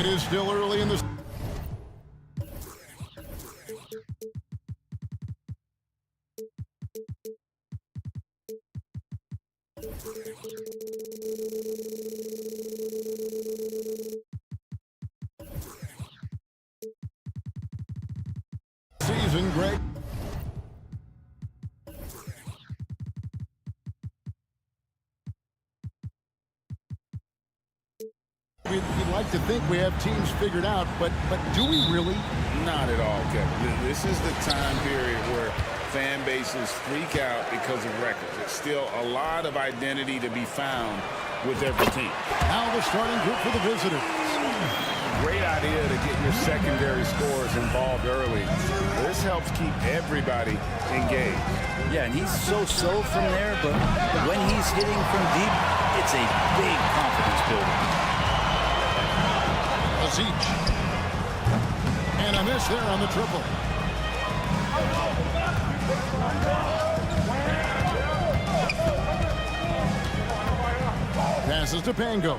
It is still early in the season, Greg. We'd like to think we have teams figured out, but do we really? Not at all, Kevin. This is the time period where fan bases freak out because of records. It's still a lot of identity to be found with every team. Now the starting group for the visitors. Great idea to get your secondary scorers involved early. This helps keep everybody engaged. Yeah, and he's so-so from there, but when he's hitting from deep, it's a big confidence builder. Each. And a miss there on the triple. Passes to Pangos.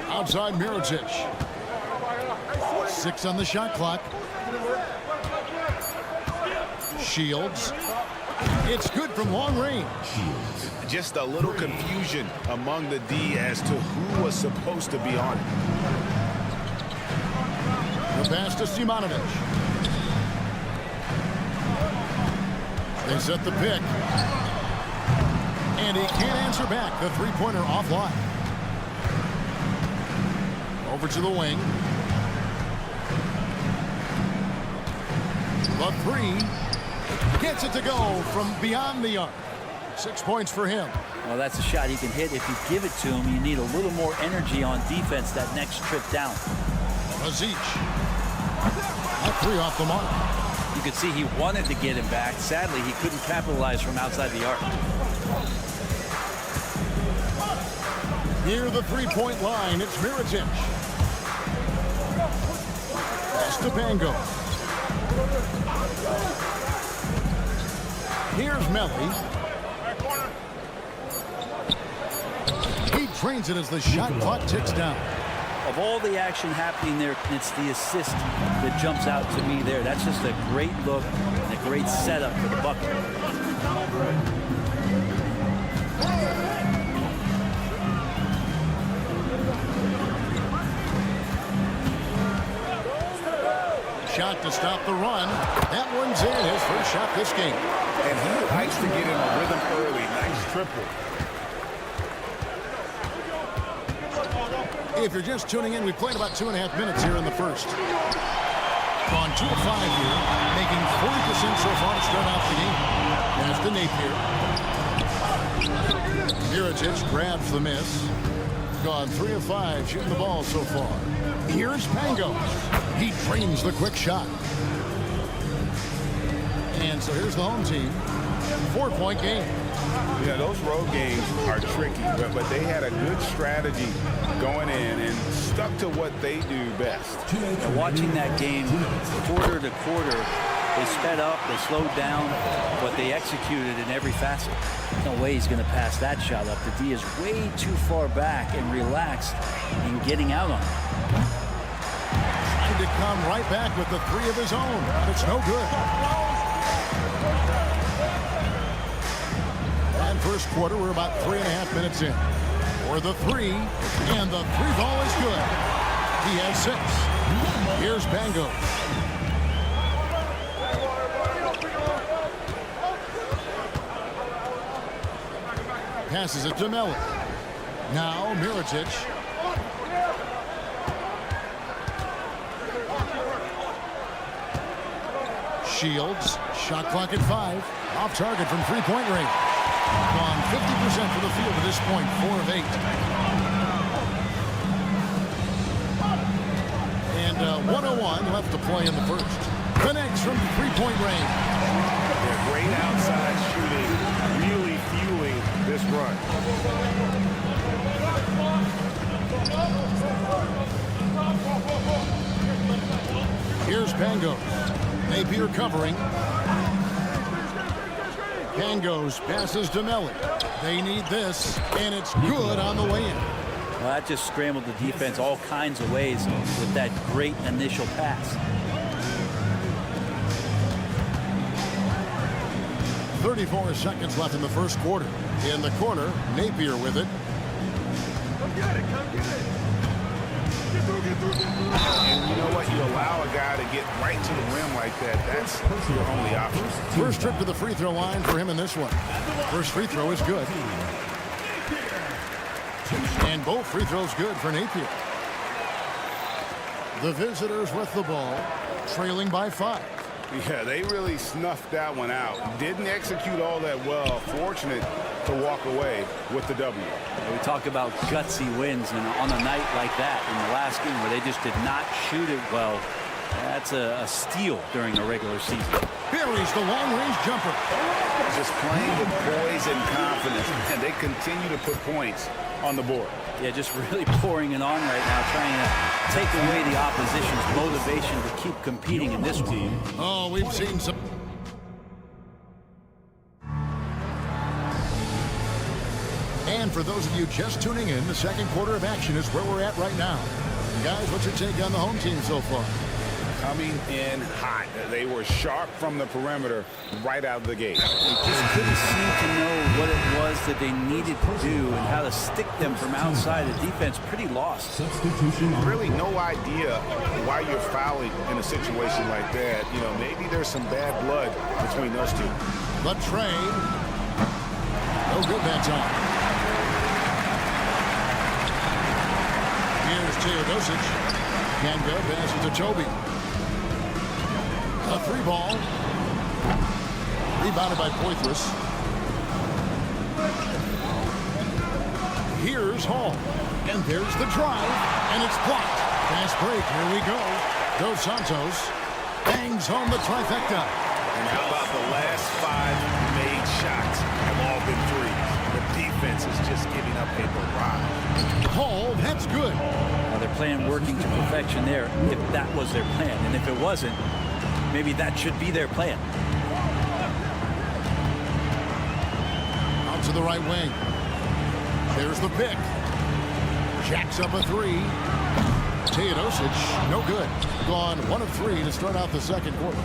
Outside Mirotic. 6 on the shot clock. Shields. It's good from long range. Just a little confusion among the D as to who was supposed to be on it. The pass to Simonovic. They set the pick. And he can't answer back. The three-pointer offline. Over to the wing. The three. Gets it to go from beyond the arc. 6 points for him. Well, that's a shot he can hit. If you give it to him, you need a little more energy on defense that next trip down. Azic. A three off the mark. You could see he wanted to get him back. Sadly, he couldn't capitalize from outside the arc. Near the three-point line, it's Mirotic. Pass to Pangos. Here's Melly. He trains it as the shot clock ticks down. Of all the action happening there, it's the assist that jumps out to me there. That's just a great look and a great setup for the bucket. Shot to stop the run. That one's in. His first shot this game. And he likes to get in a rhythm early. Nice triple. If you're just tuning in, we've played about 2.5 minutes here in the first. Gone 2 of 5 here, making 40% so far to start out the game. Pass to Napier. Mirotic grabs the miss. Gone 3 of 5 shooting the ball so far. Here's Pangos. He trains the quick shot. And so here's the home team. 4-point game. Yeah, those road games are tricky, but they had a good strategy going in and stuck to what they do best. And watching that game quarter to quarter, they sped up, they slowed down, but they executed in every facet. No way he's going to pass that shot up. The D is way too far back and relaxed in getting out on it. Trying to come right back with the three of his own, but it's no good. And first quarter, we're about 3.5 minutes in. For the three, and the three ball is good. He has 6. Here's Pangos. Passes it to Melly. Now Mirotic. Shields. Shot clock at 5. Off target from three-point range. Gone 50% for the field at this point. 4 of 8. And 101 left to play in the first. Connects from three-point range. Yeah, great outside shooting. Really fueling this run. Here's Pangos. Napier covering. Pangos passes to Melly. They need this, and it's good on the way in. Well, that just scrambled the defense all kinds of ways with that great initial pass. 34 seconds left in the first quarter. In the corner, Napier with it. Come get it, come get it. Get through, get through, get through. And you know what? You allow a guy to get right to the rim like that. That's your only option. First trip to the free throw line for him in this one. First free throw is good. And both free throws good for Napier. The visitors with the ball, trailing by 5. Yeah, they really snuffed that one out. Didn't execute all that well. Fortunate to walk away with the W. We talk about gutsy wins, and on a night like that in the last game where they just did not shoot it well, that's a steal during a regular season. Buries the long-range jumper. Just playing with poise and confidence, and they continue to put points on the board. Yeah, just really pouring it on right now, trying to take away the opposition's motivation to keep competing in this one. Oh, we've seen some. And for those of you just tuning in, the second quarter of action is where we're at right now. Guys, what's your take on the home team so far? Coming in hot. They were sharp from the perimeter right out of the gate. They just couldn't seem to know what it was that they needed to do and how to stick them from outside. The defense pretty lost. Substitution. Really no idea why you're fouling in a situation like that. You know, maybe there's some bad blood between those two. The trade. No good that time. Here's Teodosic. Kanga passes to Toby. A 3-ball. Rebounded by Poitras. Here's Hall. And there's the drive. And it's blocked. Fast break. Here we go. Dos Santos bangs home the trifecta. And how about the last 5 made shots have all been threes? The defense is just giving up a barrage. Hall, that's good. Now they're playing working to perfection there, if that was their plan. And if it wasn't, maybe that should be their plan. Out to the right wing. There's the pick. Jacks up a 3. Teodosic, no good. Gone 1 of 3 to start out the second quarter.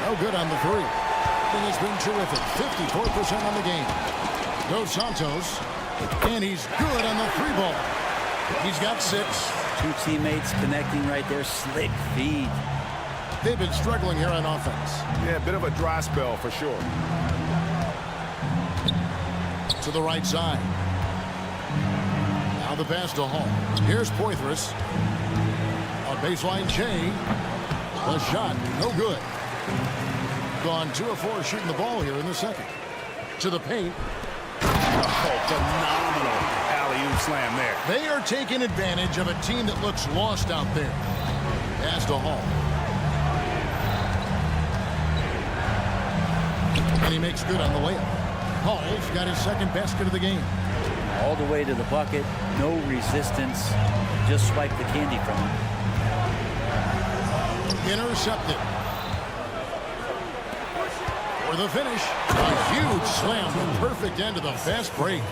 No good on the 3. And it's been terrific. 54% on the game. Dos Santos. And he's good on the 3-ball. He's got 6. 2 teammates connecting right there. Slick feed. They've been struggling here on offense. Yeah, a bit of a dry spell for sure. To the right side. Now the pass to Hall. Here's Poitras. On baseline, Che. The shot, no good. Gone 2 of 4 shooting the ball here in the second. To the paint. Oh, phenomenal alley-oop slam there. They are taking advantage of a team that looks lost out there. Pass to Hall. And he makes good on the layup. Hall's got his second basket of the game. All the way to the bucket. No resistance. Just swipe the candy from him. Intercepted. For the finish, a huge slam. Perfect end of the fast break.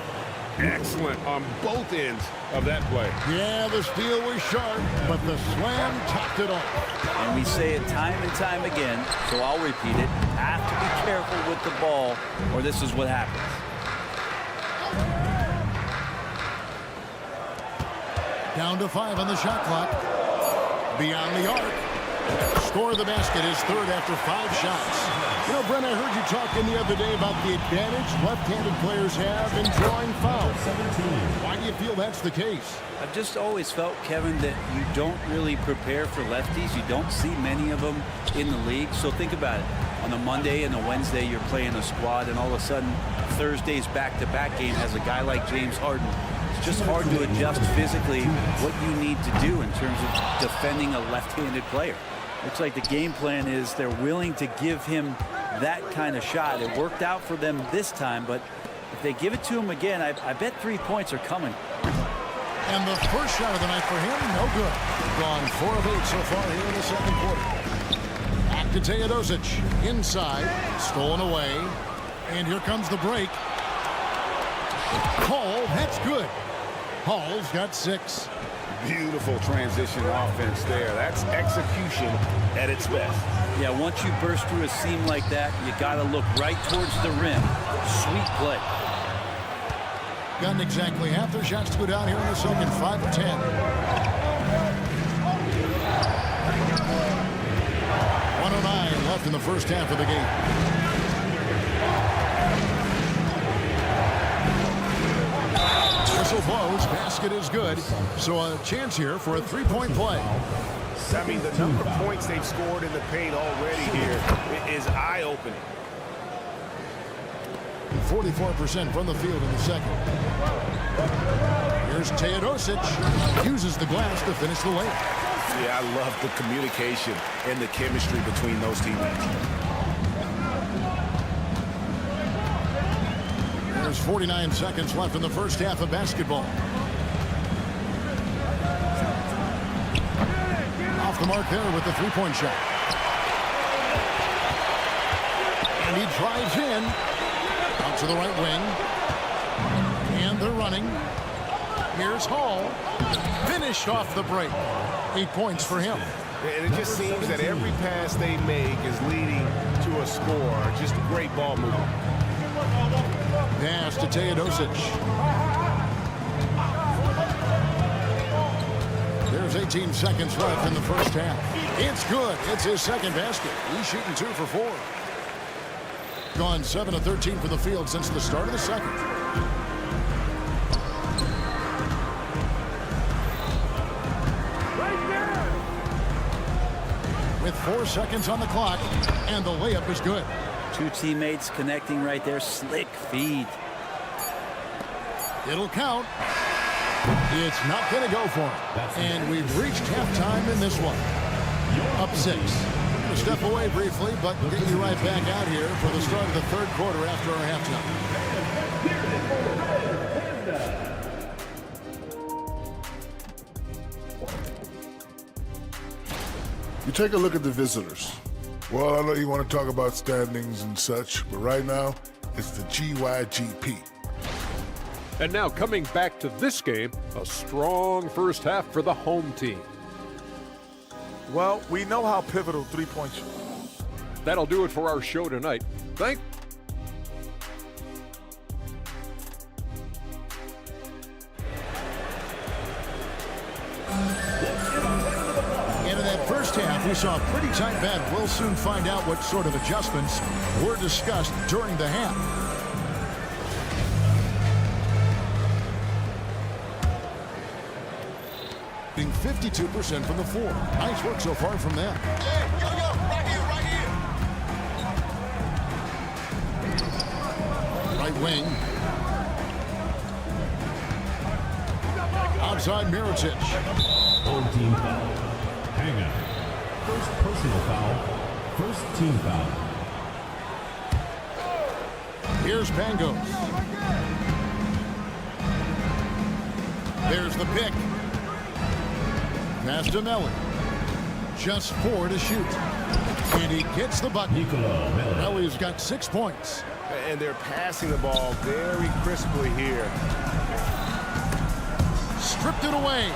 Excellent on both ends of that play. Yeah, the steal was sharp, but the slam topped it off. And we say it time and time again, so I'll repeat it. Have to be careful with the ball, or this is what happens. Down to 5 on the shot clock. Beyond the arc. Score the basket, his third after 5 shots. You know, Brent, I heard you talking the other day about the advantage left-handed players have in drawing fouls. Why do you feel that's the case? I've just always felt, Kevin, that you don't really prepare for lefties. You don't see many of them in the league. So think about it. On a Monday and a Wednesday, you're playing a squad, and all of a sudden, Thursday's back-to-back game has a guy like James Harden. It's just hard to adjust physically what you need to do in terms of defending a left-handed player. Looks like the game plan is they're willing to give him that kind of shot. It worked out for them this time, but if they give it to him again, I bet 3 points are coming. And the first shot of the night for him, no good. Gone 4 of 8 so far here in the second quarter. Back to Teodosic. Inside. Stolen away. And here comes the break. Cole, that's good. Hall's got 6. Beautiful transition offense there. That's execution at its best. Yeah, once you burst through a seam like that, you got to look right towards the rim. Sweet play. Gotten exactly half their shots to go down here in the second. 5 of 10. 109 left in the first half of the game. Whistle blows. Basket is good. So a chance here for a three-point play. I mean, the number of points they've scored in the paint already here is eye-opening. 44% from the field in the second. Here's Teodosic. Uses the glass to finish the layup. Yeah, I love the communication and the chemistry between those teammates. There's 49 seconds left in the first half of basketball. Off the mark there with the three-point shot. And he drives in. Out to the right wing. And they're running. Here's Hall. Finished off the break. 8 points for him. And it just seems that every pass they make is leading to a score. Just a great ball movement. Pass to Teodosic. There's 18 seconds left in the first half. It's good. It's his second basket. He's shooting 2 for 4. Gone 7 of 13 from the field since the start of the second. With 4 seconds on the clock, and the layup is good. 2 teammates connecting right there. Slick feed. It'll count. It's not going to go for him. And we've reached halftime in this one. Up 6. Going to step away briefly, but get you right back out here for the start of the third quarter after our halftime. You take a look at the visitors. Well, I know you want to talk about standings and such, but right now, it's the GYGP. And now coming back to this game, a strong first half for the home team. Well, we know how pivotal three-point. That'll do it for our show tonight. In that first half, we saw a pretty tight battle. We'll soon find out what sort of adjustments were discussed during the half. Being 52% from the floor. Nice work so far from them. Hey, yo, right here. Right wing. Outside Mirotic. Home team foul. Hang up. First personal foul. First team foul. Here's Pangos. There's the pick. Pass to Melly. Just 4 to shoot. And he gets the bucket. Melly's got 6 points. And they're passing the ball very crisply here. Stripped it away.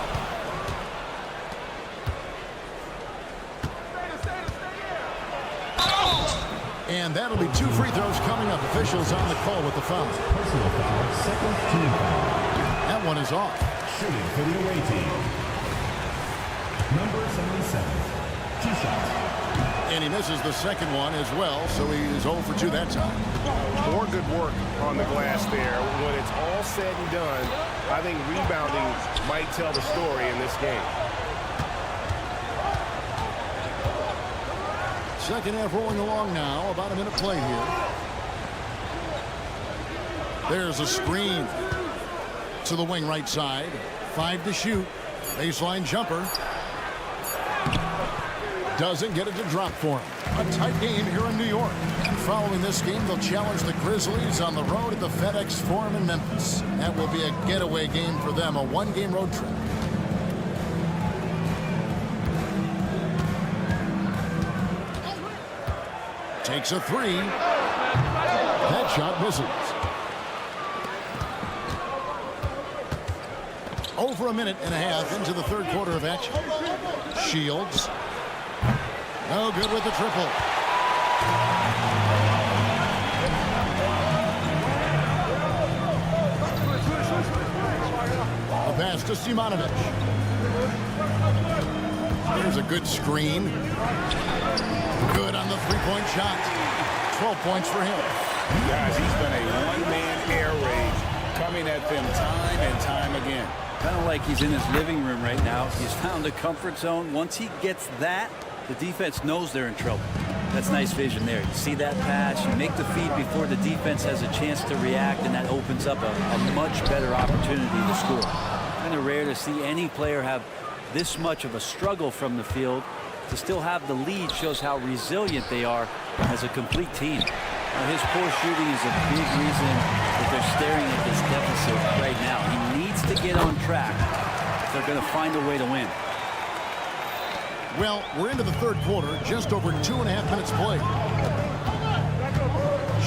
And that'll be 2 free throws coming up. Officials on the call with the foul. Personal foul. Second team foul. That one is off. Shooting for the away team. Number 77. 2 shots. And he misses the second one as well, so he's 0 for 2 that time. More good work on the glass there. When it's all said and done, I think rebounding might tell the story in this game. Second half rolling along now. About a minute play here. There's a screen to the wing right side. 5 to shoot. Baseline jumper. Doesn't get it to drop for him. A tight game here in New York. And following this game, they'll challenge the Grizzlies on the road at the FedEx Forum in Memphis. That will be a getaway game for them, a 1-game road trip. Takes a 3. That shot misses. Over a minute and a half into the third quarter of action. Shields. No good with the triple. A pass to Simonovic. Here's a good screen. Good on the three-point shot. 12 points for him. Guys, he's been a one-man air raid coming at them time and time again. Kind of like he's in his living room right now. He's found a comfort zone. Once he gets that, the defense knows they're in trouble. That's nice vision there. You see that pass, you make the feed before the defense has a chance to react, and that opens up a much better opportunity to score. Kind of rare to see any player have this much of a struggle from the field. To still have the lead shows how resilient they are as a complete team. Now, his poor shooting is a big reason that they're staring at this deficit right now. He needs to get on track if they're going to find a way to win. Well, we're into the third quarter, just over 2.5 minutes played.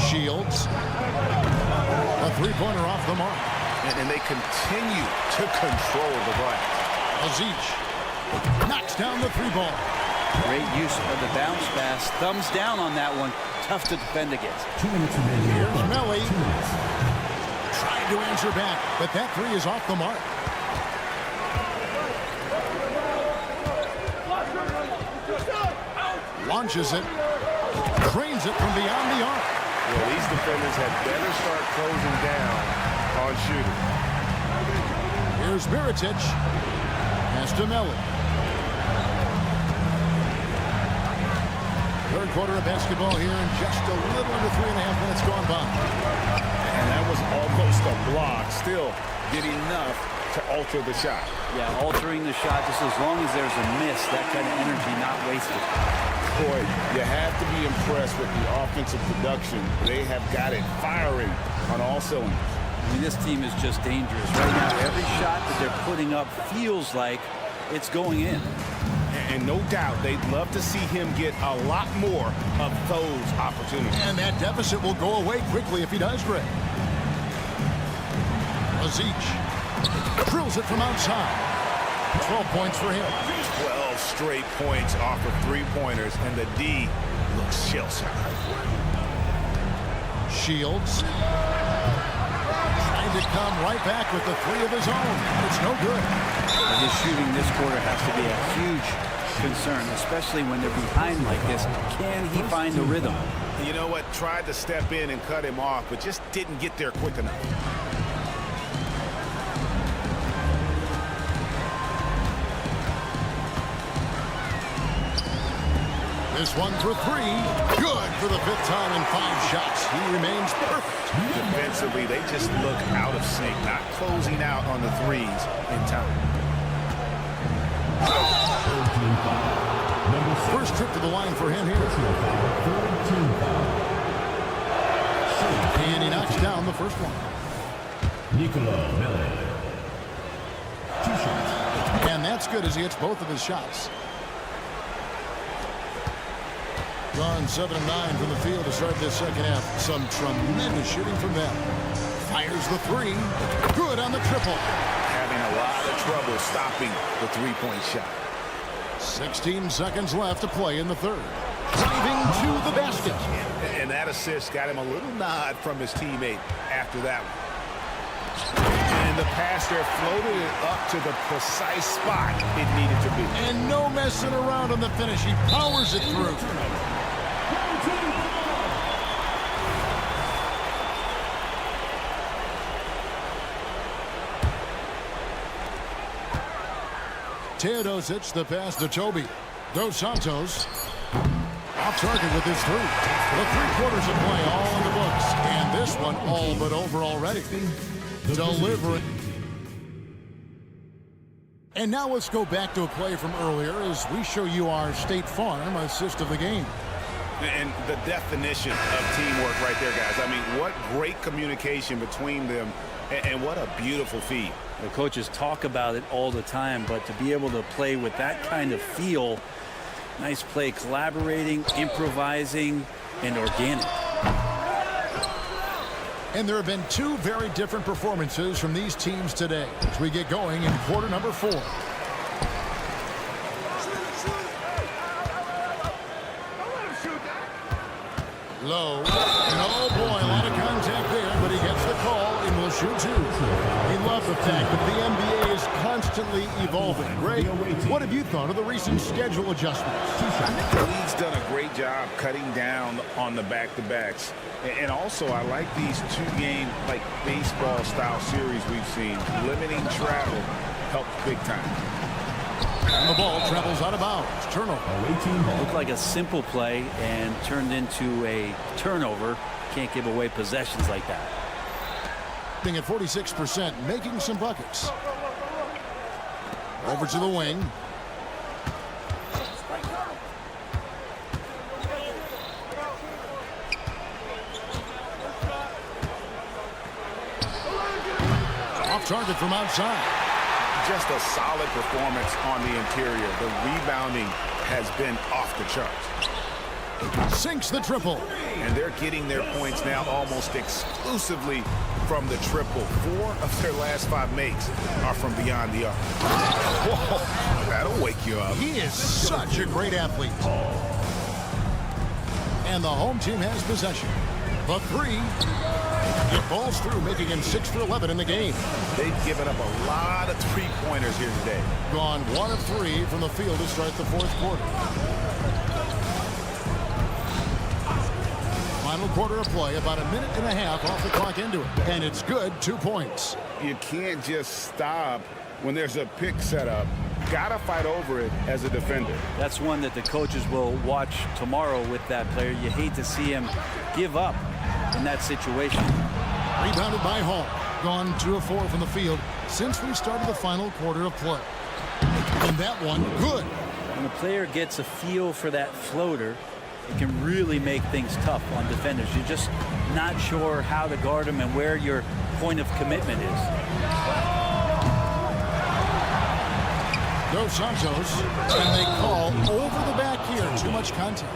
Shields. A three-pointer off the mark. And they continue to control the glass. Aziz knocks down the three ball. Great use of the bounce pass. Thumbs down on that one. Tough to defend against. 2 minutes remaining. Here's Melly. 2 minutes. Trying to answer back, but that three is off the mark. Launches it. Cranes it from beyond the arc. Well, these defenders had better start closing down on shooting. Here's Mirotic. Pass to Melly. Third quarter of basketball here, and just a little under 3.5 minutes gone by. And that was almost a block. Still did enough to alter the shot. Yeah, altering the shot just as long as there's a miss. That kind of energy not wasted. Boy, you have to be impressed with the offensive production. They have got it firing on all cylinders. I mean, this team is just dangerous. Right now, every shot that they're putting up feels like it's going in. And no doubt, they'd love to see him get a lot more of those opportunities. And that deficit will go away quickly if he does, Greg. Aziz drills it from outside. 12 points for him. 12 straight points off of three-pointers, and the D looks shell-shocked. Shields trying to come right back with the three of his own. It's no good. His shooting this quarter has to be a huge concern, especially when they're behind like this. Can he find the rhythm? You know what? Tried to step in and cut him off, but just didn't get there quick enough. This one for three. Good for the fifth time in 5 shots. He remains perfect. Defensively, they just look out of sync, not closing out on the threes in time. First trip to the line for him here. And he knocks down the first one. And that's good as he hits both of his shots. Gone 7 of 9 from the field to start this second half. Some tremendous shooting from them. Fires the three. Good on the triple. Having a lot of trouble stopping the three-point shot. 16 seconds left to play in the third. Driving to the basket. And that assist got him a little nod from his teammate after that one. And the pass there floated it up to the precise spot it needed to be. And no messing around on the finish. He powers it through. Teodosic, the pass to Toby. Dos Santos off target with his three. The 3 quarters of play all in the books. And this one all but over already. Delivering. And now let's go back to a play from earlier as we show you our State Farm assist of the game. And the definition of teamwork right there, guys. I mean, what great communication between them, and what a beautiful feed. The coaches talk about it all the time, but to be able to play with that kind of feel, nice play, collaborating, improvising, and organic. And there have been two very different performances from these teams today as we get going in quarter number 4. Low. And oh boy, a lot of contact there, but he gets the call and will shoot 2. He loves the fact that the NBA is constantly evolving. Greg, what have you thought of the recent schedule adjustments? I think the league's done a great job cutting down on the back-to-backs. And also, I like these 2-game, like, baseball-style series we've seen. Limiting travel helps big time. And the ball travels out of bounds. Turnover. Looked like a simple play and turned into a turnover. Can't give away possessions like that. At 46%, making some buckets. Over to the wing. Off target from outside. Just a solid performance on the interior. The rebounding has been off the charts. Sinks the triple. And they're getting their points now almost exclusively from the triple. 4 of their last 5 makes are from beyond the arc. Whoa, that'll wake you up. He is such a great athlete. And the home team has possession. The 3. It falls through, making him 6 for 11 in the game. They've given up a lot of 3-pointers here today. Gone 1 of 3 from the field to start the 4th quarter. Final quarter of play, about a minute and a half off the clock into it. And it's good, 2 points. You can't just stop when there's a pick set up. Gotta fight over it as a defender. That's one that the coaches will watch tomorrow with that player. You hate to see him give up in that situation. Rebounded by Hall. Gone 2 of 4 from the field since we started the final quarter of play. And that one, good. When a player gets a feel for that floater, it can really make things tough on defenders. You're just not sure how to guard them and where your point of commitment is. Dos Santos, and they call over the back here. Too much contact.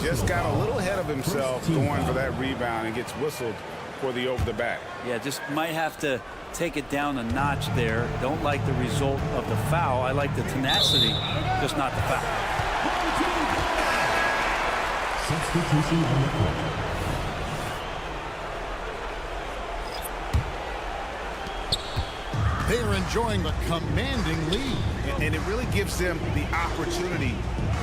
Just got a little ahead of himself going for that rebound and gets whistled for the over the back. Yeah, just might have to take it down a notch there. Don't like the result of the foul. I like the tenacity, just not the foul. Substitution on the court. They are enjoying a commanding lead. And it really gives them the opportunity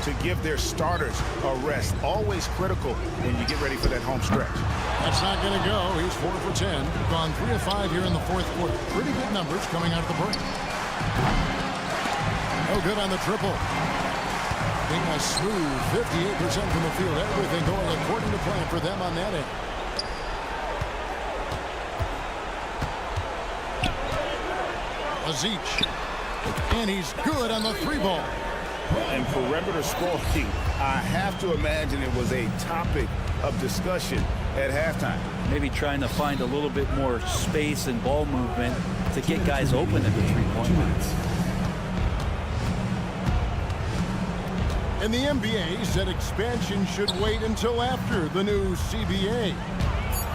to give their starters a rest. Always critical when you get ready for that home stretch. That's not going to go. He's 4 for 10. Gone 3 of 5 here in the 4th quarter. Pretty good numbers coming out of the break. No good on the triple. Being a smooth 58% from the field. Everything going according to plan for them on that end. Azic. And he's good on the 3-ball. And perimeter scoring, I have to imagine it was a topic of discussion at halftime. Maybe trying to find a little bit more space and ball movement to get guys open at the 3-point line. And the NBA said expansion should wait until after the new CBA.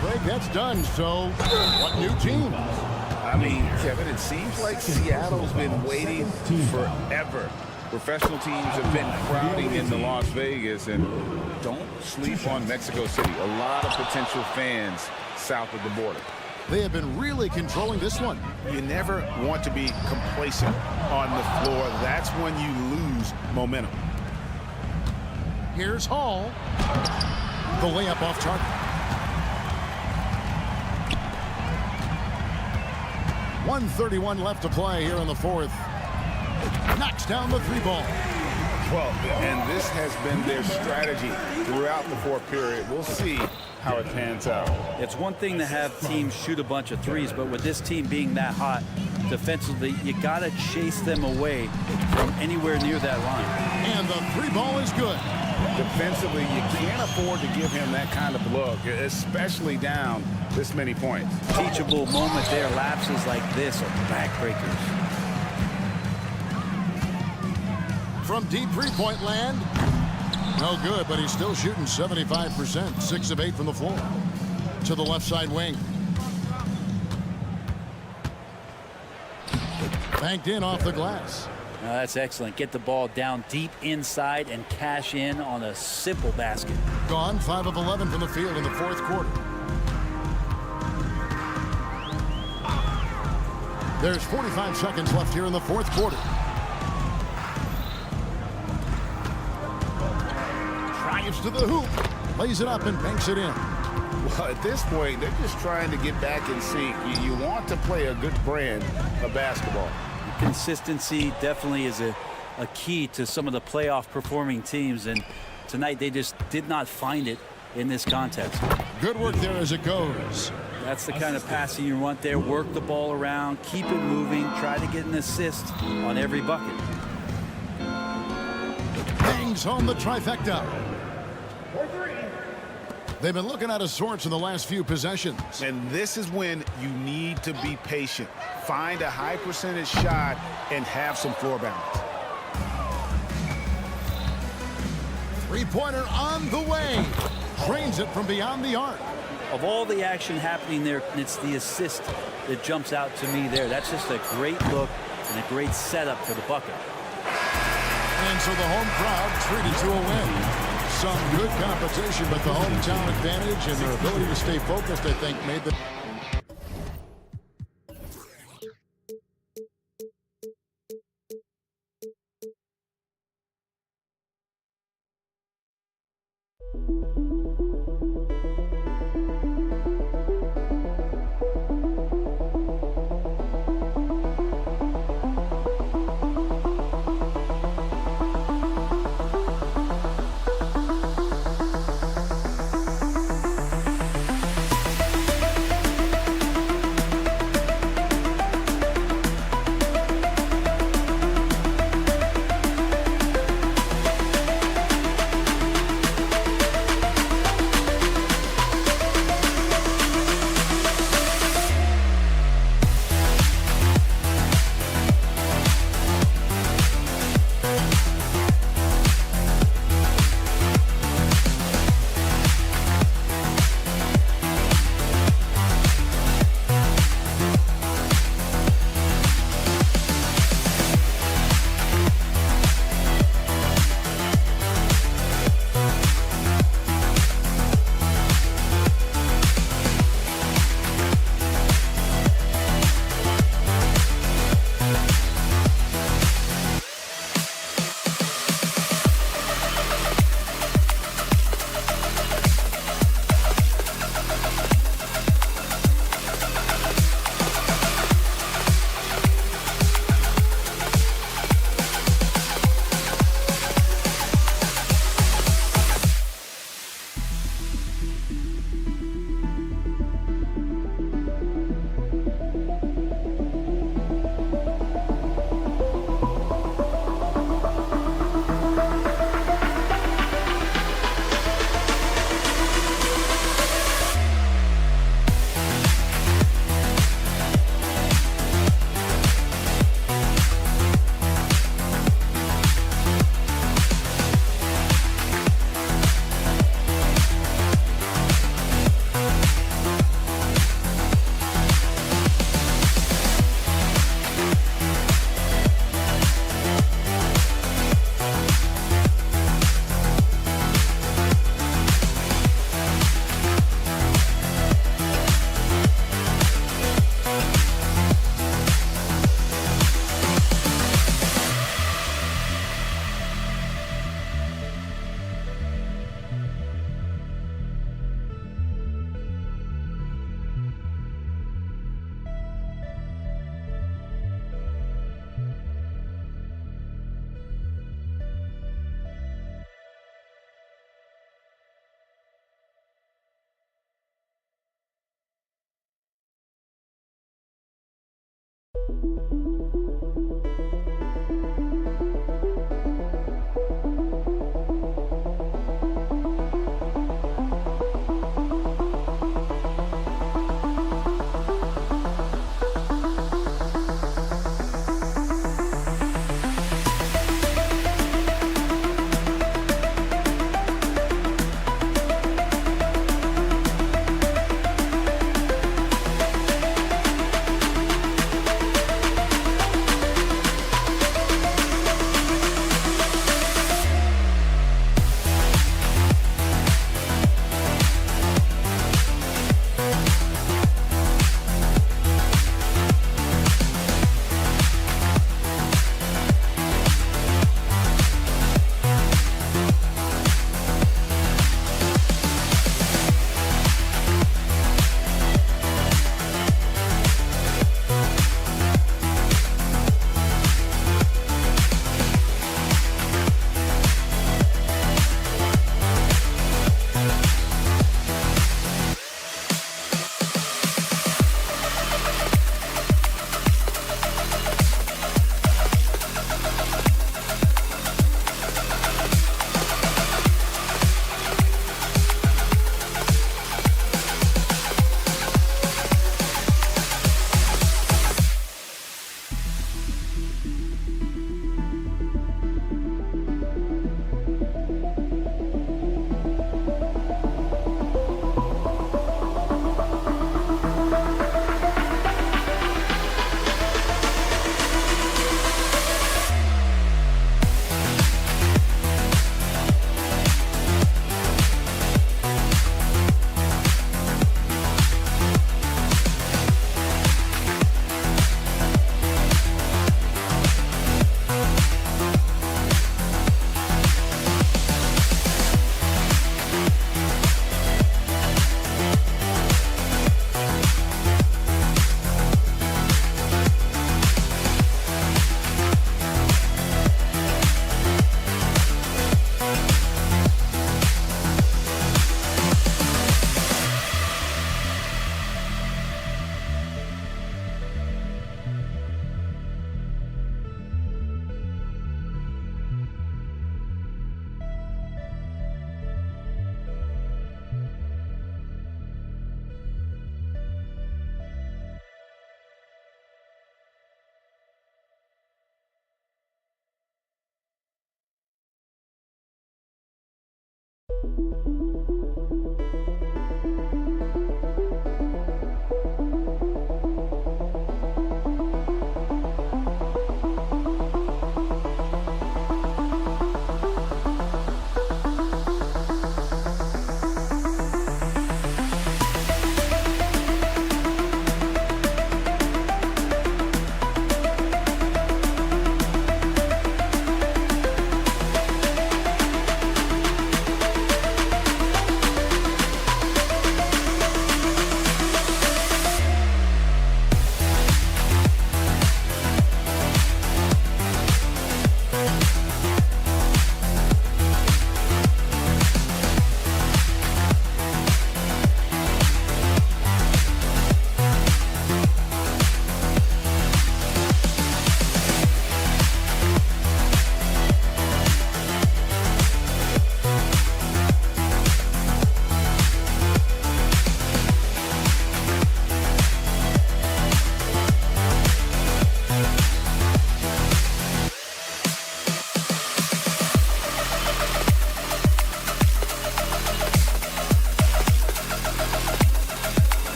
Greg, that's done, so what new team? I mean, Kevin, it seems like Seattle's been waiting forever. Professional teams have been crowding into Las Vegas, and don't sleep on Mexico City. A lot of potential fans south of the border. They have been really controlling this one. You never want to be complacent on the floor. That's when you lose momentum. Here's Hall. The layup off target. 1:31 left to play here in the 4th. Knocks down the 3-ball. Well, and this has been their strategy throughout the 4th period. We'll see how it pans out. It's one thing to have teams shoot a bunch of threes, but with this team being that hot defensively, you got to chase them away from anywhere near that line. And the 3-ball is good. Defensively, you can't afford to give him that kind of look, especially down this many points. Teachable moment there. Lapses like this are backbreakers. From deep 3-point land. No good, but he's still shooting 75%. 6 of 8 from the floor. To the left side wing. Banked in off the glass. That's excellent. Get the ball down deep inside and cash in on a simple basket. Gone 5 of 11 from the field in the fourth quarter. There's 45 seconds left here in the fourth quarter. Drives to the hoop. Lays it up and banks it in. Well, at this point, they're just trying to get back in sync. You want to play a good brand of basketball. Consistency definitely is a key to some of the playoff performing teams, and tonight they just did not find it in this contest. Good work there as it goes. That's the kind of passing you want there. Work the ball around, keep it moving, try to get an assist on every bucket. Bangs home the trifecta. They've been looking out of sorts in the last few possessions. And this is when you need to be patient. Find a high percentage shot and have some floor balance. Three-pointer on the way. Drains it from beyond the arc. Of all the action happening there, it's the assist that jumps out to me there. That's just a great look and a great setup for the bucket. And so the home crowd treated to a win. Some good competition, but the hometown advantage and their ability to stay focused, I think, made the...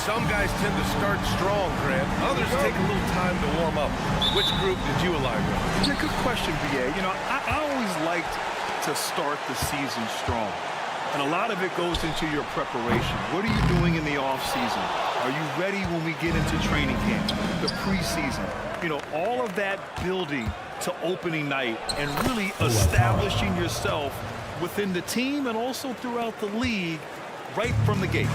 Some guys tend to start strong, Grant. Others take a little time to warm up. Which group did you align with? Yeah, good question, BA. You know, I always liked to start the season strong. And a lot of it goes into your preparation. What are you doing in the off-season? Are you ready when we get into training camp, the preseason? You know, all of that building to opening night and really establishing yourself within the team and also throughout the league right from the gate.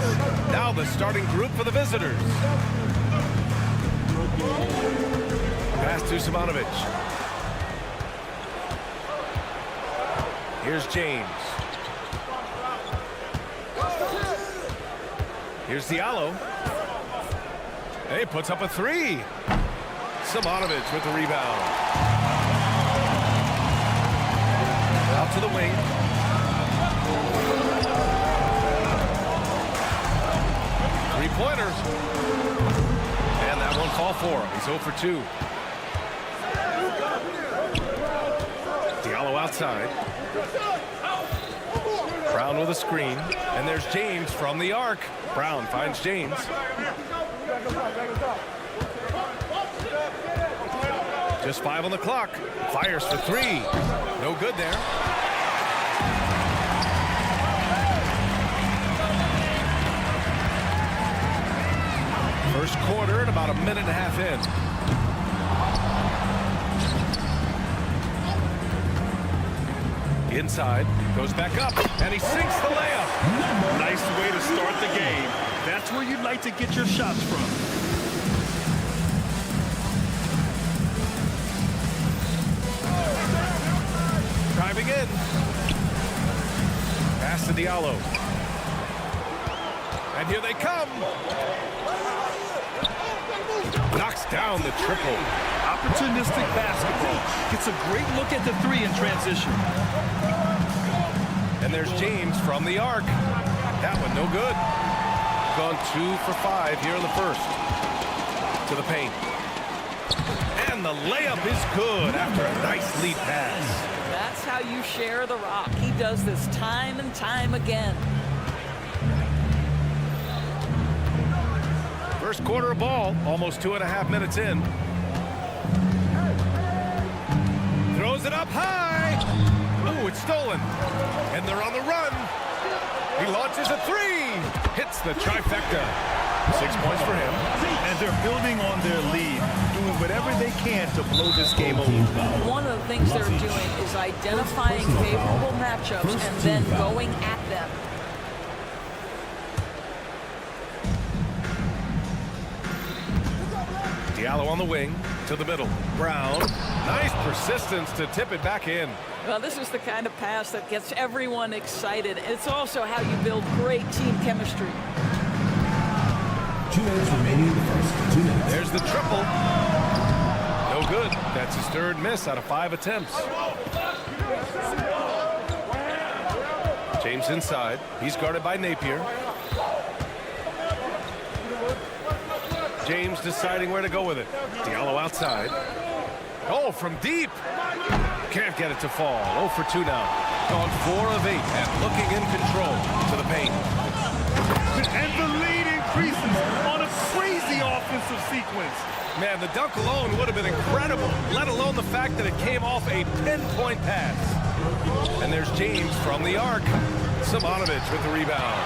Now the starting group for the visitors. Pass to Simonovic. Here's James. Here's Diallo. And he puts up a three. Simonovic with the rebound. Out to the wing. Three-pointers. And that one fall for him. He's 0 for 2. Diallo outside. Brown with a screen. And there's James from the arc. Brown finds James. Just 5 on the clock. Fires for 3. No good there. First quarter and about a minute and a half in. Inside, goes back up, and he sinks the layup. Nice way to start the game. That's where you'd like to get your shots from. in. Pass to Diallo. And here they come. Knocks down the triple. Opportunistic basketball. Gets a great look at the three in transition. And there's James from the arc. That one no good. Gone 2 for 5 here in the first. To the paint. And the layup is good after a nice lead pass. That's how you share the rock. He does this time and time again. First quarter of ball, almost 2.5 minutes in. Throws it up high. Ooh, it's stolen. And they're on the run. He launches a three. Hits the trifecta. 6 points for him. And they're building on their lead, doing whatever they can to blow this game over. One of the things they're doing is identifying favorable matchups and then going at them. Diallo on the wing to the middle. Brown. Nice persistence to tip it back in. Well, this is the kind of pass that gets everyone excited. It's also how you build great team chemistry. 2 minutes remaining in the first. 2 minutes. There's the triple. No good. That's his third miss out of 5 attempts. James inside. He's guarded by Napier. James deciding where to go with it. Diallo outside. Oh, from deep. Can't get it to fall. 0 for 2 now. Gone 4 of 8 and looking in control to the paint. And the lead increases on a crazy offensive sequence. Man, the dunk alone would have been incredible, let alone the fact that it came off a pinpoint pass. And there's James from the arc. Simonovic with the rebound.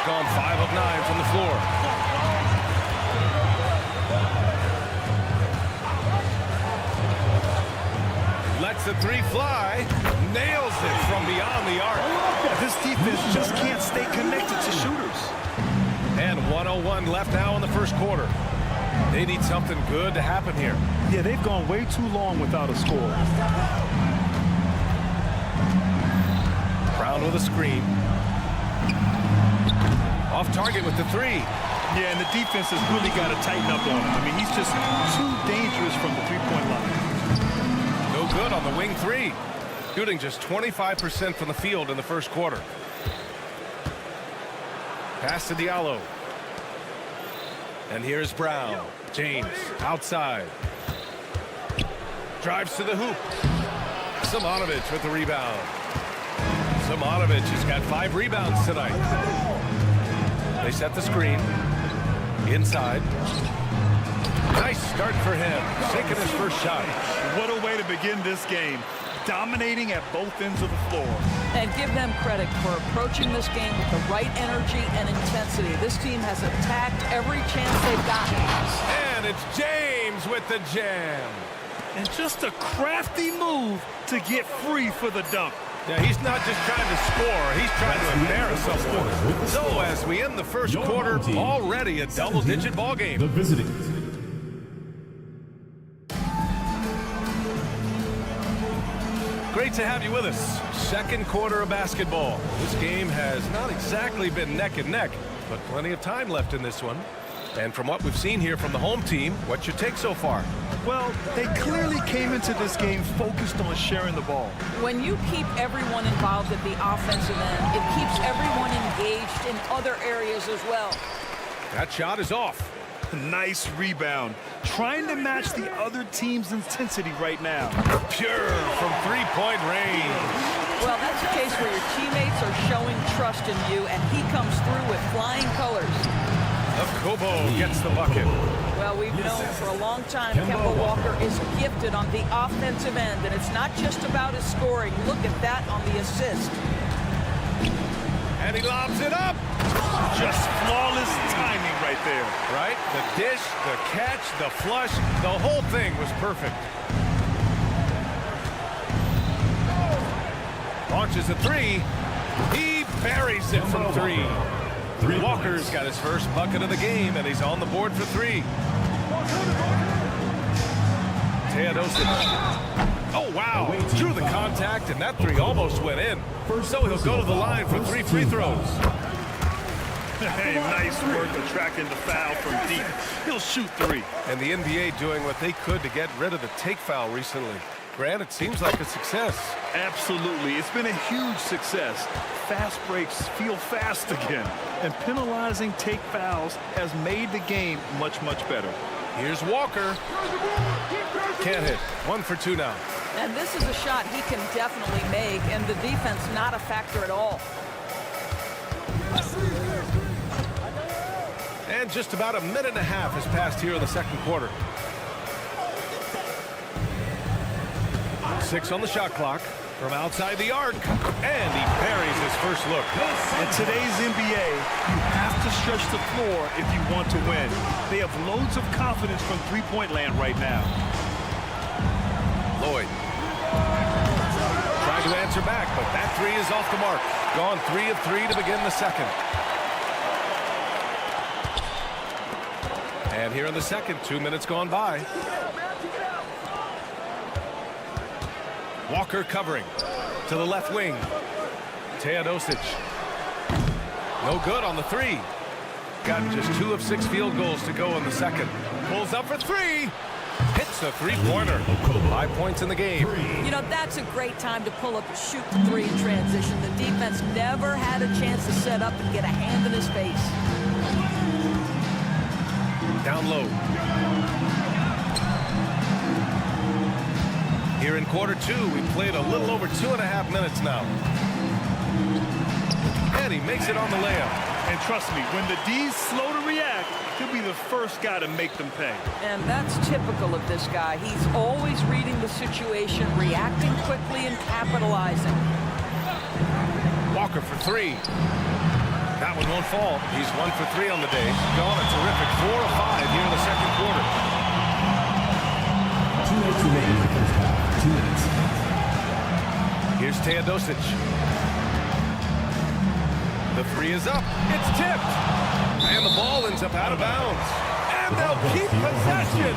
Gone 5 of 9 from the floor. Lets the three fly. Nails it from beyond the arc. This defense just can't stay connected to shooters. And 1:01 left now in the first quarter. They need something good to happen here. Yeah, they've gone way too long without a score. Brown with a screen. Off target with the three. Yeah, and the defense has really got to tighten up on him. I mean, he's just too dangerous from the three-point line. No good on the wing three. Shooting just 25% from the field in the first quarter. Pass to Diallo. And here's Brown. James outside. Drives to the hoop. Simonovic with the rebound. Simonovic has got 5 rebounds tonight. They set the screen. Inside. Nice start for him. Sinking his first shot. What a way to begin this game. Dominating at both ends of the floor. And give them credit for approaching this game with the right energy and intensity. This team has attacked every chance they've gotten. And it's James with the jam. And just a crafty move to get free for the dunk. Yeah, he's not just trying to score, he's trying to embarrass someone. So as we end the first quarter, already a double-digit ball game. The visiting. Great to have you with us. Second quarter of basketball. This game has not exactly been neck and neck, but plenty of time left in this one. And from what we've seen here from the home team, what's your take so far? Well, they clearly came into this game focused on sharing the ball. When you keep everyone involved at the offensive end, it keeps everyone engaged in other areas as well. That shot is off. Nice rebound. Trying to match the other team's intensity right now. Pure from three-point range. Well, that's a case where your teammates are showing trust in you, and he comes through with flying colors. Kobo gets the bucket. Well, we've known for a long time Kemba Walker is gifted on the offensive end, and it's not just about his scoring. Look at that on the assist. And he lobs it up. Just flawless timing right there. Right? The dish, the catch, the flush, the whole thing was perfect. Launches a three. He buries it from three. Walker's got his first bucket of the game, and he's on the board for 3. Teodosic Oh, wow. Drew the contact, and that three almost went in. So he'll go to the line for 3 free throws. Hey, nice work attracting the foul from deep. He'll shoot 3. And the NBA doing what they could to get rid of the take foul recently. Grant, it seems like a success. Absolutely. It's been a huge success. Fast breaks feel fast again. And penalizing take fouls has made the game much, much better. Here's Walker. Can't hit. 1 for 2 now. And this is a shot he can definitely make, and the defense not a factor at all. And just about a minute and a half has passed here in the second quarter. 6 on the shot clock from outside the arc, and he parries his first look. In today's NBA, you have to stretch the floor if you want to win. They have loads of confidence from three-point land right now. Lloyd trying to answer back, but that three is off the mark. Gone 3 of 3 to begin the second. And here in the second, 2 minutes gone by. Walker covering to the left wing. Teodosic. No good on the three. Got just 2 of 6 field goals to go in the second. Pulls up for 3. Hits the three-pointer. 5 points in the game. You know, that's a great time to pull up and shoot the 3 in transition. The defense never had a chance to set up and get a hand in his face. Down low. Here in quarter 2, we played a little over 2.5 minutes now. And he makes it on the layup. And trust me, when the D's slow to react, he'll be the first guy to make them pay. And that's typical of this guy. He's always reading the situation, reacting quickly and capitalizing. Walker for 3. That one won't fall. He's 1 for 3 on the day. Gone a terrific 4 of 5 here in the second quarter. 2 minutes remaining in the first half. 2 minutes. Here's Teodosic. The 3 is up. It's tipped. And the ball ends up out of bounds. And they'll keep possession.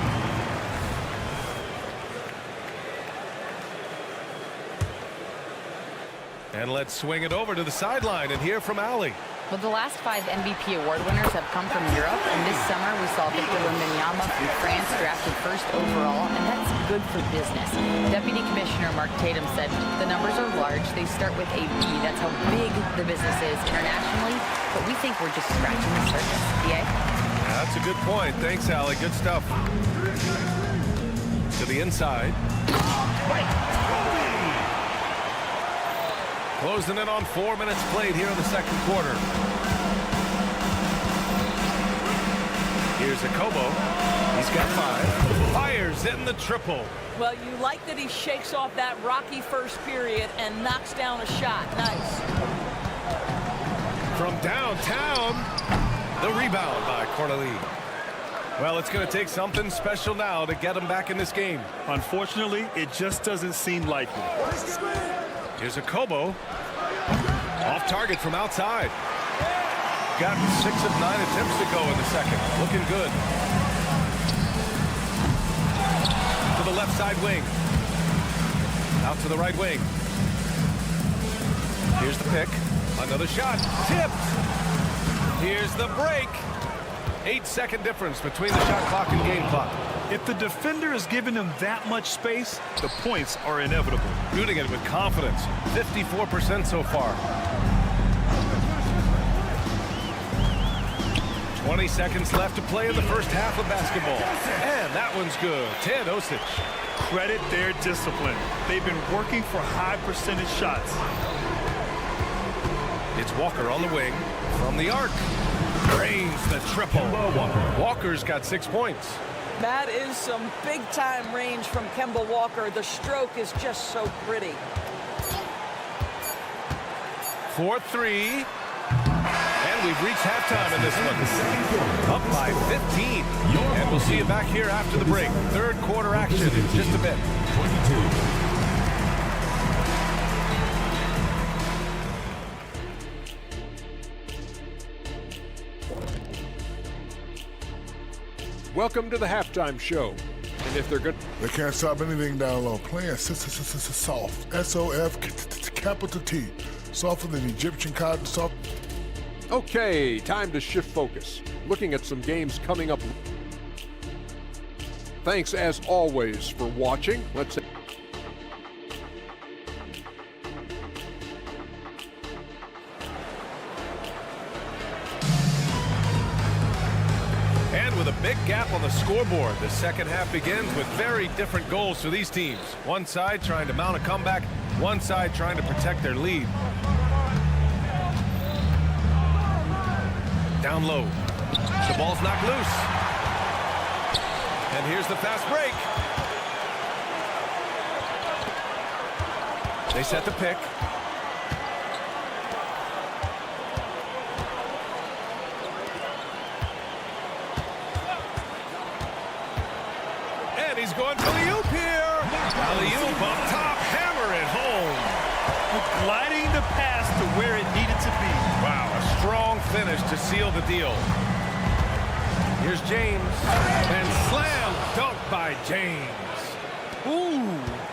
And let's swing it over to the sideline and hear from Allie. Well, the last 5 MVP award winners have come from Europe, and this summer we saw Victor Wembanyama from France drafted first overall, and that's good for business. Deputy Commissioner Mark Tatum said the numbers are large. They start with a B. That's how big the business is internationally, but we think we're just scratching the surface. Yeah? That's a good point. Thanks, Allie. Good stuff. To the inside. Closing in on 4 minutes played here in the second quarter. Here's Akobo. He's got 5. Fires in the triple. Well, you like that he shakes off that rocky first period and knocks down a shot. Nice. From downtown, the rebound by Corneli. Well, it's going to take something special now to get him back in this game. Unfortunately, it just doesn't seem likely. Here's Akobo. Off target from outside. Got 6 of 9 attempts to go in the second. Looking good. To the left side wing. Out to the right wing. Here's the pick. Another shot. Tipped. Here's the break. 8-second difference between the shot clock and game clock. If the defender is giving him that much space, the points are inevitable. Shooting it with confidence. 54% so far. 20 seconds left to play in the first half of basketball. And that one's good. Teodosic. Credit their discipline. They've been working for high percentage shots. It's Walker on the wing. From the arc. Drains the triple. Walker's got 6 points. That is some big-time range from Kemba Walker. The stroke is just so pretty. 4-3. And we've reached halftime in this one. Up by 15. And we'll see you back here after the break. Third quarter action in just a bit. 22. Welcome to the halftime show. In if they're good. They can't stop anything down low. Playing soft. S-O-F, capital T. Softer than Egyptian cotton, soft. Okay, time to shift focus. Looking at some games coming up. Thanks as always for watching. Let's And with a big gap on the scoreboard, the second half begins with very different goals for these teams. One side trying to mount a comeback, one side trying to protect their lead. Down low. The ball's knocked loose. And here's the fast break. They set the pick. And he's going for the oop here. Alley-oop up top, hammer it home. Gliding the pass to where it needed to be. Wow, a strong finish to seal the deal. Here's James. And slam dunk by James. Ooh,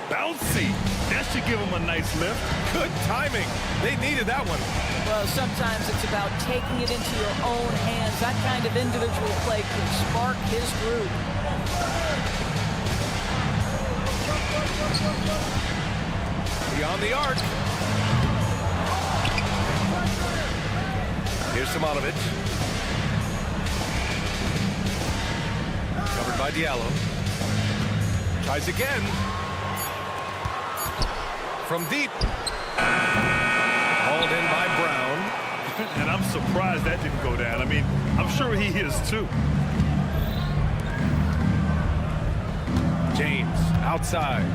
bouncy. That should give him a nice lift. Good timing. They needed that one. Well, sometimes it's about taking it into your own hands. That kind of individual play can spark his group. Beyond the arc. Here's Simonovic. Covered by Diallo. Tries again. From deep. Hauled in by Brown. And I'm surprised that didn't go down. I mean, I'm sure he is too. James outside.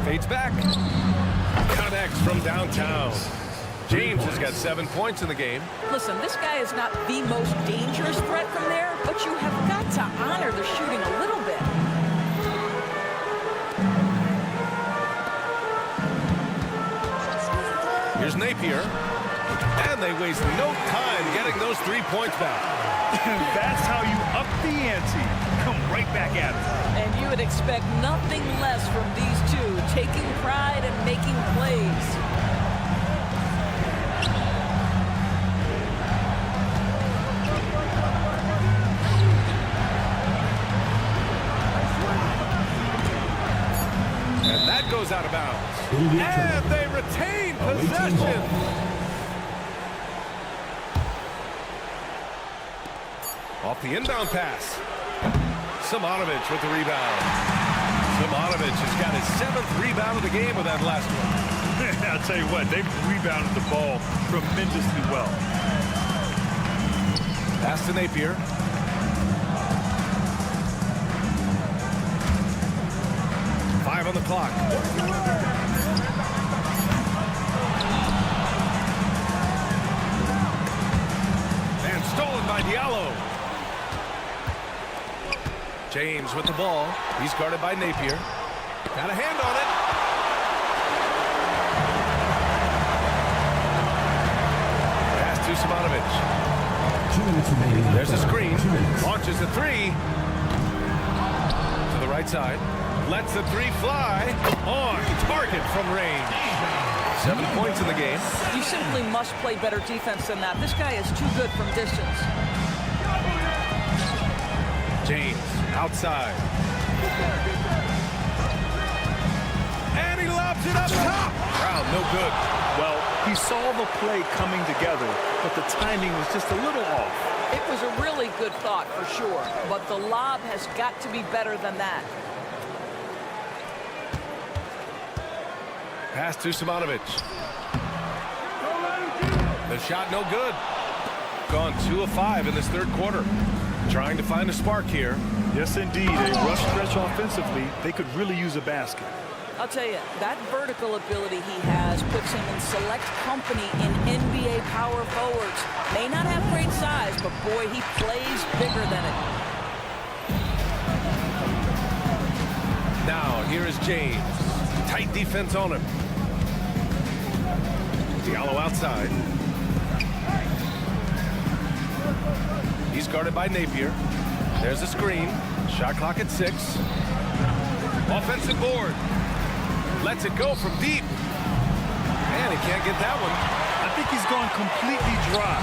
Fades back. Connects from downtown. James has got 7 points in the game. Listen, this guy is not the most dangerous threat from there, but you have got to honor the shooting a little bit. Here's Napier. And they waste no time getting those 3 points back. That's how you up the ante. Come right back at it. And you would expect nothing less from these two, taking pride and making plays. And that goes out of bounds. And they retain possession. Off the inbound pass. Simonovic with the rebound. Simonovic has got his 7th rebound of the game with that last one. I'll tell you what, they've rebounded the ball tremendously well. Pass to Napier. Five on the clock. And stolen by Diallo. James with the ball. He's guarded by Napier. Got a hand on it. Pass to Simonovic. There's a screen. Launches a three. To the right side. Lets the three fly. On target from range. 7 points in the game. You simply must play better defense than that. This guy is too good from distance. James outside. And he lobs it up top. Brown, no good. Well, he saw the play coming together, but the timing was just a little off. It was a really good thought for sure, but the lob has got to be better than that. Pass to Simonovic. The shot no good. Gone 2 of 5 in this third quarter. Trying to find a spark here. Yes, indeed. A rough stretch offensively. They could really use a basket. I'll tell you, that vertical ability he has puts him in select company in NBA power forwards. May not have great size, but boy, he plays bigger than it. Now, here is James. Tight defense on him. Diallo outside. He's guarded by Napier. There's a screen. Shot clock at 6. Offensive board. Lets it go from deep. And he can't get that one. I think he's gone completely dry.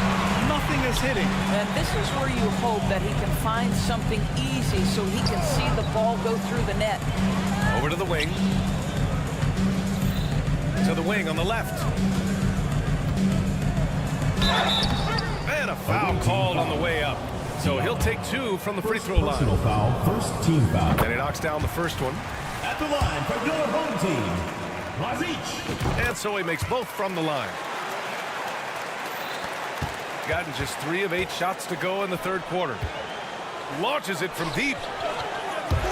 Nothing is hitting. And this is where you hope that he can find something easy so he can see the ball go through the net. Over to the wing. To the wing on the left. And a foul called on the way up. So he'll take 2 from the free throw line. Personal foul, first team foul. Then he knocks down the first one. At the line for your home team, Lazic. And so he makes both from the line. Gotten just 3 of 8 shots to go in the third quarter. Launches it from deep.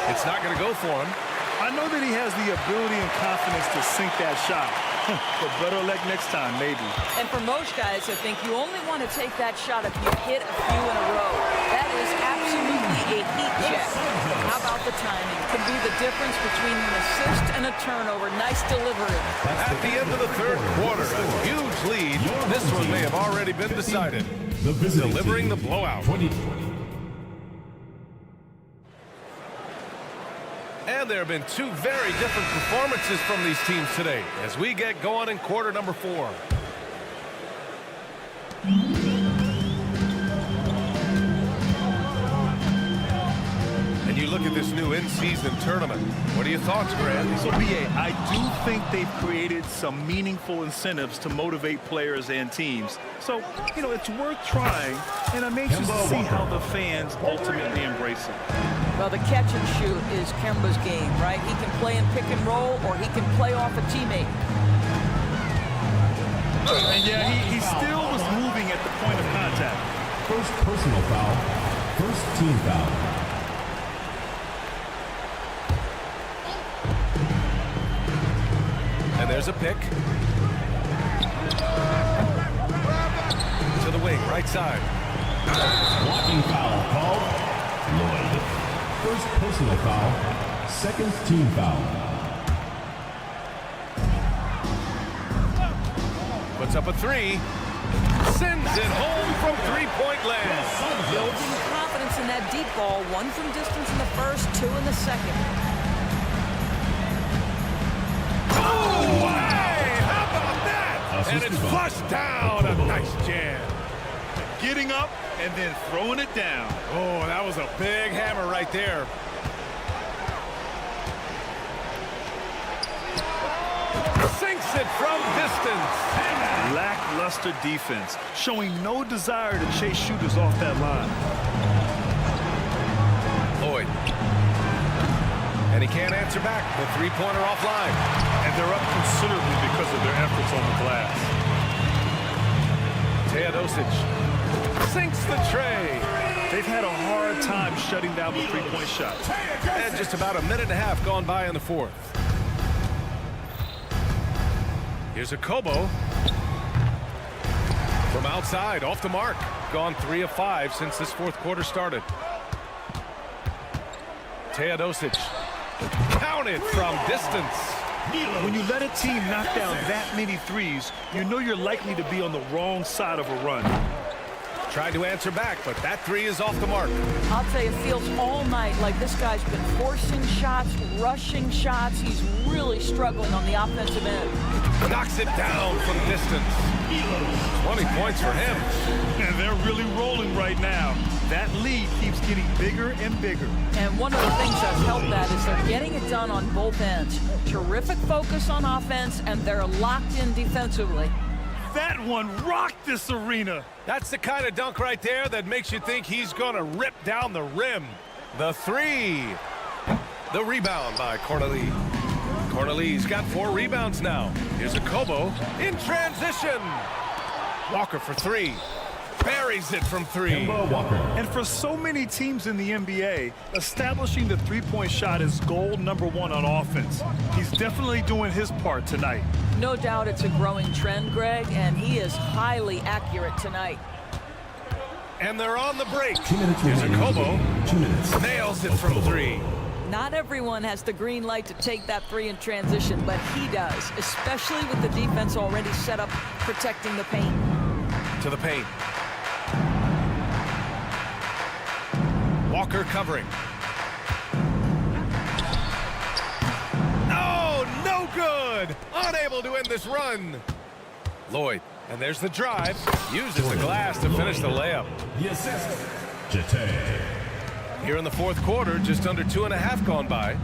It's not going to go for him. I know that he has the ability and confidence to sink that shot. But better luck next time, maybe. And for most guys, I think you only want to take that shot if you hit a few in a row. That is absolutely a heat check. How about the timing? Can be the difference between an assist and a turnover. Nice delivery. At the end of the third quarter, a huge lead. This one may have already been decided. Delivering the blowout. And there have been 2 very different performances from these teams today as we get going in quarter number 4. And you look at this new in-season tournament. What are your thoughts, Grant? So, B.A., I do think they've created some meaningful incentives to motivate players and teams. So, you know, it's worth trying, and I'm anxious to see how the fans ultimately embrace it. Well, the catch and shoot is Kemba's game, right? He can play in pick and roll, or he can play off a teammate. And yeah, he still was moving at the point of contact. First personal foul, first team foul. And there's a pick. To the wing, right side. Blocking foul called. Lloyd. First personal foul, second team foul. Puts up a 3. Sends it home from three-point land. Building confidence in that deep ball. 1 from distance in the first, 2 in the second. Oh, hey, how about that? And it's flushed down. A nice jam. Getting up and then throwing it down. Oh, that was a big hammer right there. Sinks it from distance. Lackluster defense, showing no desire to chase shooters off that line. Lloyd. And he can't answer back. The three-pointer offline. And they're up considerably because of their efforts on the glass. Teodosic sinks the tray. They've had a hard time shutting down the three-point shot. And just about a minute and a half gone by in the fourth. Here's a Kobo. From outside, off the mark. Gone 3 of 5 since this fourth quarter started. Teodosic. Counted from distance. When you let a team knock down that many threes, you know you're likely to be on the wrong side of a run. Tried to answer back, but that 3 is off the mark. I'll tell you, it feels all night like this guy's been forcing shots, rushing shots. He's really struggling on the offensive end. Knocks it down from distance. 20 points for him. And they're really rolling right now. That lead keeps getting bigger and bigger. And one of the things that's helped that is they're getting it done on both ends. Terrific focus on offense, and they're locked in defensively. That one rocked this arena. That's the kind of dunk right there that makes you think he's going to rip down the rim. The 3. The rebound by Corneli. Corneli's got 4 rebounds now. Here's a Kobo in transition. Walker for 3. Buries it from 3. And for so many teams in the NBA, establishing the three-point shot is goal number 1 on offense. He's definitely doing his part tonight. No doubt it's a growing trend, Greg, and he is highly accurate tonight. And they're on the break. 2 minutes Here's a Kobo. 2 minutes. Nails it from 3. Not everyone has the green light to take that 3 in transition, but he does, especially with the defense already set up protecting the paint. To the paint. Walker covering. good. Unable to end this run. Lloyd, and there's the drive. Uses the glass to finish the layup. The assist, Jete. Here in the fourth quarter, just under 2.5 gone by.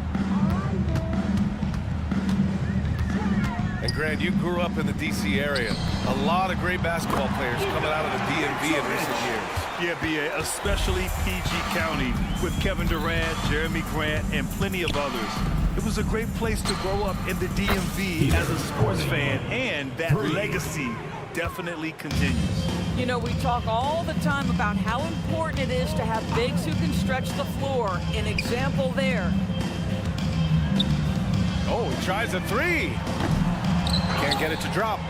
And Grant, you grew up in the D.C. area. A lot of great basketball players coming out of the DMV in recent years. Yeah, B.A., especially PG County with Kevin Durant, Jeremy Grant, and plenty of others. It was a great place to grow up in the DMV as a sports fan, and that legacy definitely continues. You know, we talk all the time about how important it is to have bigs who can stretch the floor. An example there. Oh, he tries a three. Can't get it to drop.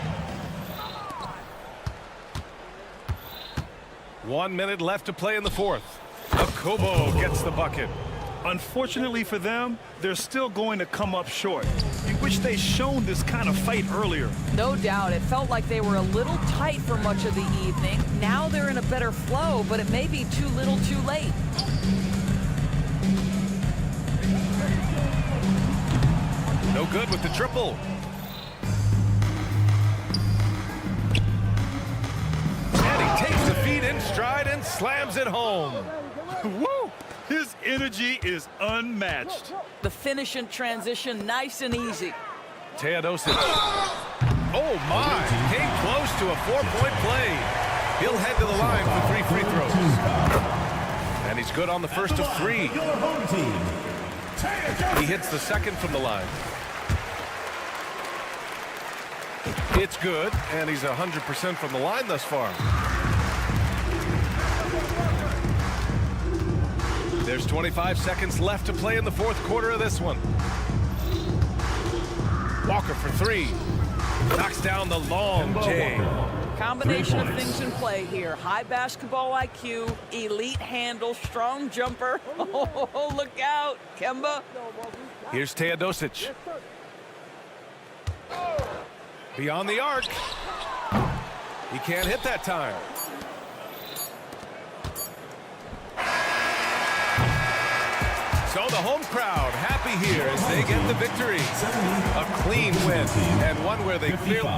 1 minute left to play in the fourth. Akobo gets the bucket. Unfortunately for them, they're still going to come up short. We wish they'd shown this kind of fight earlier. No doubt. It felt like they were a little tight for much of the evening. Now they're in a better flow, but it may be too little too late. No good with the triple. And he takes the feed in stride and slams it home. Woo! His energy is unmatched. The finish and transition, nice and easy. Teodosic. Oh my! Came close to a 4-point play. He'll head to the line for 3 free throws. And he's good on the first of 3. He hits the second from the line. It's good, and he's 100% from the line thus far. There's 25 seconds left to play in the fourth quarter of this one. Walker for 3. Knocks down the long J. Combination of things in play here. High basketball IQ, elite handle, strong jumper. Oh, look out, Kemba. Here's Teodosic. Beyond the arc. He can't hit that time. So the home crowd happy here as they get the victory. A clean win and one where they clearly...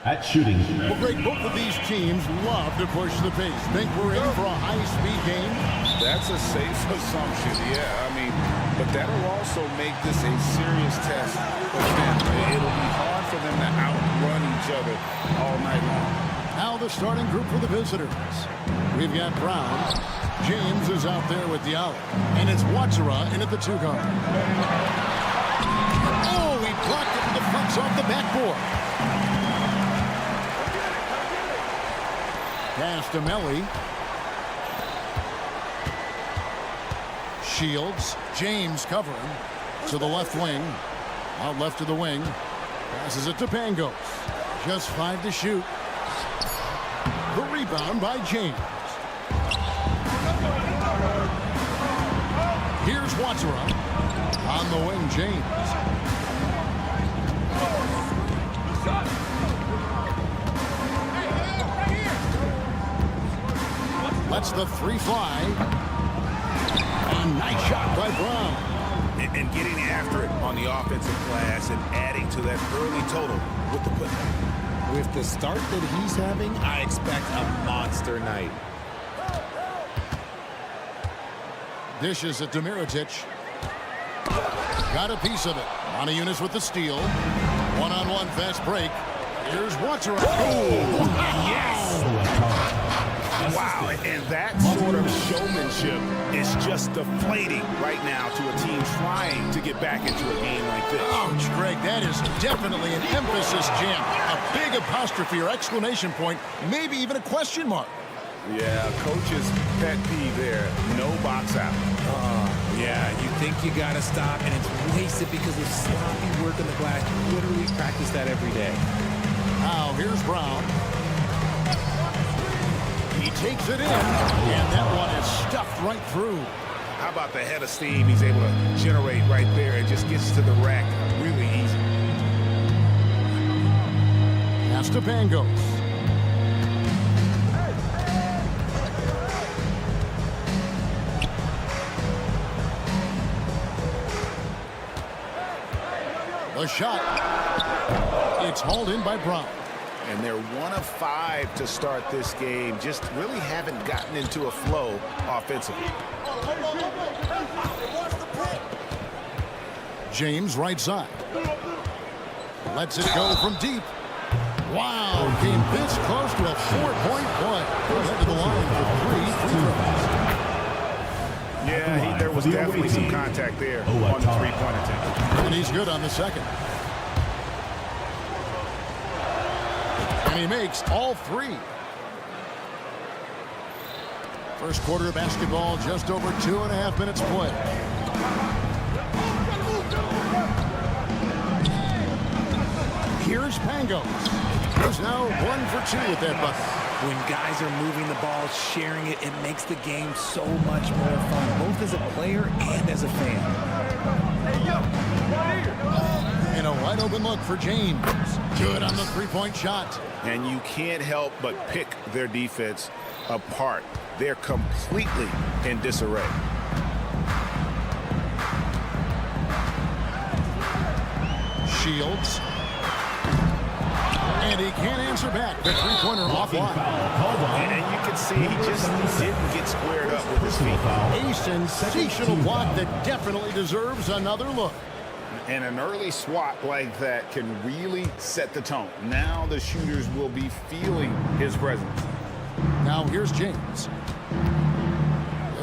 At shooting. Well, Greg, both of these teams love to push the pace. Think we're in for a high-speed game? That's a safe assumption, yeah. I mean, but that'll also make this a serious test for them. It'll be hard for them to outrun each other all night long. Now the starting group for the visitors. We've got Brown. James is out there with the out. And it's Watsura in at the 2-guard. Oh, he blocked it with the fronts off the backboard. Pass to Melly. Shields. James covering to the left wing. Out left to the wing. Passes it to Pangos. Just 5 to shoot. The rebound by James. Here's Watsura. On the wing, James. Lets the 3 fly. And nice shot by Brown. And getting after it on the offensive glass and adding to that early total with the putback. With the start that he's having, I expect a monster night. Dishes it to Mirotic. Got a piece of it. Montejunas with the steal. One-on-one fast break. Here's Watsura. Oh, yes! Wow, and that sort of showmanship is just deflating right now to a team trying to get back into a game like this. Ouch, Greg, that is definitely an emphasis jam. A big apostrophe or exclamation point, maybe even a question mark. Yeah, coach's pet peeve there. No box out. Yeah, you think you got to stop, and it's wasted because of sloppy work on the glass. You literally practice that every day. Now, here's Brown. He takes it in, and that one is stuffed right through. How about the head of steam he's able to generate right there? It just gets to the rack really easy. Pass to Pangos. The shot. It's hauled in by Brown. And they're 1 of 5 to start this game. Just really haven't gotten into a flow offensively. James right side. Lets it go from deep. Wow, came this close to a 4-point play. Goes to the line for 3 free throws. Yeah, there was definitely some contact there on the 3-point attempt. And he's good on the second. And he makes all 3. First quarter of basketball, just over 2.5 minutes play. Here's Pangos. He's now 1 for 2 with that bucket. When guys are moving the ball, sharing it, it makes the game so much more fun, both as a player and as a fan. And a wide open look for James. Good on the 3-point shot. And you can't help but pick their defense apart. They're completely in disarray. Shields. And he can't answer back. The 3-pointer offline. And you can see he just didn't get squared up with his feet. A sensational block that definitely deserves another look. And an early swat like that can really set the tone. Now the shooters will be feeling his presence. Now here's James.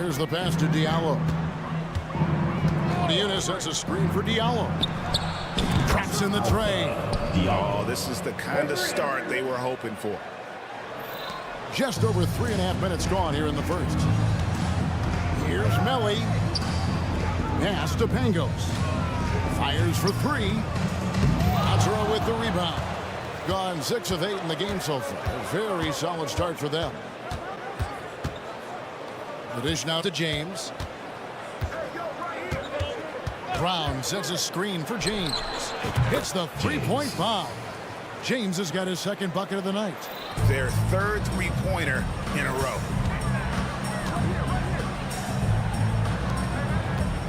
Here's the pass to Diallo. Diaz sets a screen for Diallo. Traps in the tray. Oh, this is the kind of start they were hoping for. Just over 3.5 minutes gone here in the first. Here's Melli. Pass to Pangos. Fires for 3. Azra with the rebound. Gone 6 of 8 in the game so far. A very solid start for them. The dish now to James. Brown sets a screen for James. Hits the three-point bomb. James has got his second bucket of the night. Their third three-pointer in a row.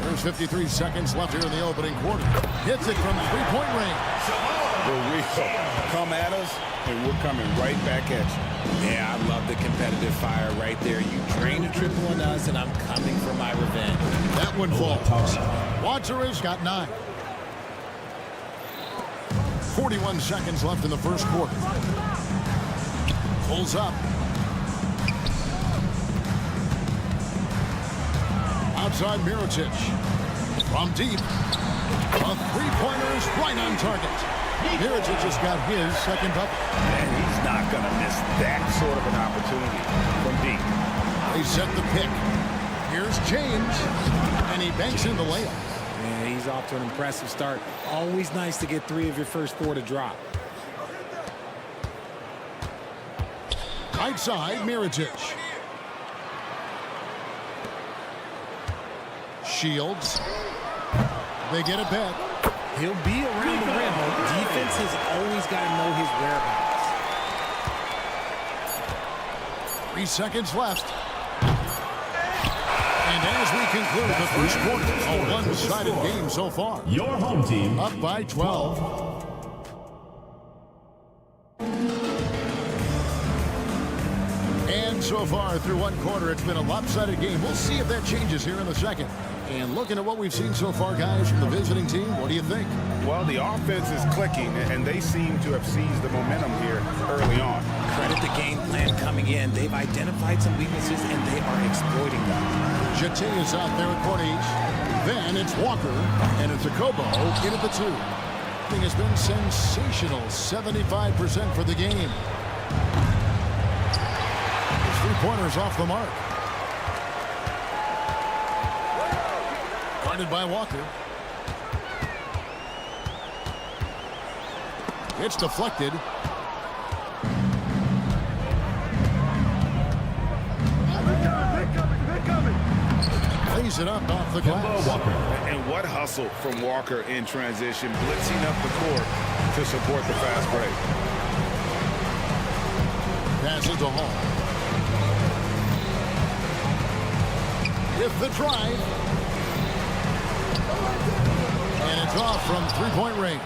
There's 53 seconds left here in the opening quarter. Hits it from three-point range. Well, we come at us, and we're coming right back at you. Yeah, I love the competitive fire right there. You drain a triple on us, and I'm coming for my revenge. That one falls. Watcher has got 9. 41 seconds left in the first quarter. Pulls up. Outside Mirotic. From deep. A three-pointer is right on target. Mirotic just got his second bucket. And he's not going to miss that sort of an opportunity from deep. They set the pick. Here's James. And he banks in the layup. Yeah, he's off to an impressive start. Always nice to get 3 of your first 4 to drop. Right side, Mirotic. Shields. They get it back. He'll be around the rim. Defense has always got to know his whereabouts. 3 seconds left. And as we conclude the first quarter, a one-sided game so far. Your home team up by 12. And so far through one quarter, it's been a lopsided game. We'll see if that changes here in the second. And looking at what we've seen so far, guys, from the visiting team, what do you think? Well, the offense is clicking, and they seem to have seized the momentum here early on. Credit the game plan coming in. They've identified some weaknesses, and they are exploiting them. Jete is out there at court each. Then it's Walker, and it's Akobo in at the 2. Thing has been sensational, 75% for the game. His three-pointers off the mark. Guarded by Walker. It's deflected. Lays it up off the glass. And what hustle from Walker in transition, blitzing up the court to support the fast break. Passes to Hall. With the drive. And it's off from three-point range.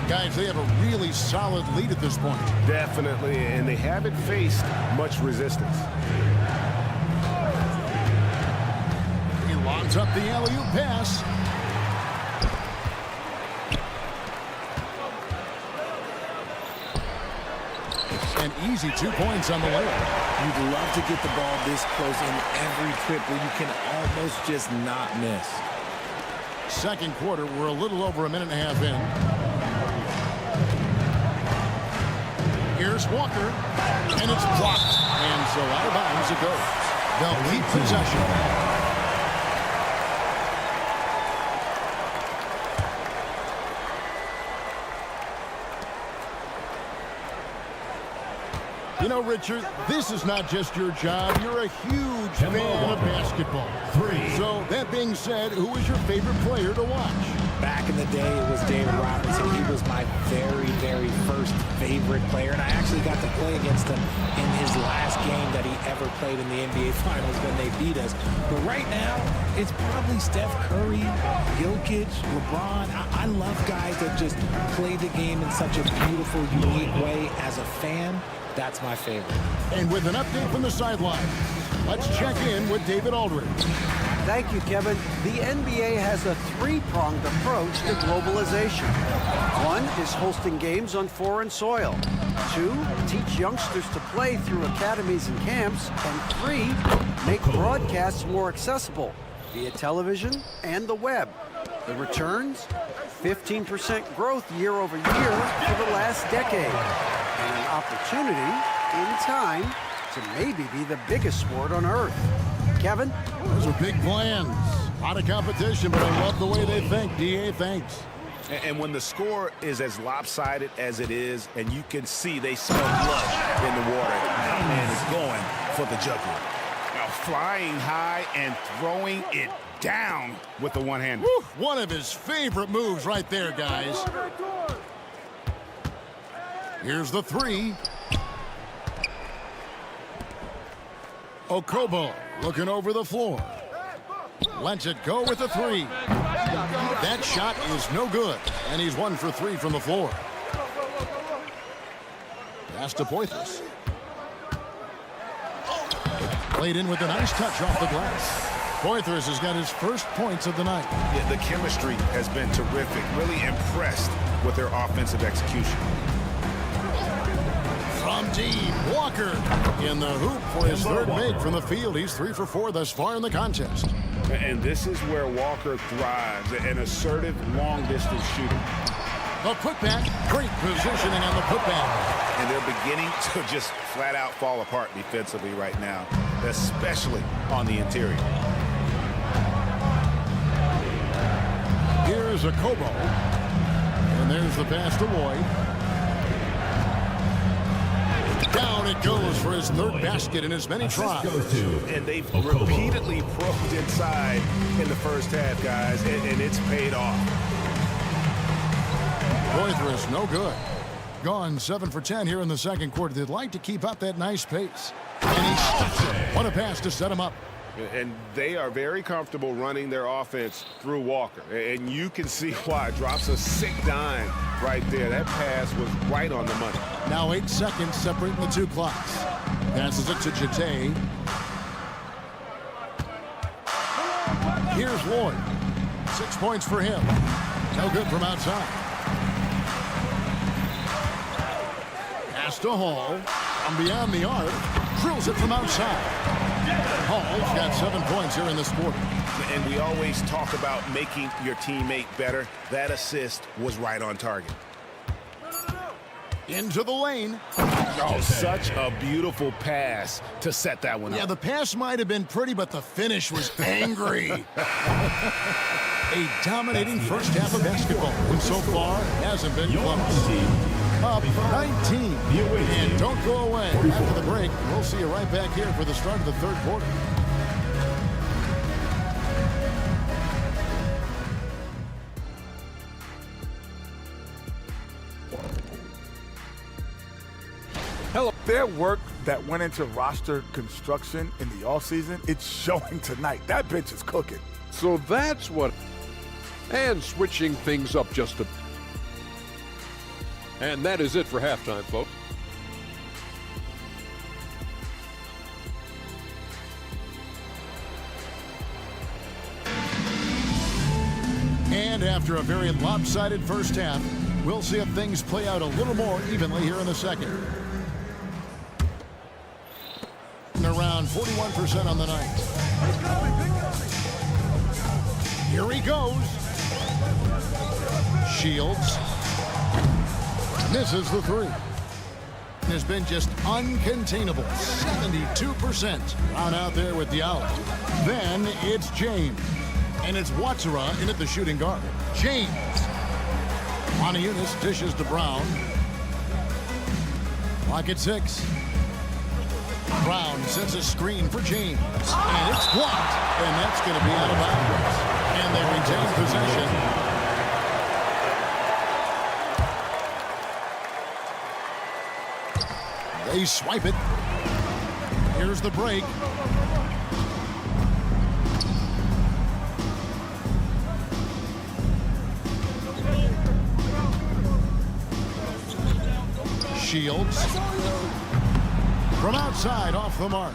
Guys, they have a really solid lead at this point. Definitely, and they haven't faced much resistance. He lobs up the alley-oop pass. An easy 2 points on the layup. You'd love to get the ball this close in every trip where you can almost just not miss. Second quarter, we're a little over a minute and a half in. Here's Walker, and it's blocked. And so out of bounds it goes. They'll keep possession. You know, Richard, this is not just your job. You're a huge fan of basketball. So, that being said, who is your favorite player to watch? Back in the day, it was David Robinson. He was my very, very first favorite player, and I actually got to play against him in his last game that he ever played in the NBA Finals when they beat us. But right now, it's probably Steph Curry, Jokic, LeBron. I love guys that just play the game in such a beautiful, unique way. As a fan, that's my favorite. And with an update from the sideline, let's check in with David Aldridge. Thank you, Kevin. The NBA has a three-pronged approach to globalization. 1 is hosting games on foreign soil. 2, teach youngsters to play through academies and camps. And 3, make broadcasts more accessible via television and the web. The returns? 15% growth year over year for the last decade. And an opportunity, in time, to maybe be the biggest sport on earth. Kevin? Those are big plans. A lot of competition, but I love the way they think. DA, thanks. And when the score is as lopsided as it is, and you can see they smell blood in the water, that man is going for the jugular. Now flying high and throwing it down with the one-hander. One of his favorite moves right there, guys. Here's the 3. Okobo looking over the floor. Lets it go with the 3. That shot is no good, and he's 1 for 3 from the floor. Pass to Poitras. Played in with a nice touch off the glass. Poitras has got his first points of the night. Yeah, the chemistry has been terrific. Really impressed with their offensive execution. From deep, Walker in the hoop for his third make from the field. He's 3 for 4 thus far in the contest. And this is where Walker thrives, an assertive long-distance shooter. The putback, great positioning on the putback. And they're beginning to just flat-out fall apart defensively right now, especially on the interior. Here's a Kobo. And there's the pass to Lloyd. Down it goes for his third basket in as many tries. And they've repeatedly probed inside in the first half, guys, and it's paid off. Poitras no good. Gone 7 for 10 here in the second quarter. They'd like to keep up that nice pace. And he stops it. What a pass to set him up. And they are very comfortable running their offense through Walker. And you can see why. Drops a sick dime right there. That pass was right on the money. Now 8 seconds separating the 2 clocks. Passes it to Jete. Here's Lloyd. 6 points for him. No good from outside. Pass to Hall. From beyond the arc. Drills it from outside. Hall's got 7 points here in this quarter. And we always talk about making your teammate better. That assist was right on target. Into the lane. Oh, such a beautiful pass to set that one up. Yeah, the pass might have been pretty, but the finish was angry. A dominating first half of basketball, and so far hasn't been close. Up 19. And don't go away. After the break, we'll see you right back here for the start of the third quarter. Hello. Their work that went into roster construction in the offseason, it's showing tonight. That bench is cooking. So that's what... And switching things up just a... And that is it for halftime, folks. And after a very lopsided first half, we'll see if things play out a little more evenly here in the second. And around 41% on the night. Here he goes. Shields. Misses the 3. Has been just uncontainable. 72% on out there with Diallo. Then it's James. And it's Watsara in at the shooting guard. James. Monteunis dishes to Brown. Clock at 6. Brown sends a screen for James. And it's blocked. And that's going to be out of bounds. And they retain possession. They swipe it. Here's the break. Shields. From outside, off the mark.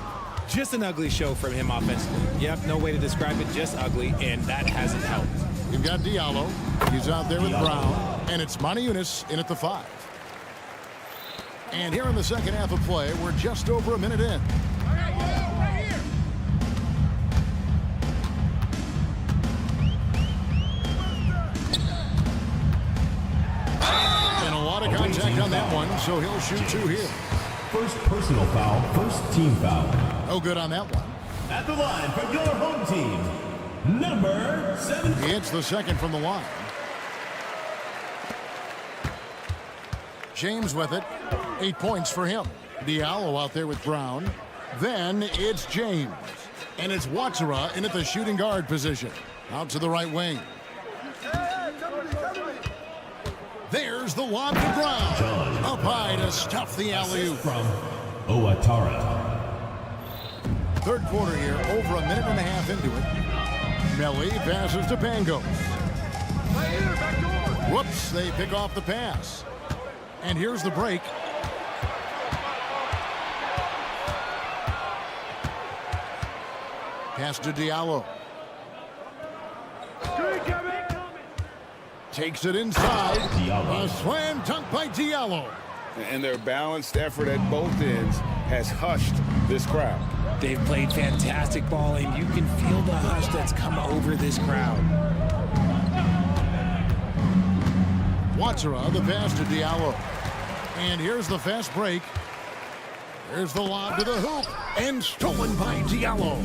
Just an ugly show from him offensively. Yep, no way to describe it, just ugly, and that hasn't helped. You've got Diallo. He's out there with Brown. And it's Moniunas in at the 5. And here in the second half of play, we're just over a minute in. And a lot of contact on that one, so he'll shoot 2 here. First personal foul, first team foul. No good on that one. At the line for your home team, number 7. He hits the second from the line. James with it. 8 points for him. Diallo out there with Brown. Then it's James. And it's Watsara in at the shooting guard position. Out to the right wing. There's the lob to Brown. Up high to stuff the alley-oop. From Owatara. Third quarter here, over a minute and a half into it. Melly passes to Pangos. Whoops, they pick off the pass. And here's the break. Pass to Diallo. Takes it inside. A slam dunk by Diallo. And their balanced effort at both ends has hushed this crowd. They've played fantastic ball, and you can feel the hush that's come over this crowd. Watsara, the pass to Diallo. And here's the fast break. There's the lob to the hoop. And stolen by Diallo.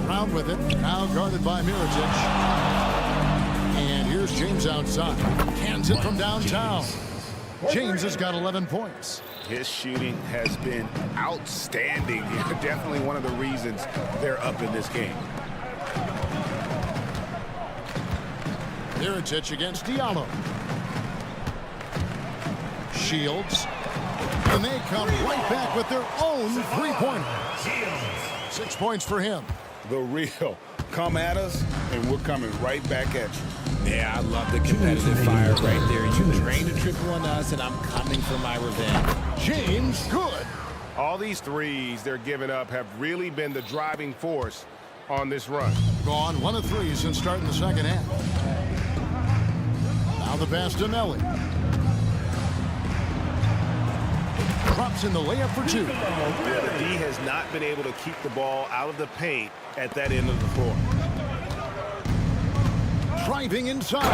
Brown with it. Now guarded by Mirotic. And here's James outside. Cans it from downtown. James has got 11 points. His shooting has been outstanding. Definitely one of the reasons they're up in this game. Mirotic against Diallo. Shields. And they come right back with their own three-pointer. 6 points for him. The real. Come at us, and we're coming right back at you. Yeah, I love the competitive fire right there. You drained a triple on us, and I'm coming for my revenge. James, good. All these threes they're giving up have really been the driving force on this run. Gone 1 of 3 since starting the second half. Now the pass to Melly. Drops in the layup for 2. Yeah, the D has not been able to keep the ball out of the paint at that end of the floor. Driving inside.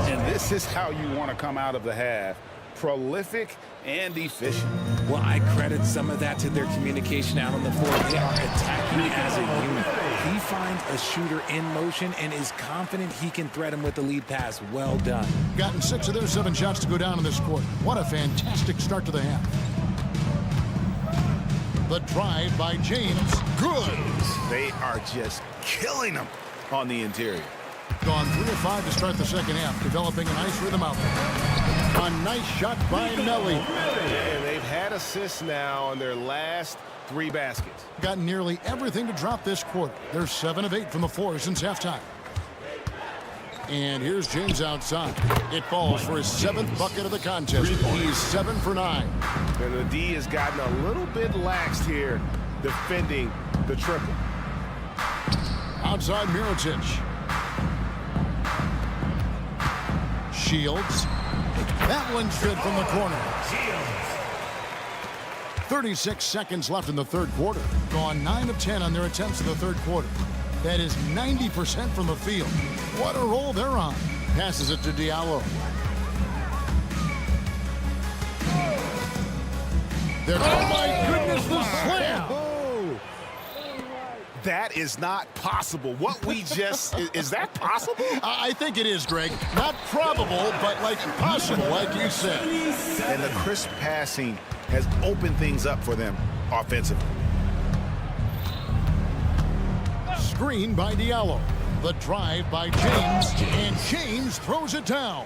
And this is how you want to come out of the half. Prolific and efficient. Well, I credit some of that to their communication out on the floor. They are attacking as a unit. He finds a shooter in motion and is confident he can thread him with the lead pass. Well done. Gotten 6 of their 7 shots to go down in this quarter. What a fantastic start to the half. The drive by James. Good. They are just killing them on the interior. Gone 3 of 5 to start the second half, developing a nice rhythm out there. A nice shot by Melly. And they've had assists now on their last 3 baskets. Got nearly everything to drop this quarter. They're 7 of 8 from the floor since halftime. And here's James outside. It falls for his 7th bucket of the contest. He's 7 for 9. And the D has gotten a little bit laxed here defending the triple. Outside Mirotic. Shields. That one's good from the corner. 36 seconds left in the third quarter. Gone 9 of 10 on their attempts in the third quarter. That is 90% from the field. What a roll they're on. Passes it to Diallo. There, oh my goodness, the slam! That is not possible. What we just, is that possible? I think it is, Greg. Not probable, but like possible, like you said. And the crisp passing has opened things up for them offensively. Screen by Diallo. The drive by James, and James throws it down.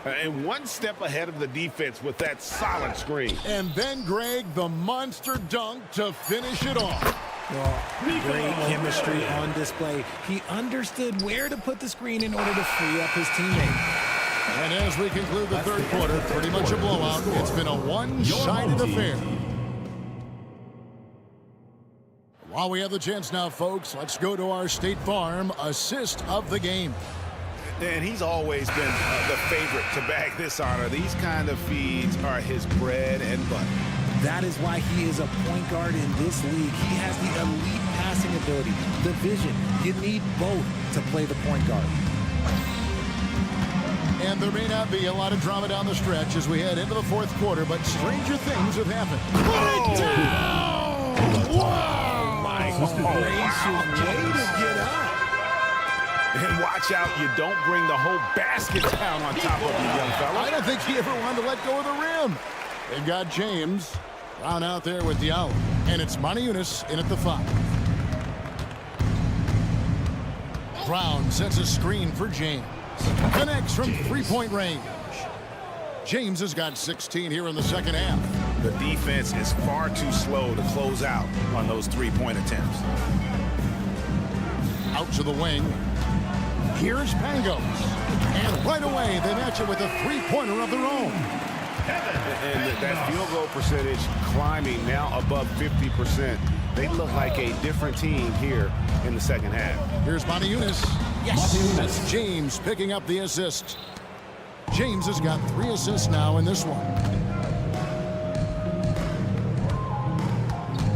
And one step ahead of the defense with that solid screen. And then, Greg, the monster dunk to finish it off. Well, great chemistry on display. He understood where to put the screen in order to free up his teammate. And as we conclude the third quarter, pretty much a blowout. It's been a one-sided affair. While we have the chance now, folks, let's go to our State Farm assist of the game. And he's always been the favorite to bag this honor. These kind of feeds are his bread and butter. That is why he is a point guard in this league. He has the elite passing ability, the vision. You need both to play the point guard. And there may not be a lot of drama down the stretch as we head into the fourth quarter, but stranger things have happened. Put it down! Wow! My gracious, way to get up. And watch out, you don't bring the whole basket down on top of you, young fella. I don't think he ever wanted to let go of the rim. They've got James Brown out there with the out. And it's Moniunas in at the 5. Brown sets a screen for James. Connects from three-point range. James has got 16 here in the second half. The defense is far too slow to close out on those three-point attempts. Out to the wing. Here's Pangos. And right away, they match it with a three-pointer of their own. And that field goal percentage climbing now above 50%. They look like a different team here in the second half. Here's Moniunas. Yes, that's James picking up the assist. James has got 3 assists now in this one.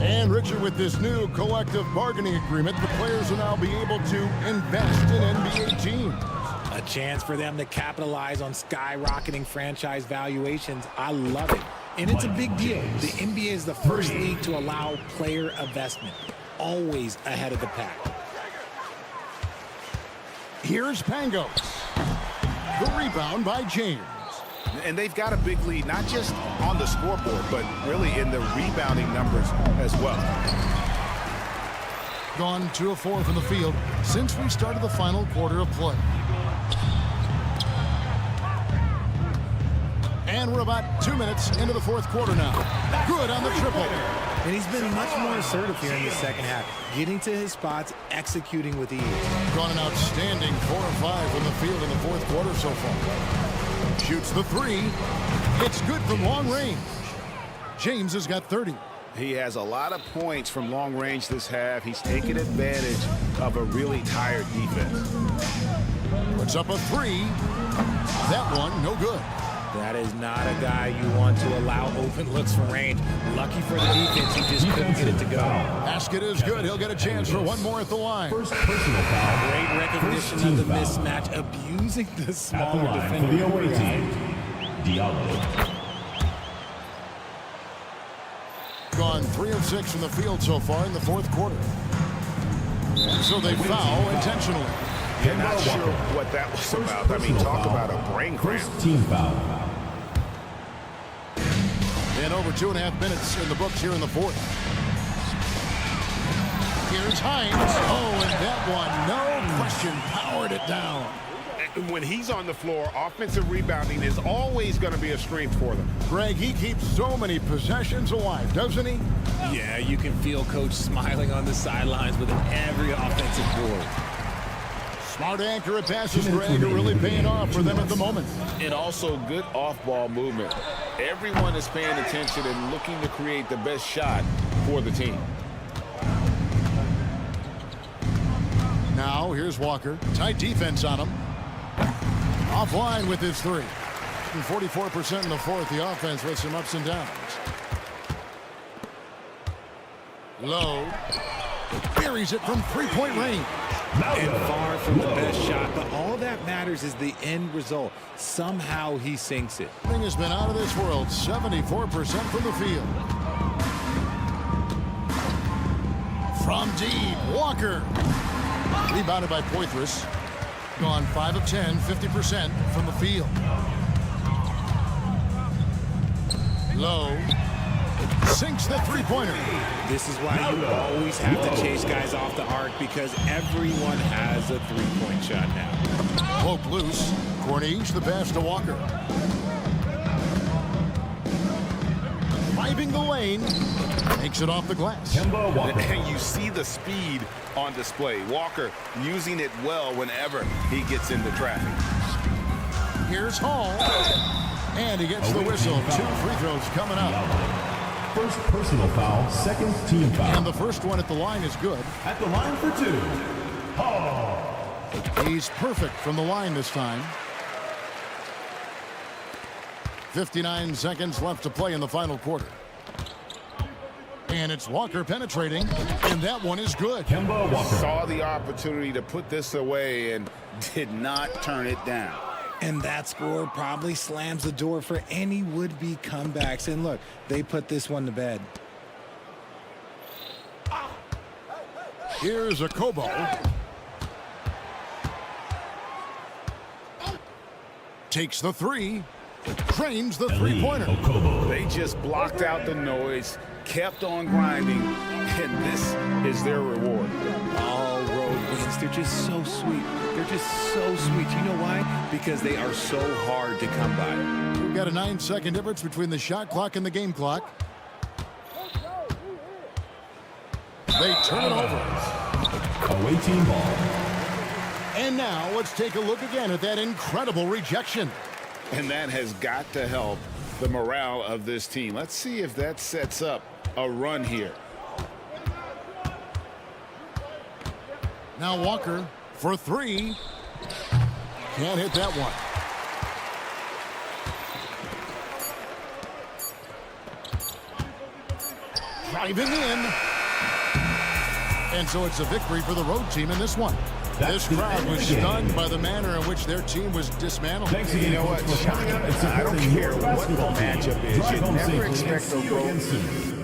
And Richard, with this new collective bargaining agreement, the players will now be able to invest in NBA teams. A chance for them to capitalize on skyrocketing franchise valuations. I love it. And it's a big deal. The NBA is the first league to allow player investment. Always ahead of the pack. Here's Pangos. The rebound by James. And they've got a big lead, not just on the scoreboard, but really in the rebounding numbers as well. Gone 2 of 4 from the field since we started the final quarter of play. And we're about 2 minutes into the fourth quarter now. Good on the triple. And he's been much more assertive here in the second half, getting to his spots, executing with ease. Gone an outstanding 4 of 5 from the field in the fourth quarter so far. Shoots the 3. It's good from long range. James has got 30. He has a lot of points from long range this half. He's taken advantage of a really tired defense. Puts up a 3. That one, no good. That is not a guy you want to allow open looks from range. Lucky for the defense, he just couldn't get it to go. Basket is good. He'll get a chance for one more at the line. First personal foul. Great recognition of the mismatch, abusing the smaller defender. For the away team, Diallo. Gone 3 of 6 from the field so far in the fourth quarter. So they foul intentionally. I'm not sure what that was about. I mean, talk about a brain cramp. First team foul. And over 2.5 minutes in the books here in the fourth. Here's Hines. Oh, and that one, no question, powered it down. When he's on the floor, offensive rebounding is always going to be a strength for them. Greg, he keeps so many possessions alive, doesn't he? Yeah, you can feel Coach smiling on the sidelines with every offensive board. Smart accurate passes, Greg, are really paying off for them at the moment. And also good off-ball movement. Everyone is paying attention and looking to create the best shot for the team. Now, here's Walker. Tight defense on him. Offline with his 3. 44% in the fourth. The offense with some ups and downs. Low. Buries it from three-point range. And far from the best shot, but all that matters is the end result. Somehow he sinks it. Thing has been out of this world. 74% from the field. From deep, Walker. Rebounded by Poitras. Gone 5 of 10, 50% from the field. Low. Sinks the three-pointer. This is why you always have to chase guys off the arc, because everyone has a three-point shot now. Poke loose. Corniche the pass to Walker. Driving the lane. Takes it off the glass. And you see the speed on display. Walker using it well whenever he gets into traffic. Here's Hall. And he gets the whistle. 2 free throws coming up. First personal foul, second team foul. And the first one at the line is good. At the line for 2, Hall. He's perfect from the line this time. 59 seconds left to play in the final quarter. And it's Walker penetrating, and that one is good. Saw the opportunity to put this away and did not turn it down. And that score probably slams the door for any would-be comebacks. And look, they put this one to bed. Here's a Kobo. Takes the three. Drains the three-pointer. They just blocked out the noise, kept on grinding, and this is their reward. All road wins. They're just so sweet. They're just so sweet. You know why? Because they are so hard to come by. We've got a 9-second difference between the shot clock and the game clock. They turn it over. Away team ball. And now let's take a look again at that incredible rejection. And that has got to help the morale of this team. Let's see if that sets up a run here. Now Walker for three. Can't hit that one. Driving in. And so it's a victory for the road team in this one. This crowd was stunned by the manner in which their team was dismantled. You know what? I don't care what the matchup is. You never expect a road.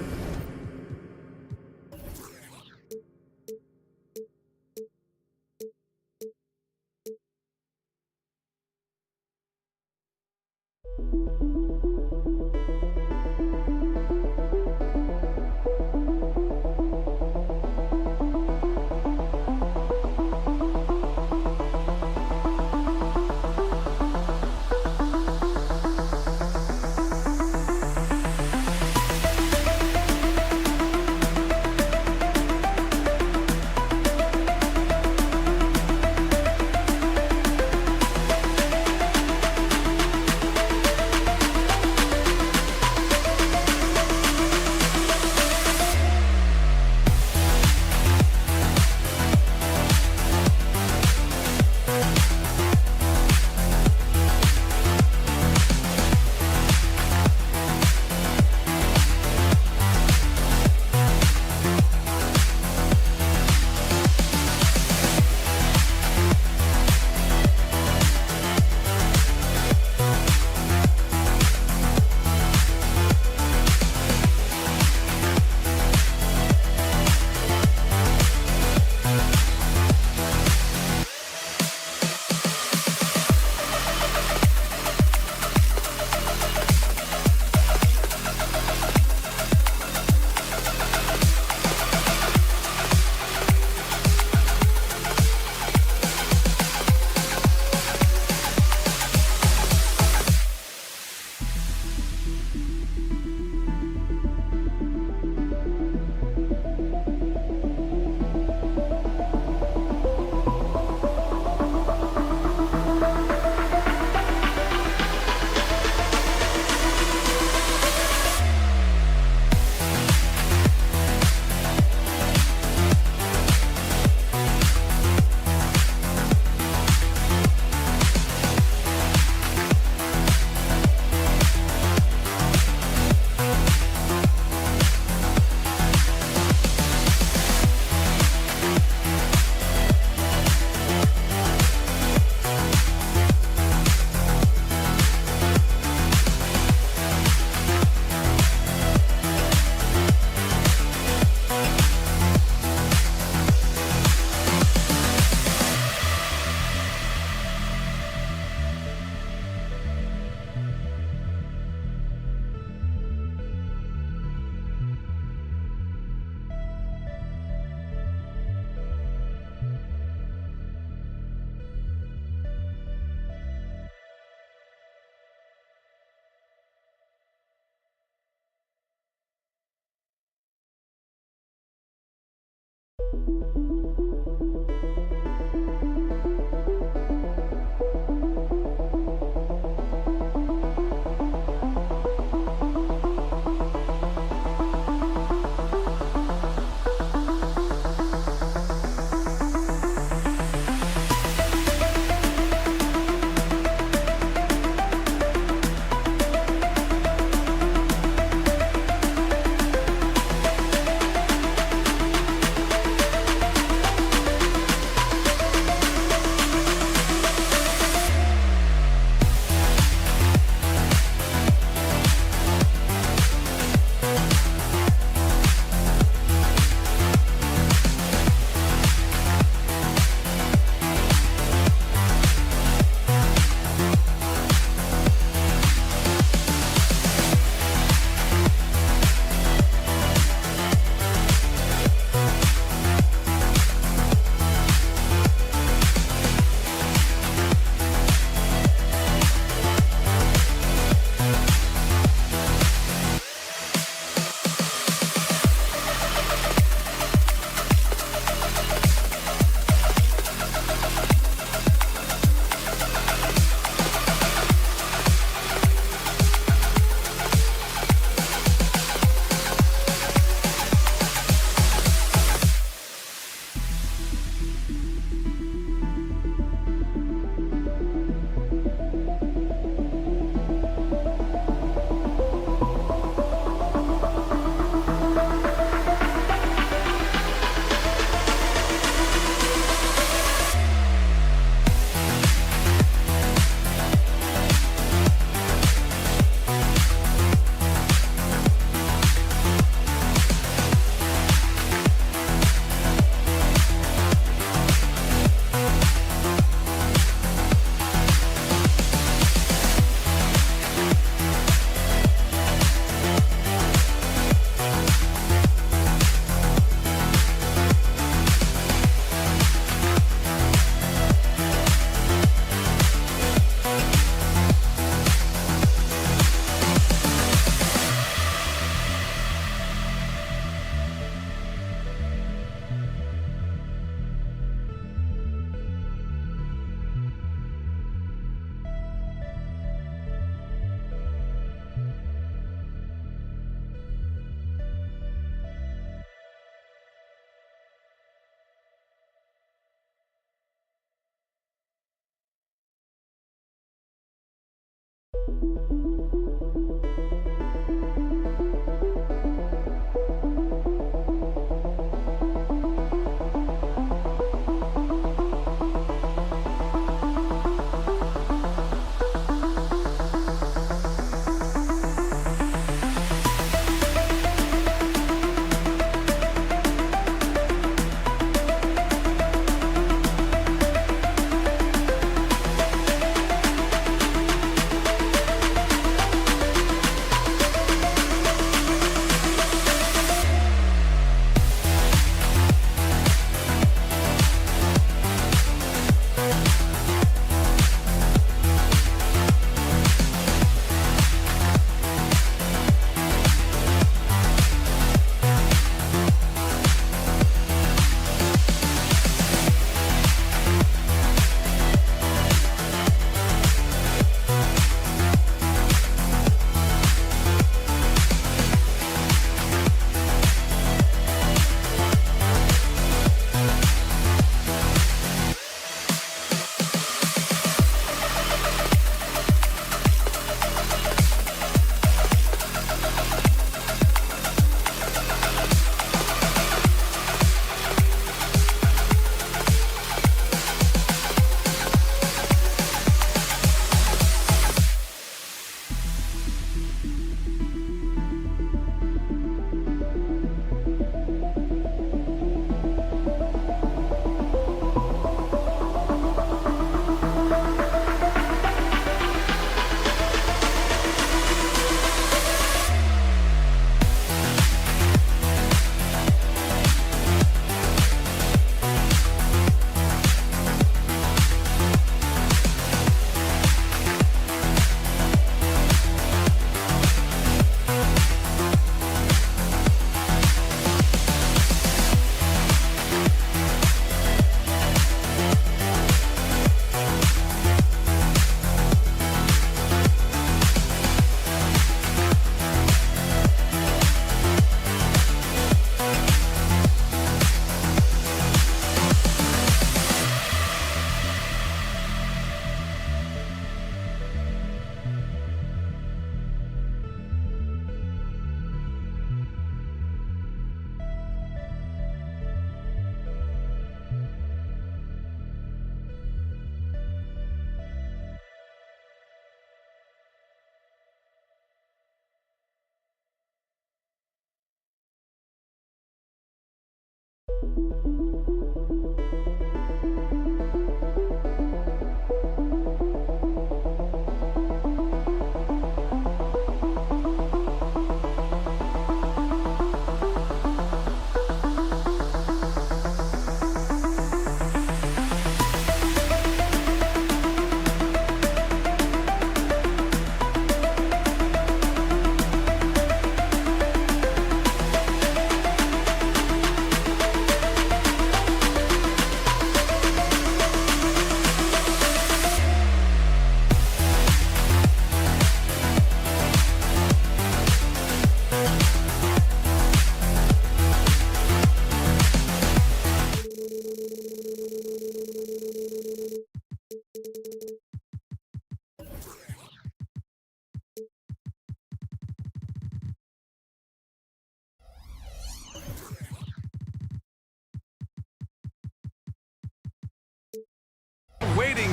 Waiting.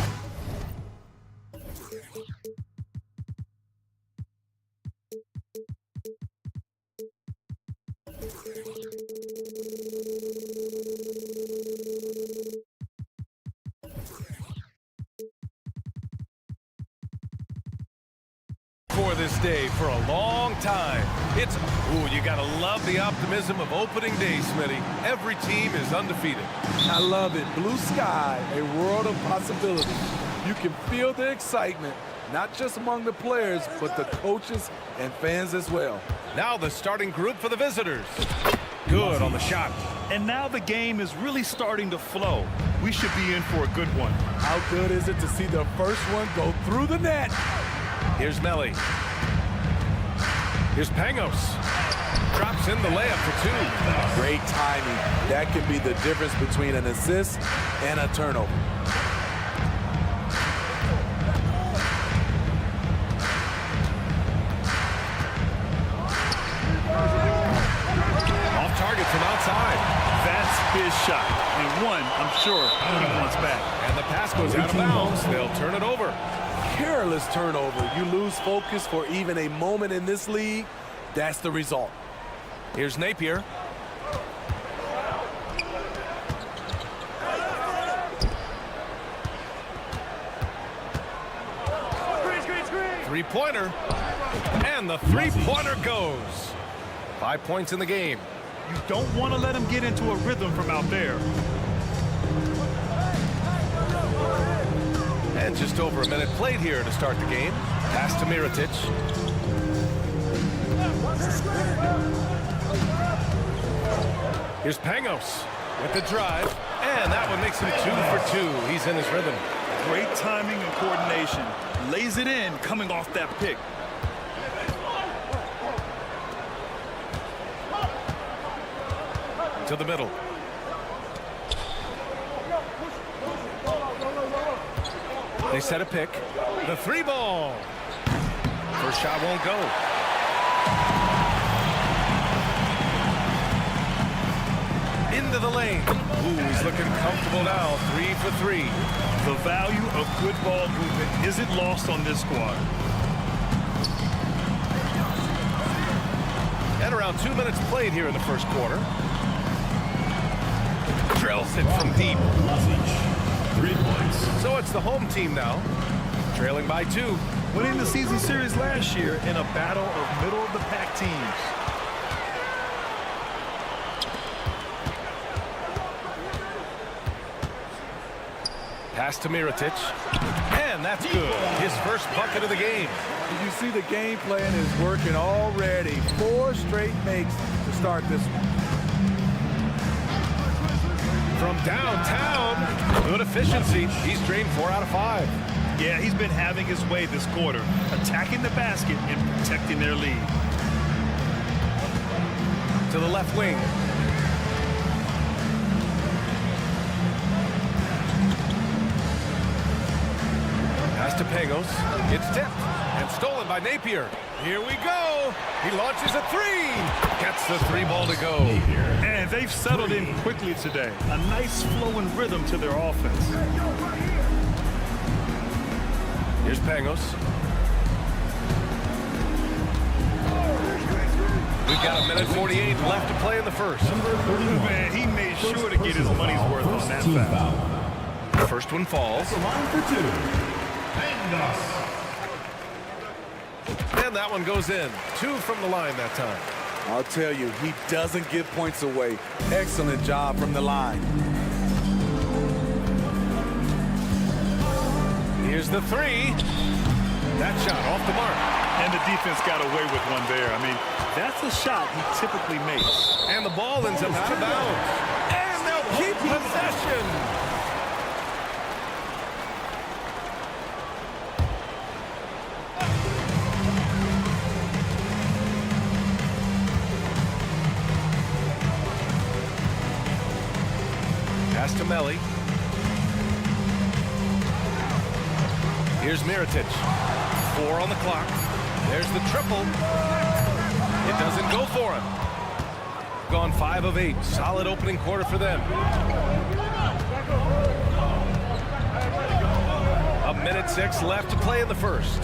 For this day for a long time. It's, ooh, you gotta love the optimism of opening day, Smitty. Every team is undefeated. I love it. Blue sky, a world of possibilities. You can feel the excitement, not just among the players, but the coaches and fans as well. Now the starting group for the visitors. Good on the shot. And now the game is really starting to flow. We should be in for a good one. How good is it to see the first one go through the net? Here's Melly. Here's Pangos. Drops in the layup for two. Great timing. That can be the difference between an assist and a turnover. shot, and one, I'm sure, he wants back. And the pass goes out of bounds. They'll turn it over. Careless turnover. You lose focus for even a moment in this league. That's the result. Here's Napier. Three-pointer. And the three-pointer goes. 5 points in the game. You don't want to let him get into a rhythm from out there. And just over a minute played here to start the game. Pass to Mirotic. Here's Pangos with the drive. And that one makes him 2 for 2. He's in his rhythm. Great timing and coordination. Lays it in coming off that pick. To the middle. They set a pick. The three ball. First shot won't go. Into the lane. Ooh, he's looking comfortable now. 3 for 3. The value of good ball movement isn't lost on this squad. And around 2 minutes played here in the first quarter. Drills it from deep. 3 points. So it's the home team now, trailing by 2. Winning the season series last year in a battle of middle-of-the-pack teams. Pass to Mirotic. And that's good. His first bucket of the game. You see the game plan is working already. 4 straight makes to start this one. From downtown, good efficiency. He's drained 4 out of 5. Yeah, he's been having his way this quarter, attacking the basket and protecting their lead. To the left wing. Pass to Pangos. It's tipped and stolen by Napier. Here we go. He launches a 3. Gets the 3 ball to go. And they've settled in quickly today. A nice flowing rhythm to their offense. Here's Pangos. We've got 1:48 left to play in the first. Man, he made sure to get his money's worth on that foul. First one falls. Line for 2. And that one goes in. 2 from the line that time. I'll tell you, he doesn't give points away. Excellent job from the line. Here's the 3. That shot off the mark. And the defense got away with one there. I mean, that's a shot he typically makes. And the ball ends up out of bounds. And they'll keep possession. Pass to Melli. Here's Mirotic. 4 on the clock. There's the triple. It doesn't go for him. Gone 5 of 8. Solid opening quarter for them. 1:06 left to play in the first.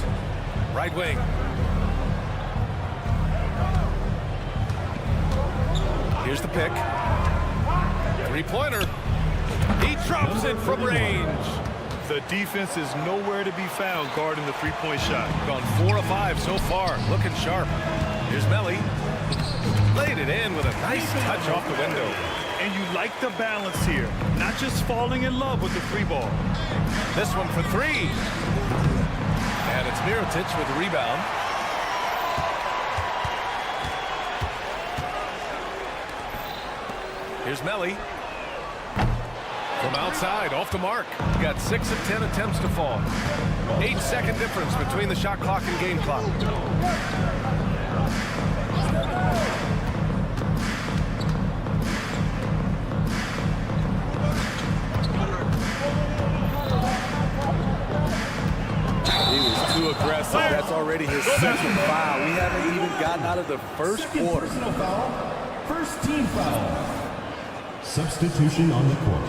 Right wing. Here's the pick. 3-pointer. He drops it from range. The defense is nowhere to be found guarding the three-point shot. Gone 4 of 5 so far. Looking sharp. Here's Melli. Laid it in with a nice touch off the window. And you like the balance here. Not just falling in love with the 3 ball. This one for 3. And it's Mirotic with the rebound. Here's Melli. From outside, off the mark. Got 6 of 10 attempts to fall. 8-second difference between the shot clock and game clock. He was too aggressive. That's already his 2nd foul. We haven't even gotten out of the first quarter. First team foul. Substitution on the court.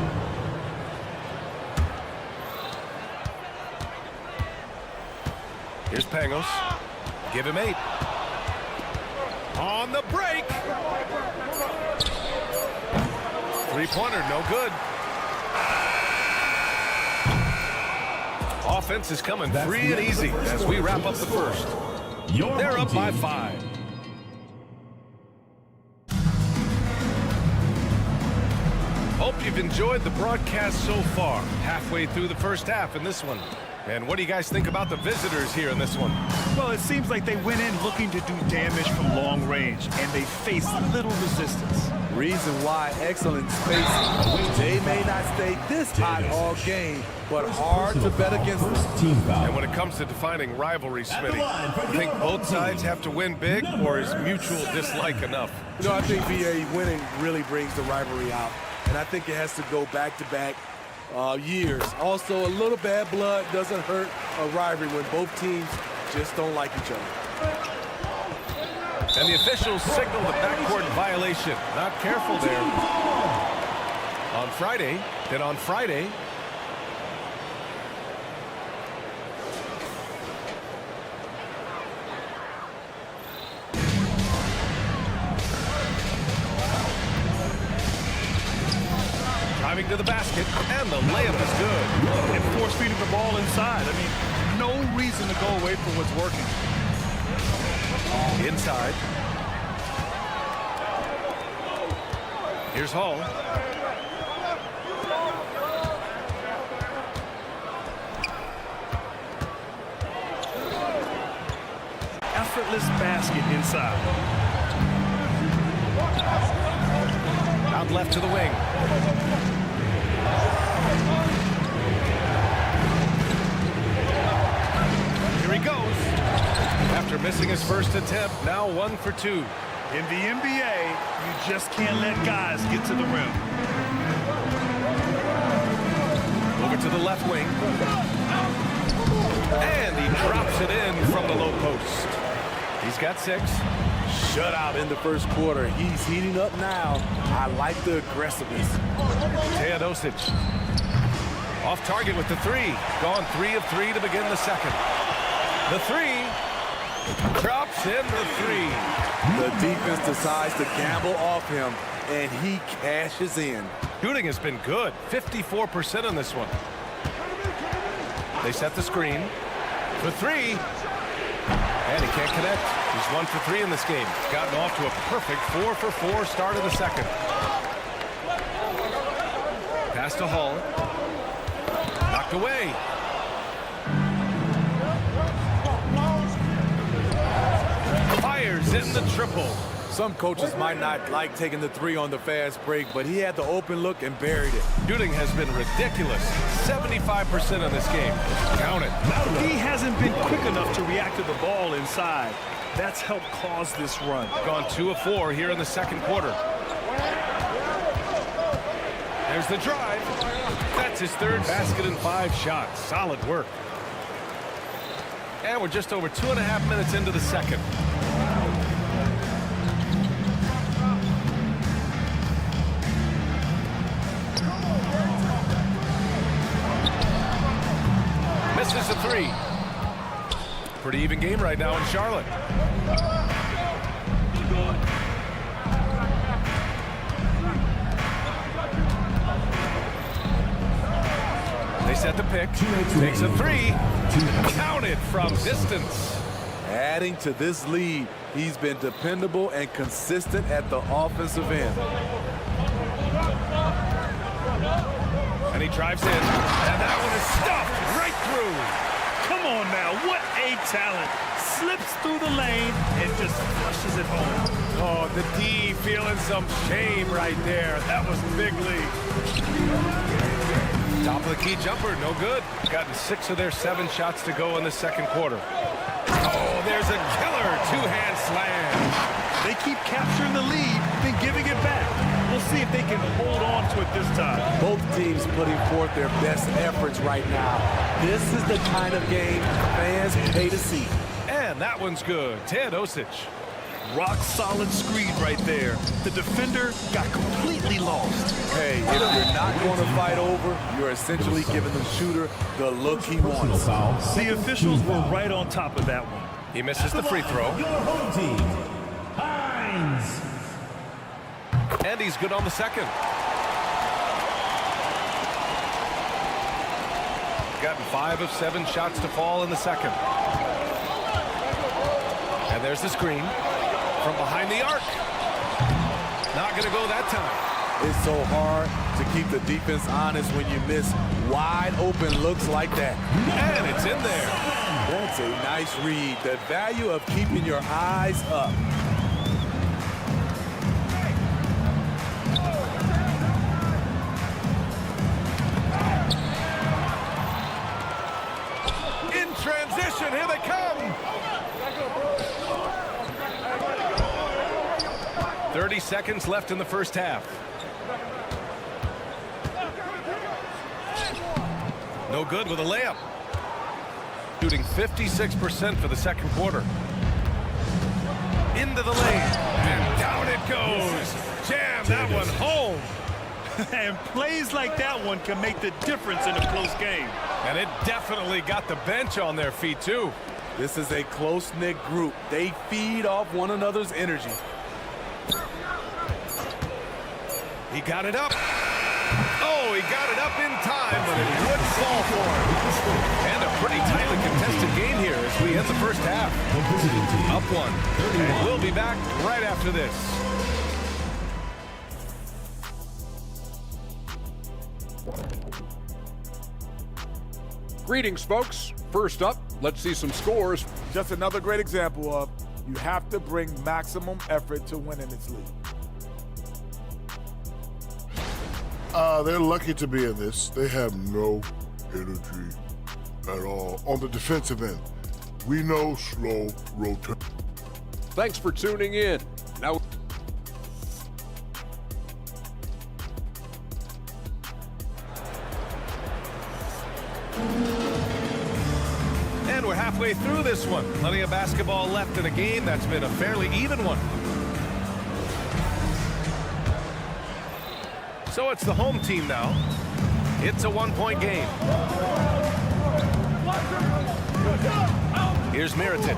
Here's Pangos. Give him 8. On the break. Three-pointer, no good. Offense is coming free and easy as we wrap up the first. They're up by 5. Hope you've enjoyed the broadcast so far. Halfway through the first half in this one. And what do you guys think about the visitors here in this one? Well, it seems like they went in looking to do damage from long range, and they faced little resistance. Reason why, excellent spacing. They may not stay this hot all game, but hard to bet against them. And when it comes to defining rivalry, Smitty, you think both sides have to win big, or is mutual dislike enough? You know, I think VA winning really brings the rivalry out, and I think it has to go back-to-back years. Also, a little bad blood doesn't hurt a rivalry when both teams just don't like each other. And the officials signal the backcourt violation. Not careful there. On Friday, driving to the basket, and the layup is good. And force-feeding the ball inside. I mean, no reason to go away from what's working. Inside. Here's Hall. Effortless basket inside. Out left to the wing. Here he goes. After missing his first attempt, now 1 for 2. In the NBA, you just can't let guys get to the rim. Over to the left wing. And he drops it in from the low post. He's got 6. Shutout in the first quarter. He's heating up now. I like the aggressiveness. Teodosic. Off target with the 3. Gone 3 of 3 to begin the second. The 3. Drops in the 3. The defense decides to gamble off him, and he cashes in. Shooting has been good. 54% on this one. They set the screen. For 3. And he can't connect. He's 1 for 3 in this game. He's gotten off to a perfect 4 for 4 start of the second. Pass to Hall. Knocked away. Fires in the triple. Some coaches might not like taking the 3 on the fast break, but he had the open look and buried it. Shooting has been ridiculous. 75% in this game. Count it. He hasn't been quick enough to react to the ball inside. That's helped cause this run. Gone 2 of 4 here in the second quarter. There's the drive. That's his 3rd basket in 5 shots. Solid work. And we're just over 2.5 minutes into the second. Misses a 3. Pretty even game right now in Charlotte. They set the pick. Takes a 3. Counted from distance. Adding to this lead, he's been dependable and consistent at the offensive end. And he drives in. And that one is stuffed right through. Come on now, what a talent. Slips through the lane and just flushes it home. Oh, the D feeling some shame right there. That was big league. Top of the key jumper, no good. Gotten 6 of their 7 shots to go in the second quarter. Oh, there's a killer 2-hand slam. They keep capturing the lead, then giving it back. We'll see if they can hold on to it this time. Both teams putting forth their best efforts right now. This is the kind of game fans pay to see. And that one's good. Teodosic. Rock-solid screen right there. The defender got completely lost. Hey, if you're not going to fight over, you're essentially giving the shooter the look he wants. The officials were right on top of that one. He misses the free throw. And he's good on the second. Gotten 5 of 7 shots to fall in the second. And there's the screen from behind the arc. Not going to go that time. It's so hard to keep the defense honest when you miss wide open looks like that. And it's in there. That's a nice read. The value of keeping your eyes up. In transition, here they come. 30 seconds left in the first half. No good with a layup. Shooting 56% for the second quarter. Into the lane. And down it goes. Jam that one home. And plays like that one can make the difference in a close game. And it definitely got the bench on their feet, too. This is a close-knit group. They feed off one another's energy. He got it up. Oh, he got it up in time, but it wouldn't fall for him. And a pretty tightly contested game here as we end the first half. Up 1. And we'll be back right after this. Greetings, folks. First up, let's see some scores. Just another great example of you have to bring maximum effort to win in this league. They're lucky to be in this. They have no energy at all. On the defensive end, we know slow rotation. Thanks for tuning in. Now, And we're halfway through this one. Plenty of basketball left in a game that's been a fairly even one. So it's the home team now. It's a one-point game. Here's Mirotic.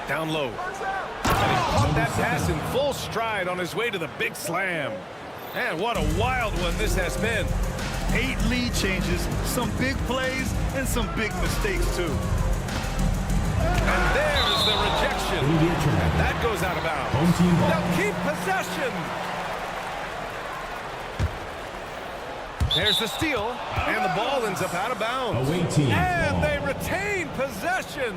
Down low. And he caught that pass in full stride on his way to the big slam. And what a wild one this has been. 8 lead changes, some big plays, and some big mistakes, too. And there's the rejection. That goes out of bounds. They'll keep possession. There's the steal, and the ball ends up out of bounds. And they retain possession.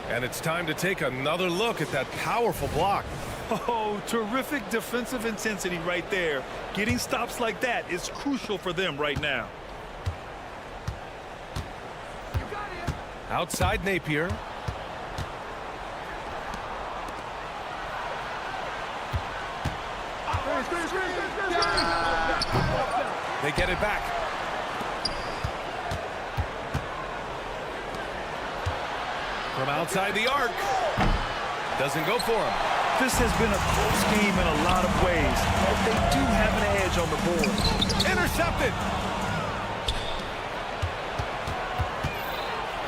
And it's time to take another look at that powerful block. Oh, terrific defensive intensity right there. Getting stops like that is crucial for them right now. Outside Napier. They get it back. From outside the arc. Doesn't go for him. This has been a close game in a lot of ways, but they do have an edge on the board. Intercepted.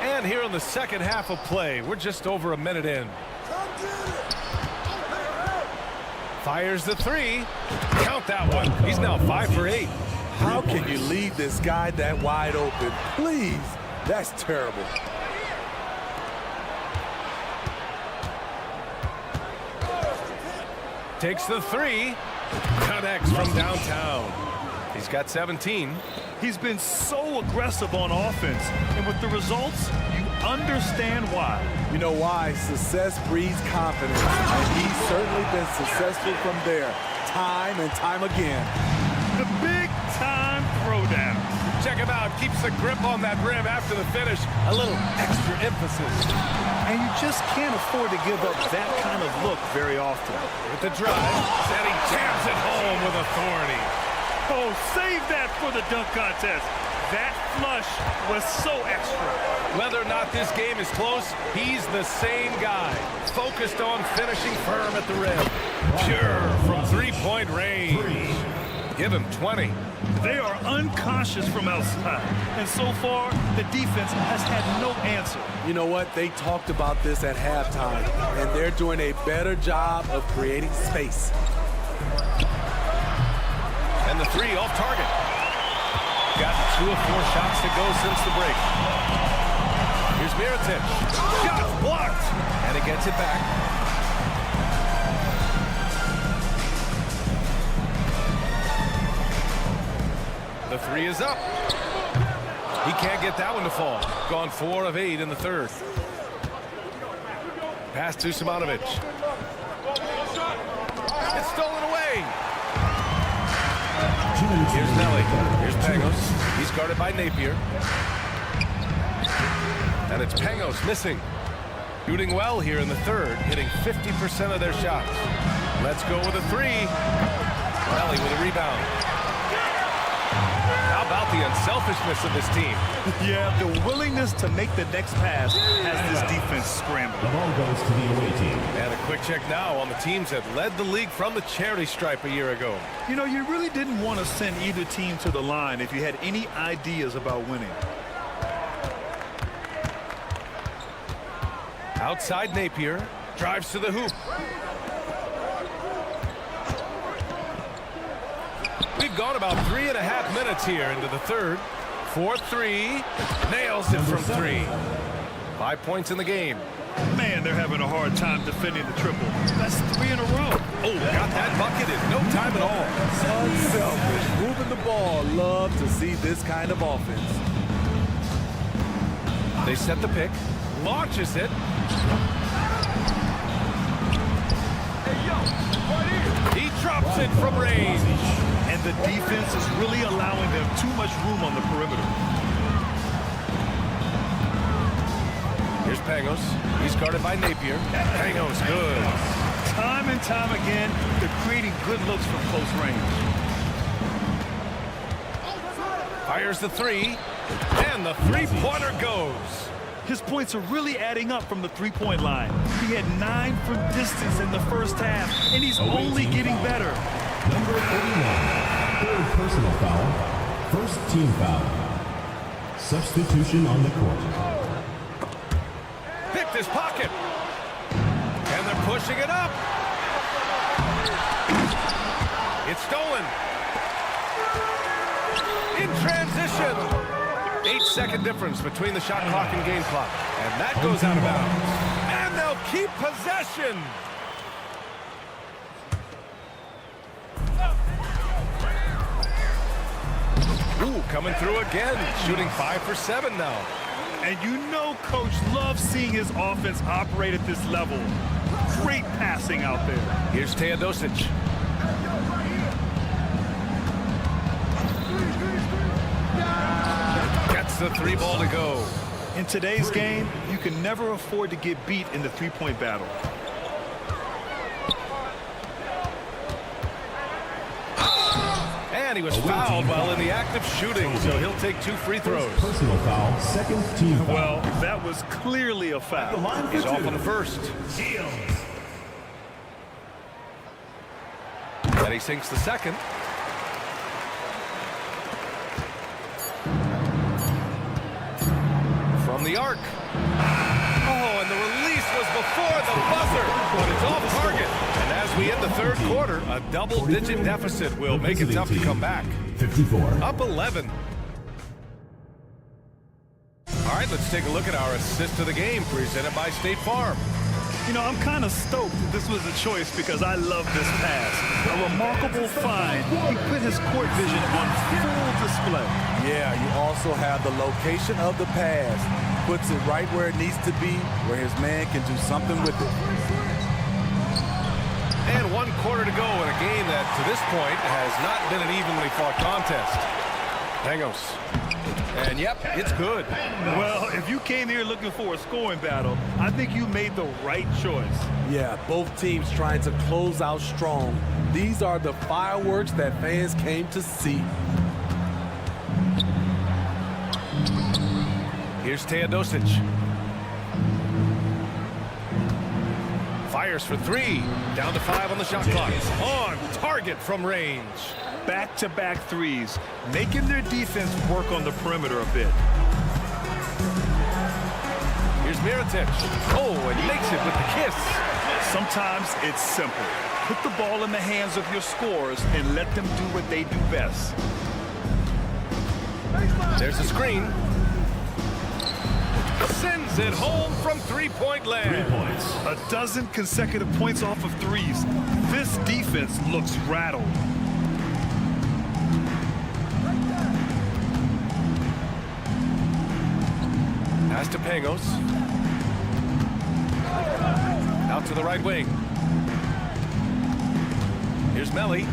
And here in the second half of play, we're just over a minute in. Fires the 3. Count that one. He's now 5 for 8. How can you leave this guy that wide open? Please. That's terrible. Takes the 3. Connects from downtown. He's got 17. He's been so aggressive on offense, and with the results, you understand why. You know why? Success breeds confidence, and he's certainly been successful from there, time and time again. The big-time throwdown. Check him out. Keeps the grip on that rim after the finish. A little extra emphasis. And you just can't afford to give up that kind of look very often. With the drive, and he jams it home with authority. Oh, save that for the dunk contest. That flush was so extra. Whether or not this game is close, he's the same guy. Focused on finishing firm at the rim. Pure from three-point range. Give him 20. They are unconscious from outside. And so far, the defense has had no answer. You know what? They talked about this at halftime, and they're doing a better job of creating space. And the three off target. Gotten 2 of 4 shots to go since the break. Here's Mirotic. Shot blocked. And he gets it back. The three is up. He can't get that one to fall. Gone 4 of 8 in the third. Pass to Simonovic. It's stolen away. Here's Nelly. Here's Pangos. He's guarded by Napier. And it's Pangos missing. Shooting well here in the third, hitting 50% of their shots. Let's go with a three. Nelly with a rebound. How about the unselfishness of this team? Yeah, the willingness to make the next pass has this defense scrambling. The ball goes to the away team. And a quick check now on the teams that led the league from the charity stripe a year ago. You know, you really didn't want to send either team to the line if you had any ideas about winning. Outside Napier, drives to the hoop. We've gone about 3.5 minutes here into the third. 4-3, nails it from 3. 5 points in the game. Man, they're having a hard time defending the triple. That's 3 in a row. Oh, got that bucket in no time at all. Unselfish, moving the ball. Love to see this kind of offense. They set the pick, launches it. He drops it from range. And the defense is really allowing them too much room on the perimeter. Here's Pangos. He's guarded by Napier. Pangos, good. Time and time again, they're creating good looks from close range. Fires the three, and the three-pointer goes. His points are really adding up from the three-point line. He had 9 from distance in the first half, and he's only getting better. Number 41, third personal foul, first team foul. Substitution on the court. Picked his pocket. And they're pushing it up. It's stolen. In transition. 8-second difference between the shot clock and game clock. And that goes out of bounds. And they'll keep possession. Ooh, coming through again. Shooting 5 for 7 now. And you know Coach loves seeing his offense operate at this level. Great passing out there. Here's Teodosic. Gets the 3 ball to go. In today's game, you can never afford to get beat in the three-point battle. And he was fouled while in the act of shooting, so he'll take 2 free throws. Personal foul, second team foul. Well, that was clearly a foul. He's off on the first. And he sinks the second. From the arc. Oh, and the release was before the buzzer, but it's off target. And as we end the third quarter, a double-digit deficit will make it tough to come back. 54. Up 11. All right, let's take a look at our assist of the game presented by State Farm. You know, I'm kind of stoked that this was a choice because I love this pass. A remarkable find. He put his court vision on full display. Yeah, you also have the location of the pass. Puts it right where it needs to be, where his man can do something with it. And 1 quarter to go in a game that, to this point, has not been an evenly fought contest. Pangos. And, yep, it's good. Well, if you came here looking for a scoring battle, I think you made the right choice. Yeah, both teams trying to close out strong. These are the fireworks that fans came to see. Here's Teodosic. Fires for three. Down to 5 on the shot clock. On target from range. Back-to-back threes, making their defense work on the perimeter a bit. Here's Mirotic. Oh, and makes it with the kiss. Sometimes it's simple. Put the ball in the hands of your scorers and let them do what they do best. There's a screen. Sends it home from three-point land. 3 points. A dozen consecutive points off of threes. This defense looks rattled. Pass to Pangos. Out to the right wing. Here's Melly.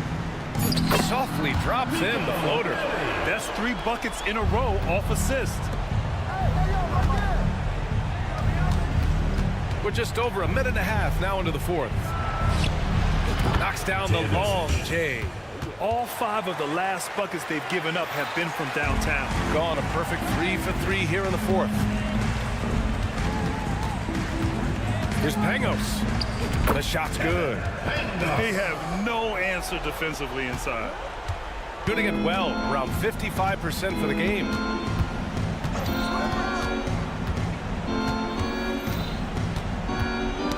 Softly drops in the floater. That's 3 buckets in a row off assist. We're just over a minute and a half now into the fourth. Knocks down the long J. All 5 of the last buckets they've given up have been from downtown. Gone a perfect 3 for 3 here in the fourth. Here's Pangos. The shot's good. They have no answer defensively inside. Shooting it well, around 55% for the game.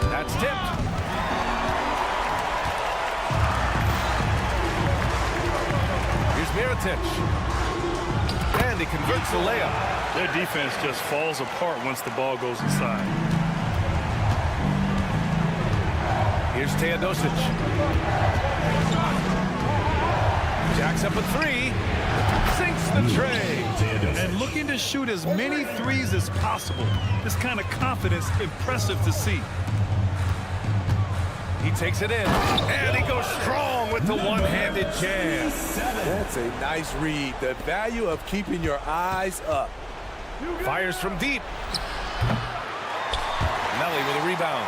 That's tipped. Here's Mirotic. And he converts the layup. Their defense just falls apart once the ball goes inside. Here's Teodosic. Jacks up a 3. Sinks the tray. And looking to shoot as many threes as possible. This kind of confidence, impressive to see. He takes it in. And he goes strong with the one-handed jam. That's a nice read. The value of keeping your eyes up. Fires from deep. Melly with a rebound.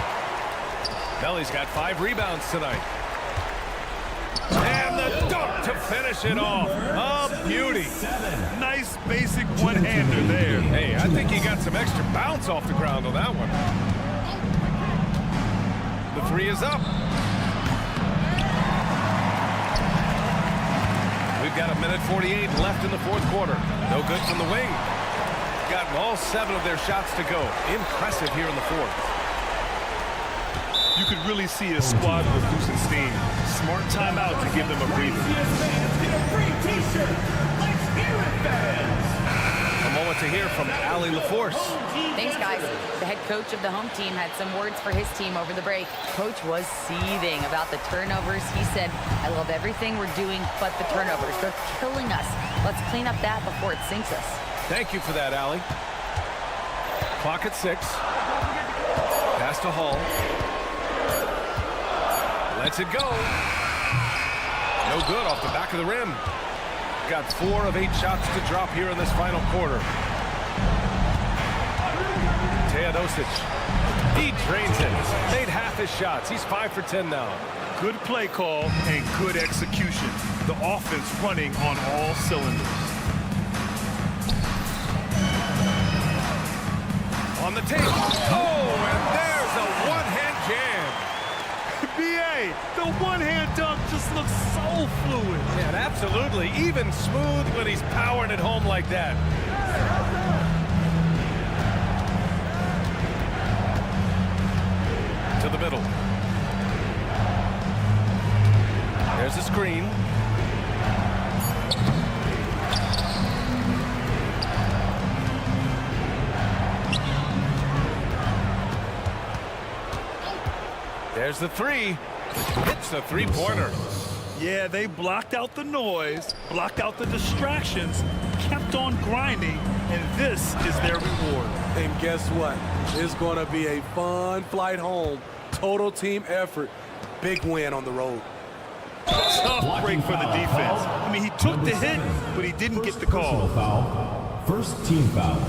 Melly's got 5 rebounds tonight. And the dunk to finish it off. A beauty. Nice basic one-hander there. Hey, I think he got some extra bounce off the ground on that one. The 3 is up. We've got a minute 48 left in the fourth quarter. No good from the wing. Gotten all 7 of their shots to go. Impressive here in the fourth. You could really see a squad was losing steam. Smart timeout to give them a breather. A moment to hear from Allie LaForce. Thanks, guys. The head coach of the home team had some words for his team over the break. Coach was seething about the turnovers. He said, I love everything we're doing but the turnovers. They're killing us. Let's clean up that before it sinks us. Thank you for that, Allie. Clock at 6. Pass to Hall. Lets it go. No good off the back of the rim. Got 4 of 8 shots to drop here in this final quarter. Teodosic. He drains it. Made half his shots. He's 5 for 10 now. Good play call and good execution. The offense running on all cylinders. On the tape. Oh, and there's a one-hand jam. BA, the one-hand dunk just looks so fluid. Yeah, absolutely. Even smooth when he's powering it home like that. To the middle. There's a screen. There's the 3. Hits the 3-pointer. Yeah, they blocked out the noise, blocked out the distractions, kept on grinding, and this is their reward. And guess what? It's going to be a fun flight home. Total team effort. Big win on the road. Tough break for the defense. I mean, he took the hit, but he didn't get the call. Foul. First team foul.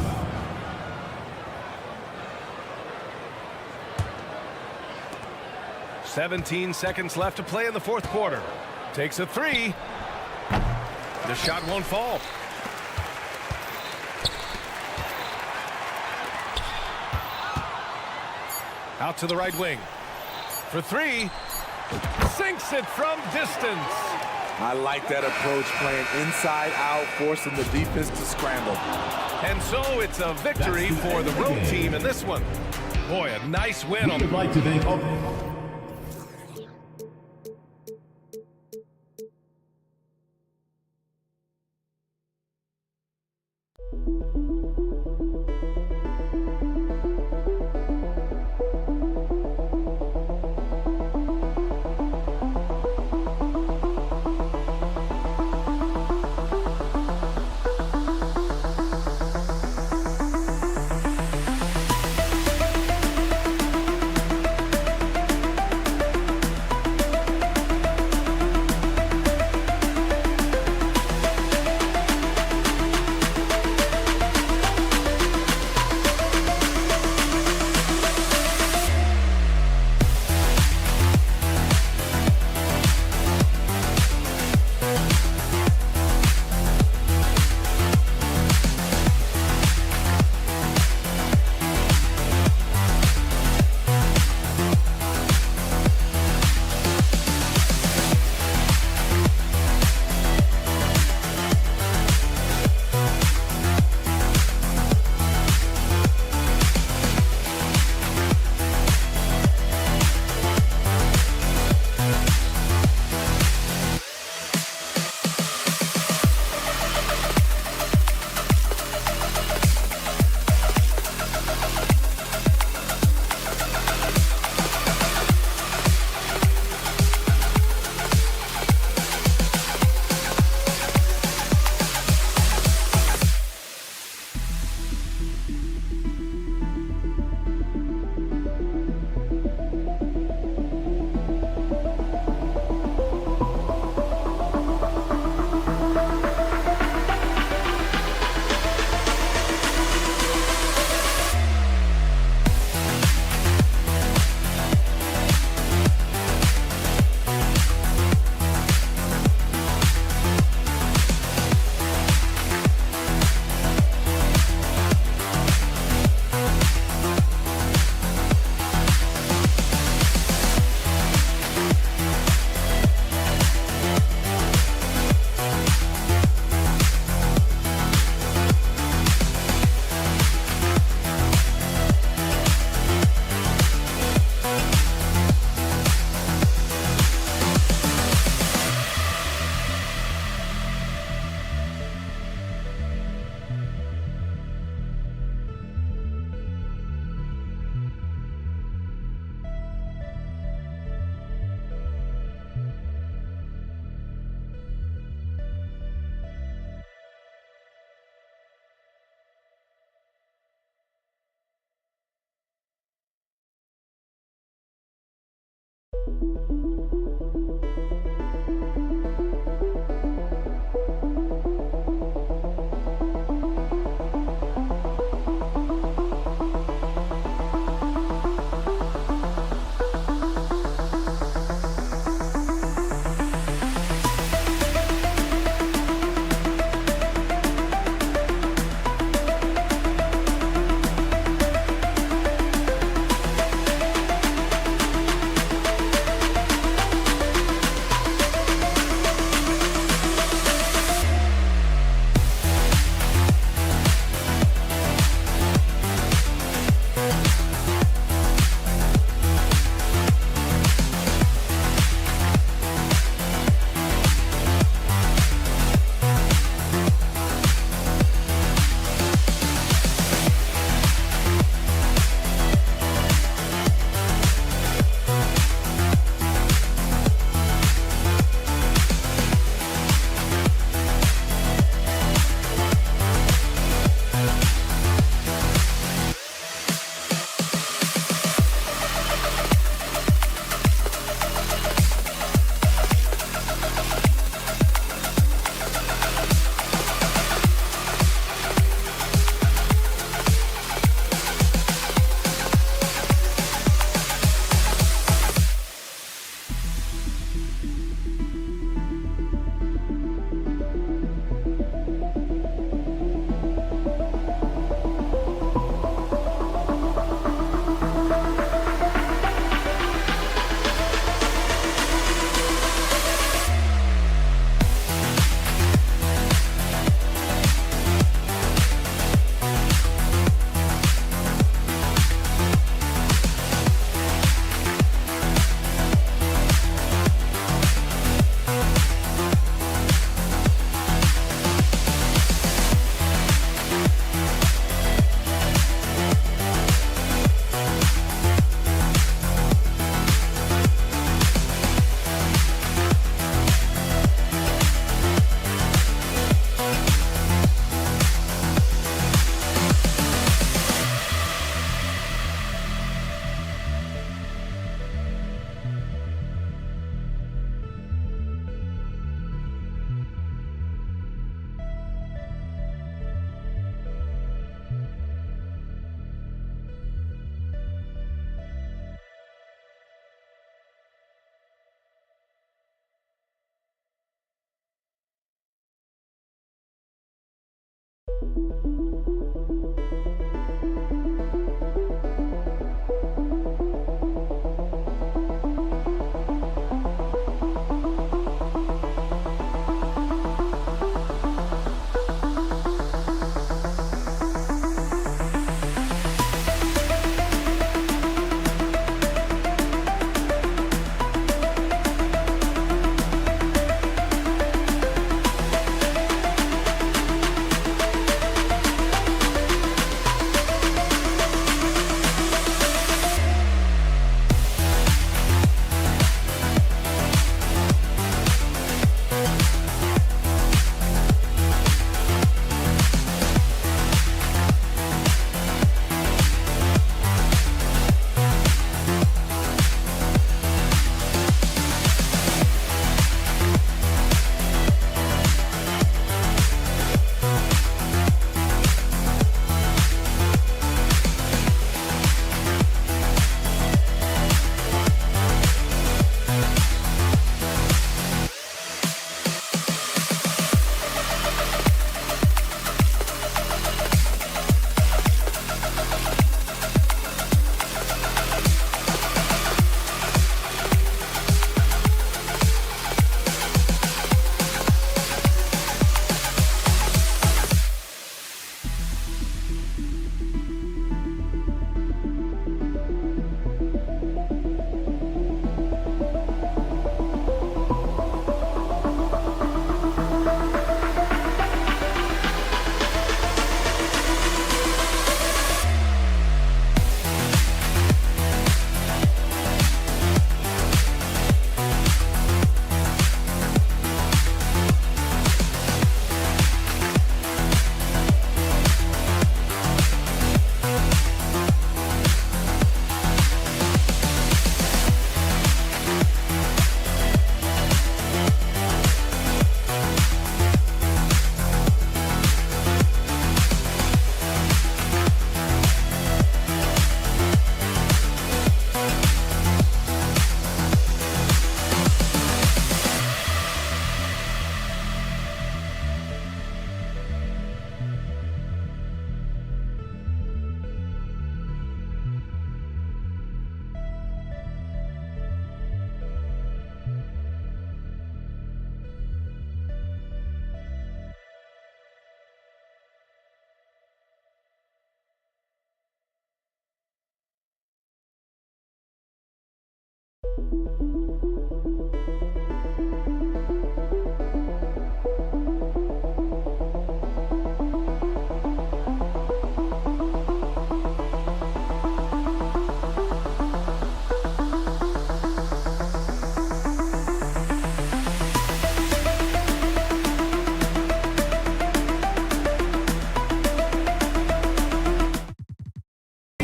"17 seconds left to play in the fourth quarter. Takes a 3. The shot won't fall. Out to the right wing. For three. Sinks it from distance. I like that approach, playing inside out, forcing the defense to scramble. And so it's a victory for the road team in this one. Boy, a nice win. We'd like to thank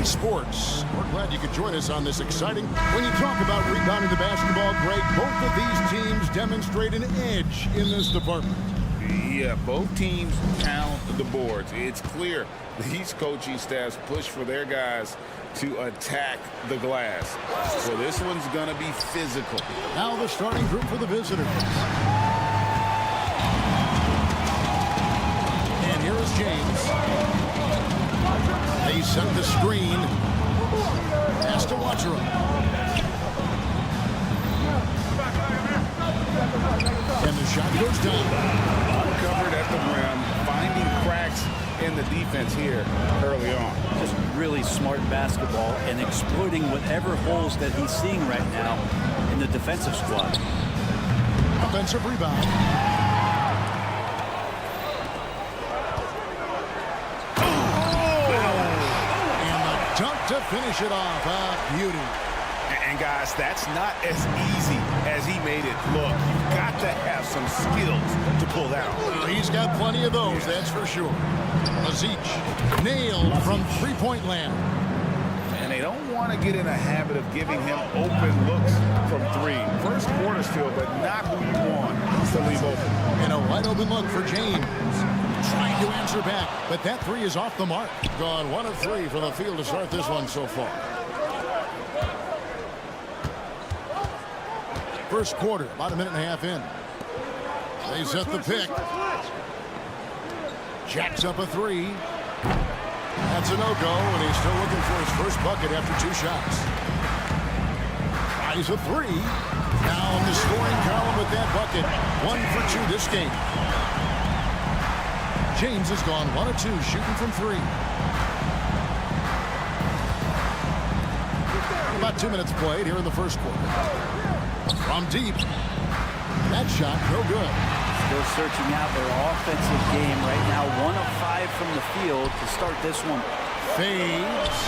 Sports. We're glad you could join us on this exciting. When you talk about rebounding the basketball, Greg, both of these teams demonstrate an edge in this department. Yeah, both teams pound the boards. It's clear these coaching staffs push for their guys to attack the glass. So this one's going to be physical. Now the starting group for the visitors. And here is James. They set the screen. Has to watch her. And the shot goes down. Uncovered at the rim, finding cracks in the defense here early on. Just really smart basketball and exploiting whatever holes that he's seeing right now in the defensive squad. Offensive rebound. To finish it off. Beauty. And guys, that's not as easy as he made it look. You've got to have some skills to pull that off. Well, he's got plenty of those, that's for sure. Azic nailed from three-point land. And they don't want to get in a habit of giving him open looks from three. First quarter still, but not who you want to leave open. And a wide open look for James. Trying to answer back, but that three is off the mark. Gone 1 of 3 from the field to start this one so far. First quarter, about a minute and a half in. They set the pick. Jacks up a three. That's a no-go, and he's still looking for his first bucket after 2 shots. Tries a three. Now in the scoring column with that bucket. 1 for 2 this game. James has gone 1 of 2 shooting from 3. About 2 minutes played here in the first quarter. From deep. That shot no good. Still searching out their offensive game right now. 1 of 5 from the field to start this one. Fades.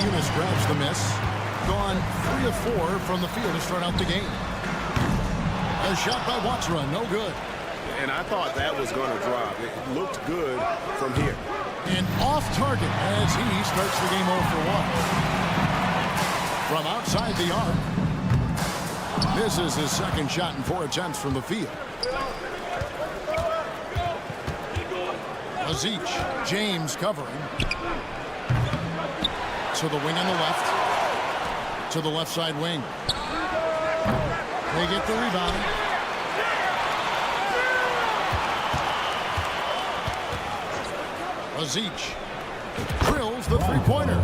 Eunice grabs the miss. Gone 3 of 4 from the field to start out the game. A shot by Watsra, no good. And I thought that was going to drop. It looked good from here. And off target as he starts the game 0 for 1. From outside the arc. Misses his second shot in 4 attempts from the field. Azic, James covering. To the wing on the left. To the left side wing. They get the rebound. Azic drills the three-pointer.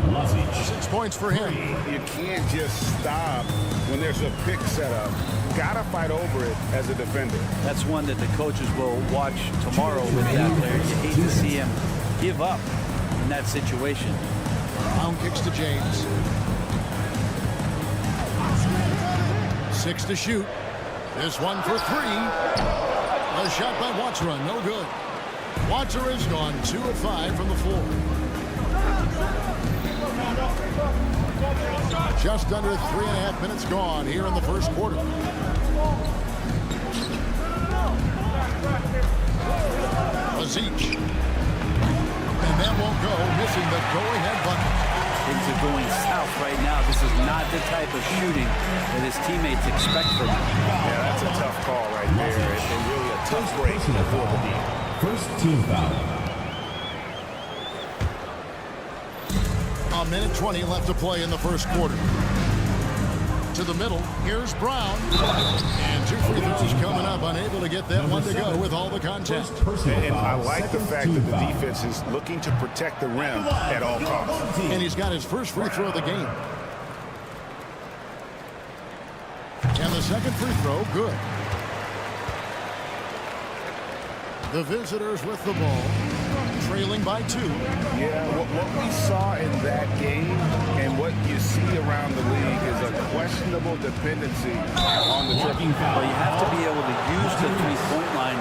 6 points for him. You can't just stop when there's a pick set up. Gotta fight over it as a defender. That's one that the coaches will watch tomorrow with that player. You hate to see him give up in that situation. Brown kicks to James. 6 to shoot. This one for 3. A shot by Watsra, no good. Watsra has gone 2 of 5 from the floor. Just under 3.5 minutes gone here in the first quarter. Azic. And that won't go, missing the go-ahead bucket. Things are going south right now. This is not the type of shooting that his teammates expect from him. Yeah, that's a tough call right there. And really a tough break for the team. First team foul. A minute 20 left to play in the first quarter. To the middle, here's Brown. And 2 free throws coming up, unable to get that one to go with all the contact. And I like the fact that the defense is looking to protect the rim at all costs. And he's got his first free throw of the game. And the second free throw, good. The visitors with the ball, trailing by 2. Yeah, what we saw in that game and what you see around the league is a questionable dependency on the triple. Well, you have to be able to use the three-point line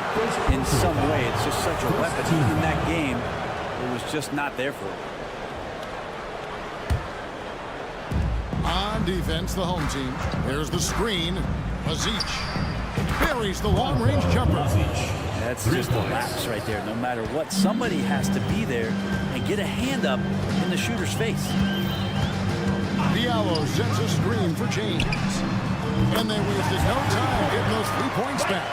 in some way. It's just such a weapon. In that game, it was just not there for him. On defense, the home team. There's the screen. Azic buries the long-range jumper. That's just a lapse right there. No matter what, somebody has to be there and get a hand up in the shooter's face. Diallo sets a screen for James. And they wasted no time getting those 3 points back.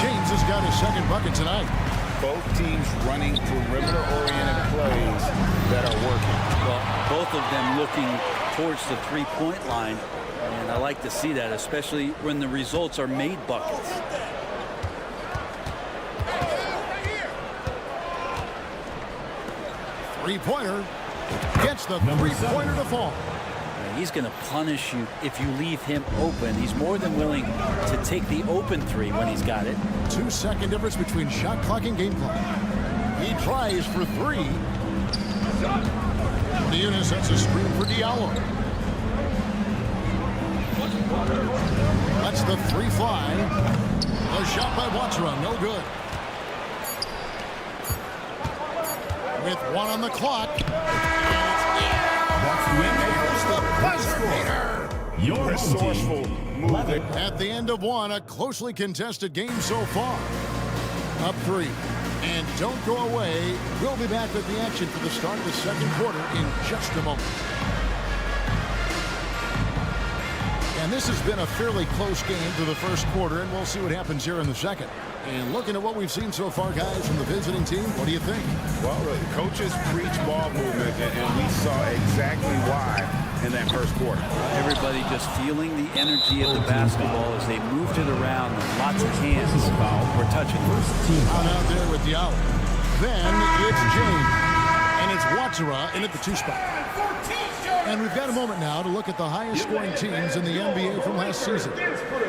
James has got his second bucket tonight. Both teams running perimeter-oriented plays that are working. Well, both of them looking towards the three-point line. And I like to see that, especially when the results are made buckets. Three-pointer gets the three-pointer to fall. He's going to punish you if you leave him open. He's more than willing to take the open 3 when he's got it. 2-second difference between shot clock and game clock. He tries for 3. Eunice sets a screen for Diallo. That's the 3 fly. A shot by Watsra, no good. With 1 on the clock. There's the buzzer beater. Your resourceful move. At the end of 1, a closely contested game so far. Up 3. And don't go away. We'll be back with the action for the start of the second quarter in just a moment. And this has been a fairly close game through the first quarter, and we'll see what happens here in the second. And looking at what we've seen so far, guys, from the visiting team, what do you think? Well, the coaches preach ball movement, and we saw exactly why in that first quarter. Everybody just feeling the energy of the basketball as they moved it around and lots of hands were touching. Out there with Diallo. Then it's James. And it's Watsara in at the 2 spot. And we've got a moment now to look at the highest scoring teams in the NBA from last season.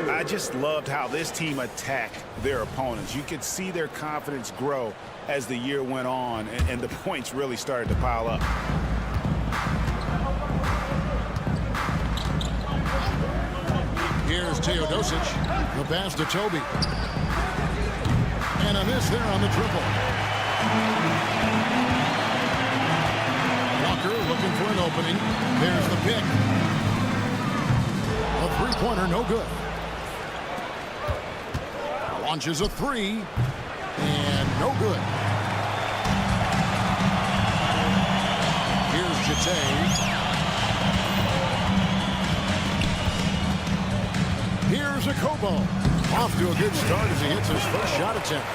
I just loved how this team attacked their opponents. You could see their confidence grow as the year went on, and the points really started to pile up. Here's Teodosic. The pass to Toby. And a miss there on the triple. Walker looking for an opening. There's the pick. A three-pointer, no good. Launches a three. And no good. Here's Jete. Here's a Kobo. Off to a good start as he hits his first shot attempt.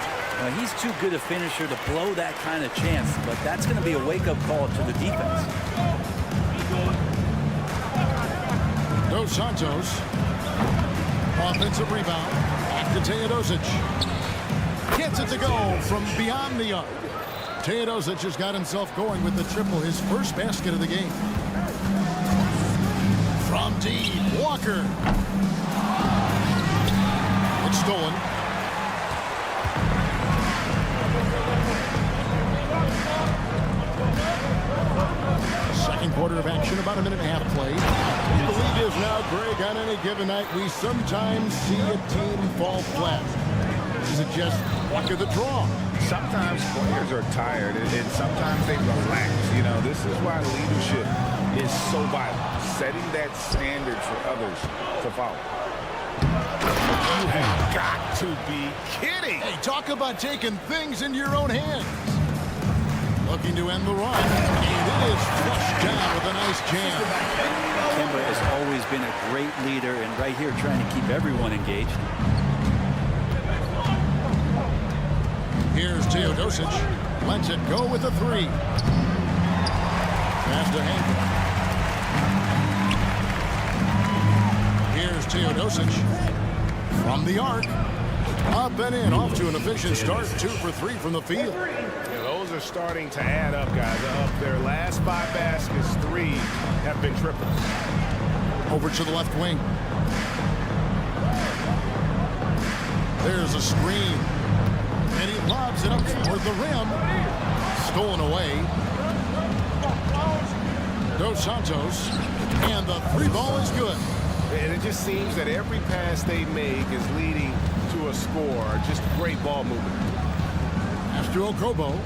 He's too good a finisher to blow that kind of chance, but that's going to be a wake-up call to the defense. Dos Santos. Offensive rebound. Back to Teodosic. Gets it to go from beyond the arc. Teodosic has got himself going with the triple, his first basket of the game. From deep, Walker. It's stolen. Second quarter of action, about a minute and a half played. The league is now, Greg, on any given night, we sometimes see a team fall flat. Is it just luck of the draw? Sometimes players are tired, and sometimes they relax. You know, this is why leadership is so vital, setting that standard for others to follow. You have got to be kidding. Hey, talk about taking things into your own hands. Looking to end the run, and it is flushed down with a nice jam. Kemba has always been a great leader, and right here trying to keep everyone engaged. Here's Teodosic. Lets it go with a three. Pass to Hank. Here's Teodosic. From the arc. Up and in. Off to an efficient start. 2 for 3 from the field. Yeah, those are starting to add up, guys. Of their last 5 baskets, 3 have been triples. Over to the left wing. There's a screen. And he lobs it up toward the rim. Stolen away. Dos Santos. And the 3 ball is good. And it just seems that every pass they make is leading to a score. Just great ball movement. After Okobo.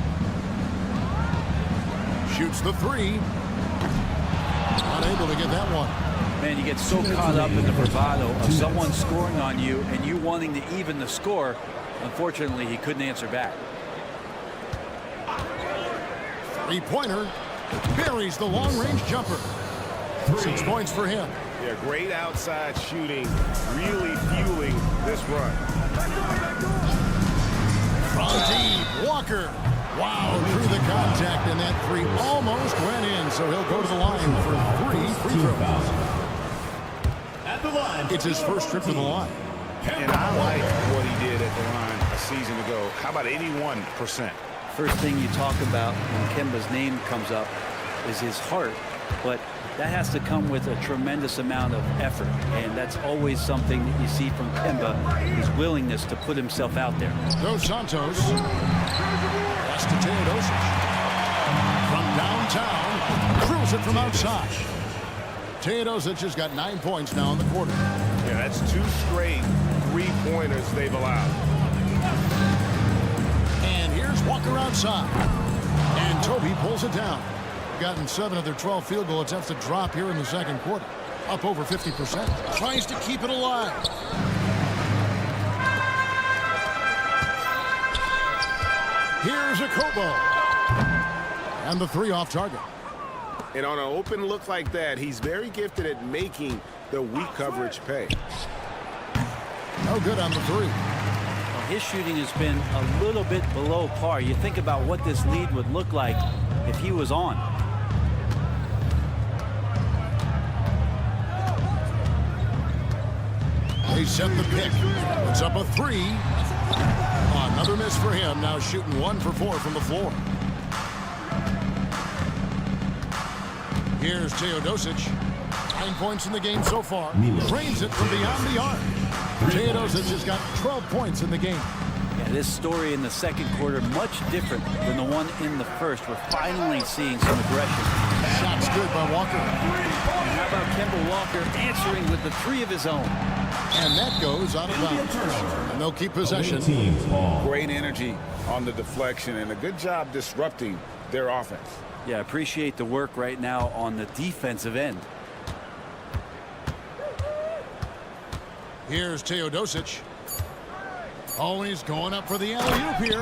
Shoots the 3. Unable to get that one. Man, you get so caught up in the bravado of someone scoring on you and you wanting to even the score. Unfortunately, he couldn't answer back. 3-pointer. Buries the long-range jumper. 6 points for him. Yeah, great outside shooting, really fueling this run. From deep, Walker. Wow, through the contact, and that 3 almost went in, so he'll go to the line for 3 free throws. At the line. It's his first trip to the line. And I like what he did at the line a season ago. How about 81%? First thing you talk about when Kemba's name comes up is his heart, but that has to come with a tremendous amount of effort, and that's always something that you see from Kemba, his willingness to put himself out there. Dos Santos. Pass to Teodosic. From downtown, drills it from outside. Teodosic has got 9 points now in the quarter. Yeah, that's 2 straight 3-pointers they've allowed. And here's Walker outside. And Toby pulls it down. Gotten 7 of their 12 field goal attempts to drop here in the second quarter. Up over 50%. Tries to keep it alive. Here's a Kobo. And the 3 off target. And on an open look like that, he's very gifted at making the weak coverage pay. No good on the 3. Well, his shooting has been a little bit below par. You think about what this lead would look like if he was on. They set the pick. It's up a 3. Another miss for him. Now shooting 1 for 4 from the floor. Here's Teodosic. 9 points in the game so far. Drains it from beyond the arc. Teodosic has got 12 points in the game. Yeah, this story in the second quarter much different than the one in the first. We're finally seeing some aggression. Shot's good by Walker. And how about Kemba Walker answering with the 3 of his own? And that goes out of bounds. And they'll keep possession. Great energy on the deflection and a good job disrupting their offense. Yeah, appreciate the work right now on the defensive end. Here's Teodosic. Always going up for the alley-oop here.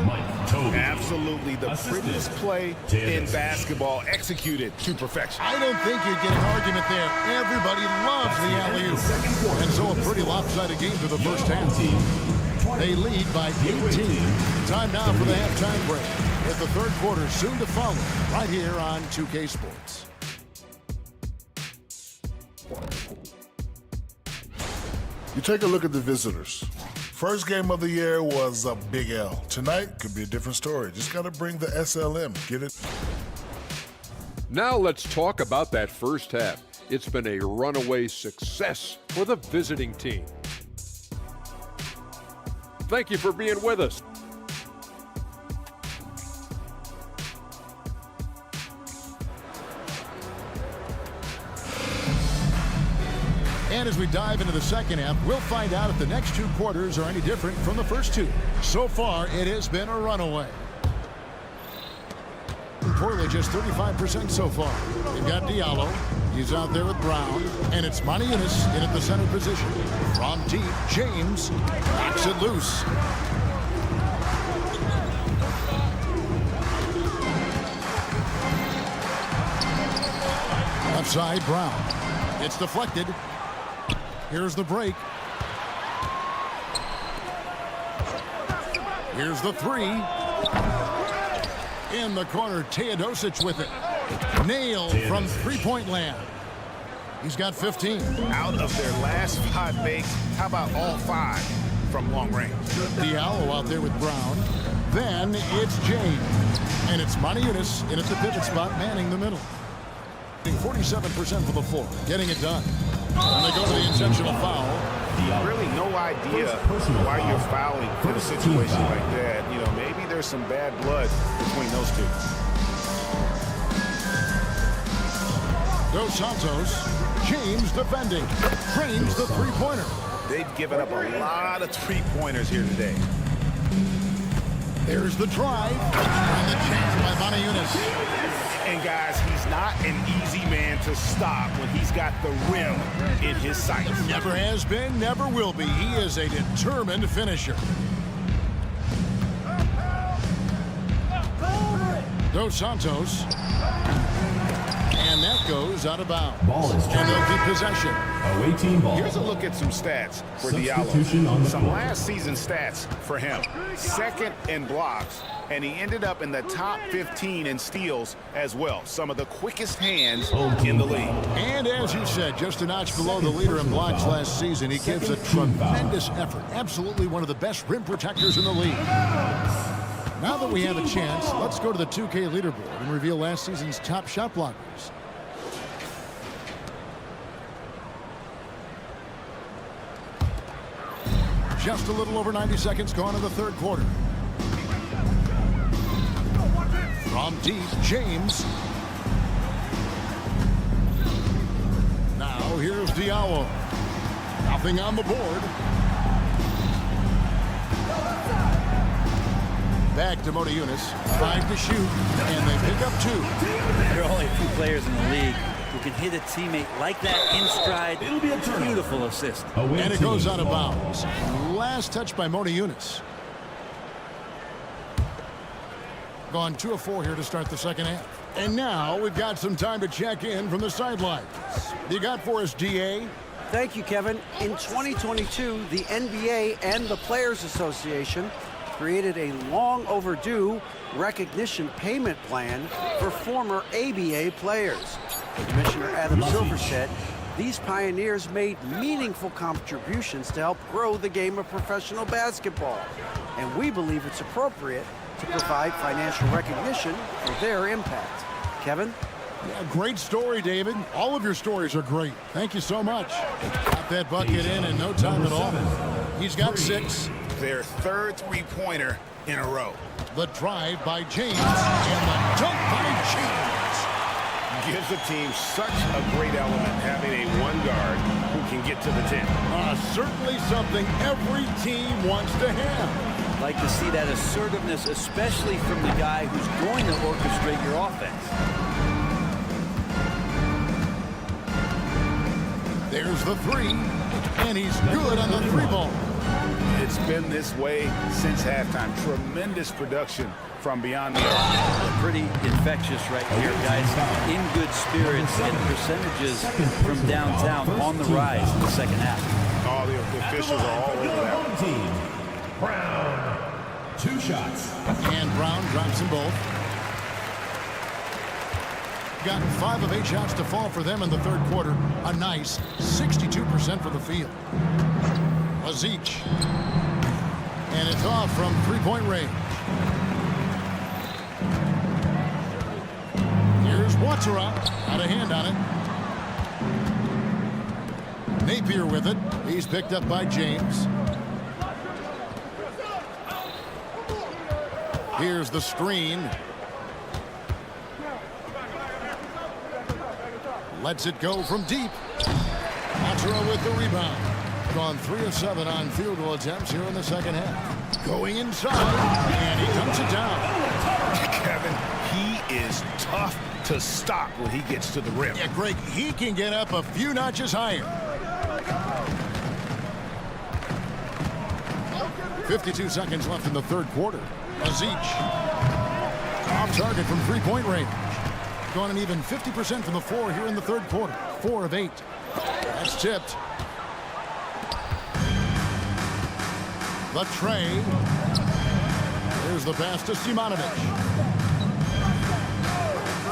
Absolutely the prettiest play in basketball, executed to perfection. I don't think you'd get an argument there. Everybody loves the alley-oop. And so a pretty lopsided game for the first half. They lead by 18. Time now for the halftime break. With the third quarter soon to follow, right here on 2K Sports. You take a look at the visitors. First game of the year was a big L. Tonight could be a different story. Just got to bring the SLM. Get it? Now let's talk about that first half. It's been a runaway success for the visiting team. Thank you for being with us. And as we dive into the second half, we'll find out if the next 2 quarters are any different from the first 2. So far, it has been a runaway. Portland just 35% so far. They've got Diallo. He's out there with Brown. And it's Maniunas in at the center position. From deep, James knocks it loose. Left side, Brown. It's deflected. Here's the break. Here's the 3. In the corner, Teodosic with it. Nailed from three-point land. He's got 15. Out of their last 5 makes, how about all 5 from long range? Diallo out there with Brown. Then it's James. And it's Maniunas in at the pivot spot, manning the middle. 47% for the floor, getting it done. And they go to the intentional foul. Really no idea why you're fouling in a situation like that. You know, maybe there's some bad blood between those 2. Dos Santos, James defending, trains the three-pointer. They've given up a lot of three-pointers here today. There's the drive, and the chance by Maniunas. And guys, he's not an easy man to stop when he's got the rim in his sights. Never has been, never will be. He is a determined finisher. Dos Santos. And that goes out of bounds. Ball is and they'll keep possession. Away team ball. Here's a look at some stats for Diallo. Some last season stats for him. 2nd in blocks, and he ended up in the top 15 in steals as well. Some of the quickest hands in the league. And as you said, just a notch below the leader in blocks last season. He gives a tremendous effort. Absolutely one of the best rim protectors in the league. Now that we have a chance, let's go to the 2K leaderboard and reveal last season's top shot blockers. Just a little over 90 seconds gone in the third quarter. From deep, James. Now here's Diallo. Nothing on the board. Back to Maniunas. 5 to shoot, and they pick up 2. There are only a few players in the league who can hit a teammate like that in stride. It'll be a beautiful assist. And it goes out of bounds. Last touch by Maniunas. Gone 2 of 4 here to start the second half. And now we've got some time to check in from the sidelines. You got for us, DA? Thank you, Kevin. In 2022, the NBA and the Players Association created a long overdue recognition payment plan for former ABA players. Commissioner Adam Silver said These pioneers made meaningful contributions to help grow the game of professional basketball, and we believe it's appropriate to provide financial recognition for their impact. Kevin? Yeah, great story, David. All of your stories are great. Thank you so much. Got that bucket in no time at all. He's got 6. Their third three-pointer in a row. The drive by James and the dunk by James. Gives the team such a great element having a one guard who can get to the 10. Certainly something every team wants to have. Like to see that assertiveness, especially from the guy who's going to orchestrate your offense. There's the 3, and he's good on the 3-ball. It's been this way since halftime. Tremendous production from beyond the arc. Pretty infectious right here, guys. In good spirits and percentages from downtown on the rise in the second half. All the officials are all over that. Team. Brown. 2 shots. And Brown drops them both. Got 5 of 8 shots to fall for them in the third quarter. A nice 62% for the field. Azic. And it's off from 3-point range. Here's Watsura. Out of hand on it. Napier with it. He's picked up by James. Here's the screen. Lets it go from deep. Watsura with the rebound. Gone 3 of 7 on field goal attempts here in the second half. Going inside, and he dumps it down. Kevin, he is tough to stop when he gets to the rim. Yeah, Greg, he can get up a few notches higher. 52 seconds left in the third quarter. Azic. Off target from 3-point range. Gone an even 50% from the floor here in the third quarter. 4 of 8. That's tipped. The tray. Here's the pass to Simonovic.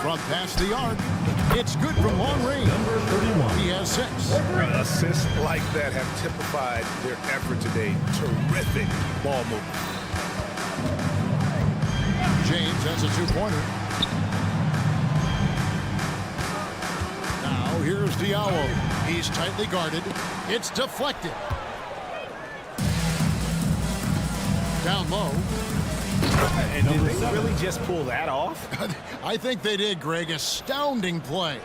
From past the arc. It's good from long range. He has 6. Assists like that have typified their effort today. Terrific ball movement. James has a 2-pointer. Now here's Diallo. He's tightly guarded. It's deflected. Down low. And did they really just pull that off? I think they did, Greg. Astounding play.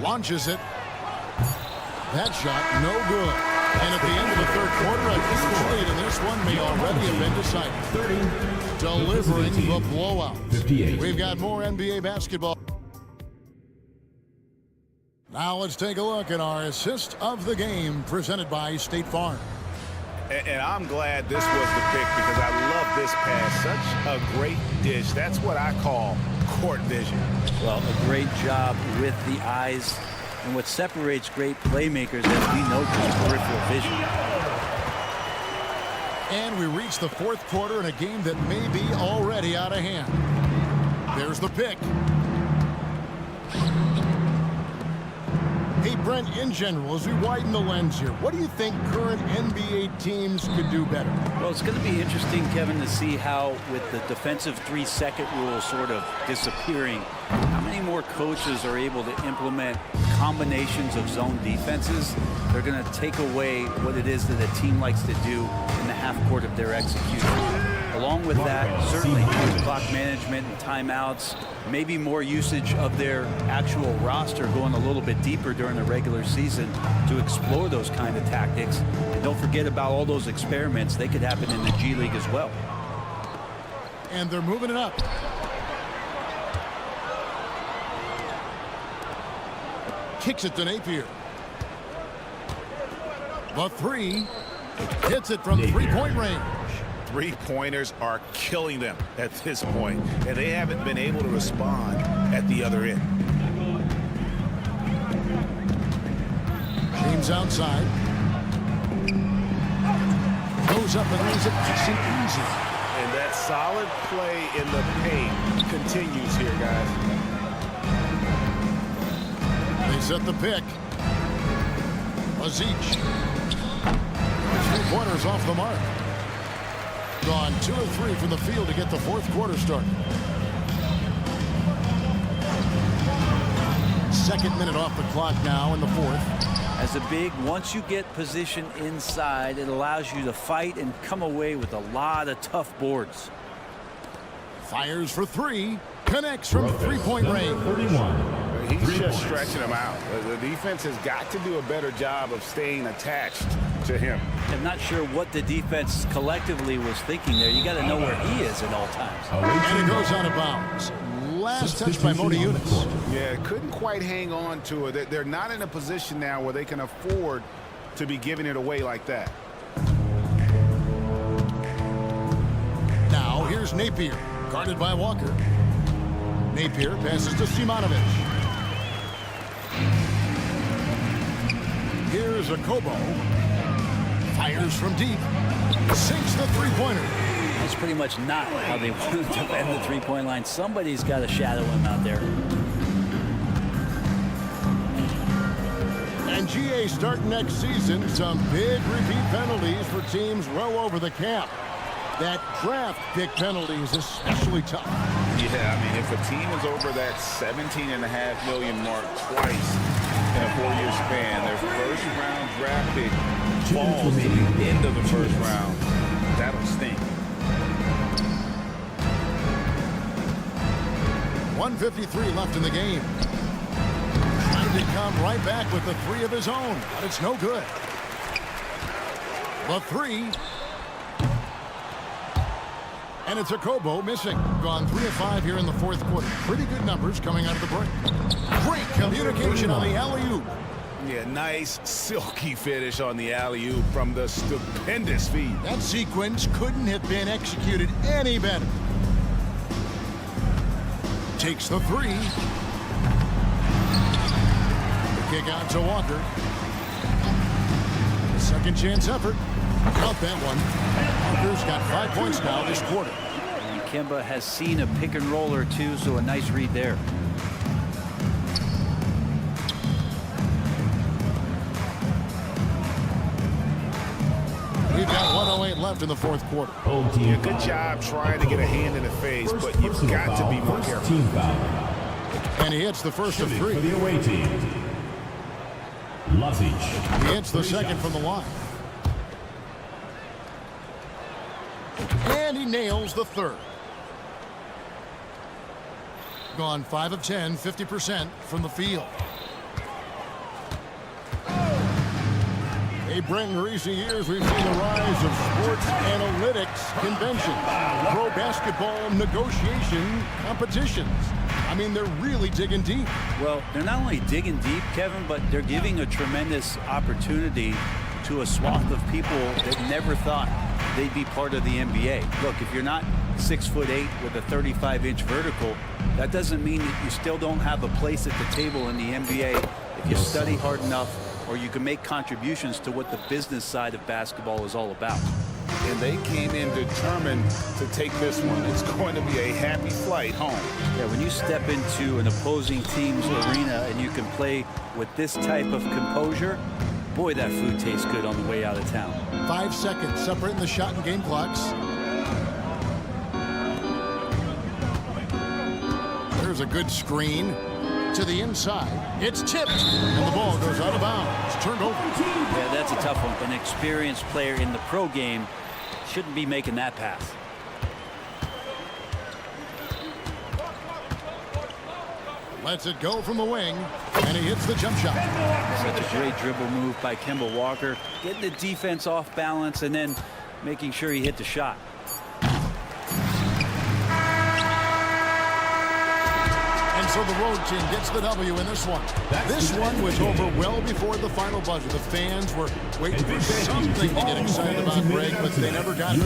Launches it. That shot, no good. And at the end of the third quarter, a huge lead in this one may already have been decided. Delivering the blowout. 58. We've got more NBA basketball. Now let's take a look at our assist of the game presented by State Farm. And I'm glad this was the pick because I love this pass. Such a great dish. That's what I call court vision. Well, a great job with the eyes. And what separates great playmakers, as we know, is peripheral vision. And we reach the fourth quarter in a game that may be already out of hand. There's the pick. Hey, Brent, in general, as we widen the lens here, what do you think current NBA teams could do better? Well, it's going to be interesting, Kevin, to see how, with the defensive 3-second rule sort of disappearing, how many more coaches are able to implement combinations of zone defenses. They're going to take away what it is that a team likes to do in the half court of their execution. Along with that, certainly clock management and timeouts, maybe more usage of their actual roster going a little bit deeper during the regular season to explore those kind of tactics. And don't forget about all those experiments. They could happen in the G League as well. And they're moving it up. Kicks it to Napier. The 3 hits it from 3-point range. 3-pointers are killing them at this point, and they haven't been able to respond at the other end. James outside. Goes up and lays it nice and easy. And That solid play in the paint continues here, guys. They set the pick. Aziz. 3 pointers off the mark. Gone 2 of 3 from the field to get the fourth quarter started. Second minute off the clock now in the fourth. As a big, once you get position inside, it allows you to fight and come away with a lot of tough boards. Fires for 3. Connects from three-point range. He's just stretching him out. The defense has got to do a better job of staying attached to him. I'm not sure what the defense collectively was thinking there. You got to know where he is at all times. And it goes out of bounds. Last touch by Mona Eunice. Yeah, couldn't quite hang on to it. They're not in a position now where they can afford to be giving it away like that. Now here's Napier, guarded by Walker. Napier passes to Simonovic. Here's Akobo. Fires from deep. Sinks the three-pointer. That's pretty much not how they want to defend the three-point line. Somebody's got to shadow him out there. And GA starting next season, some big repeat penalties for teams well over the cap. That draft pick penalty is especially tough. Yeah, I mean, if a team is over that $17.5 million mark twice in a 4-year span, their first-round draft pick falls to the end of the first round. That'll stink. 1:53 left in the game. Trying to come right back with the 3 of his own, but it's no good. The 3. And it's Akobo missing. Gone 3 of 5 here in the fourth quarter. Pretty good numbers coming out of the break. Great communication on the alley-oop. Yeah, nice silky finish on the alley-oop from the stupendous feed. That sequence couldn't have been executed any better. Takes the 3. The kick out to Walker. The second chance effort. Got that one. Walker's got 5 points now this quarter. And Kemba has seen a pick and roll or two, so a nice read there. We've got 1:08 left in the fourth quarter. Yeah, good job trying to get a hand in the face, but you've got to be more careful. And he hits the first of 3. For the away team. Lazic. He hits the second from the line. And he nails the third. Gone 5 of 10, 50% from the field. Hey, Brent, in recent years, we've seen the rise of sports analytics conventions, pro basketball negotiation competitions. I mean, they're really digging deep. Well, they're not only digging deep, Kevin, but they're giving a tremendous opportunity to a swath of people that never thought they'd be part of the NBA. Look, if you're not 6'8" with a 35-inch vertical, that doesn't mean that you still don't have a place at the table in the NBA if you study hard enough, or you can make contributions to what the business side of basketball is all about. And they came in determined to take this one. It's going to be a happy flight home. Yeah, when you step into an opposing team's arena and you can play with this type of composure, boy, that food tastes good on the way out of town. 5 seconds separating the shot and game clocks. There's a good screen to the inside. It's tipped, and the ball goes out of bounds. It's turned over. Yeah, that's a tough one. An experienced player in the pro game shouldn't be making that pass. Lets it go from the wing, and he hits the jump shot. Such a great dribble move by Kemba Walker, getting the defense off balance and then making sure he hit the shot. And so the road team gets the W in this one. This one was over well before the final buzzer. The fans were waiting for something to get excited about, Greg, but they never got it.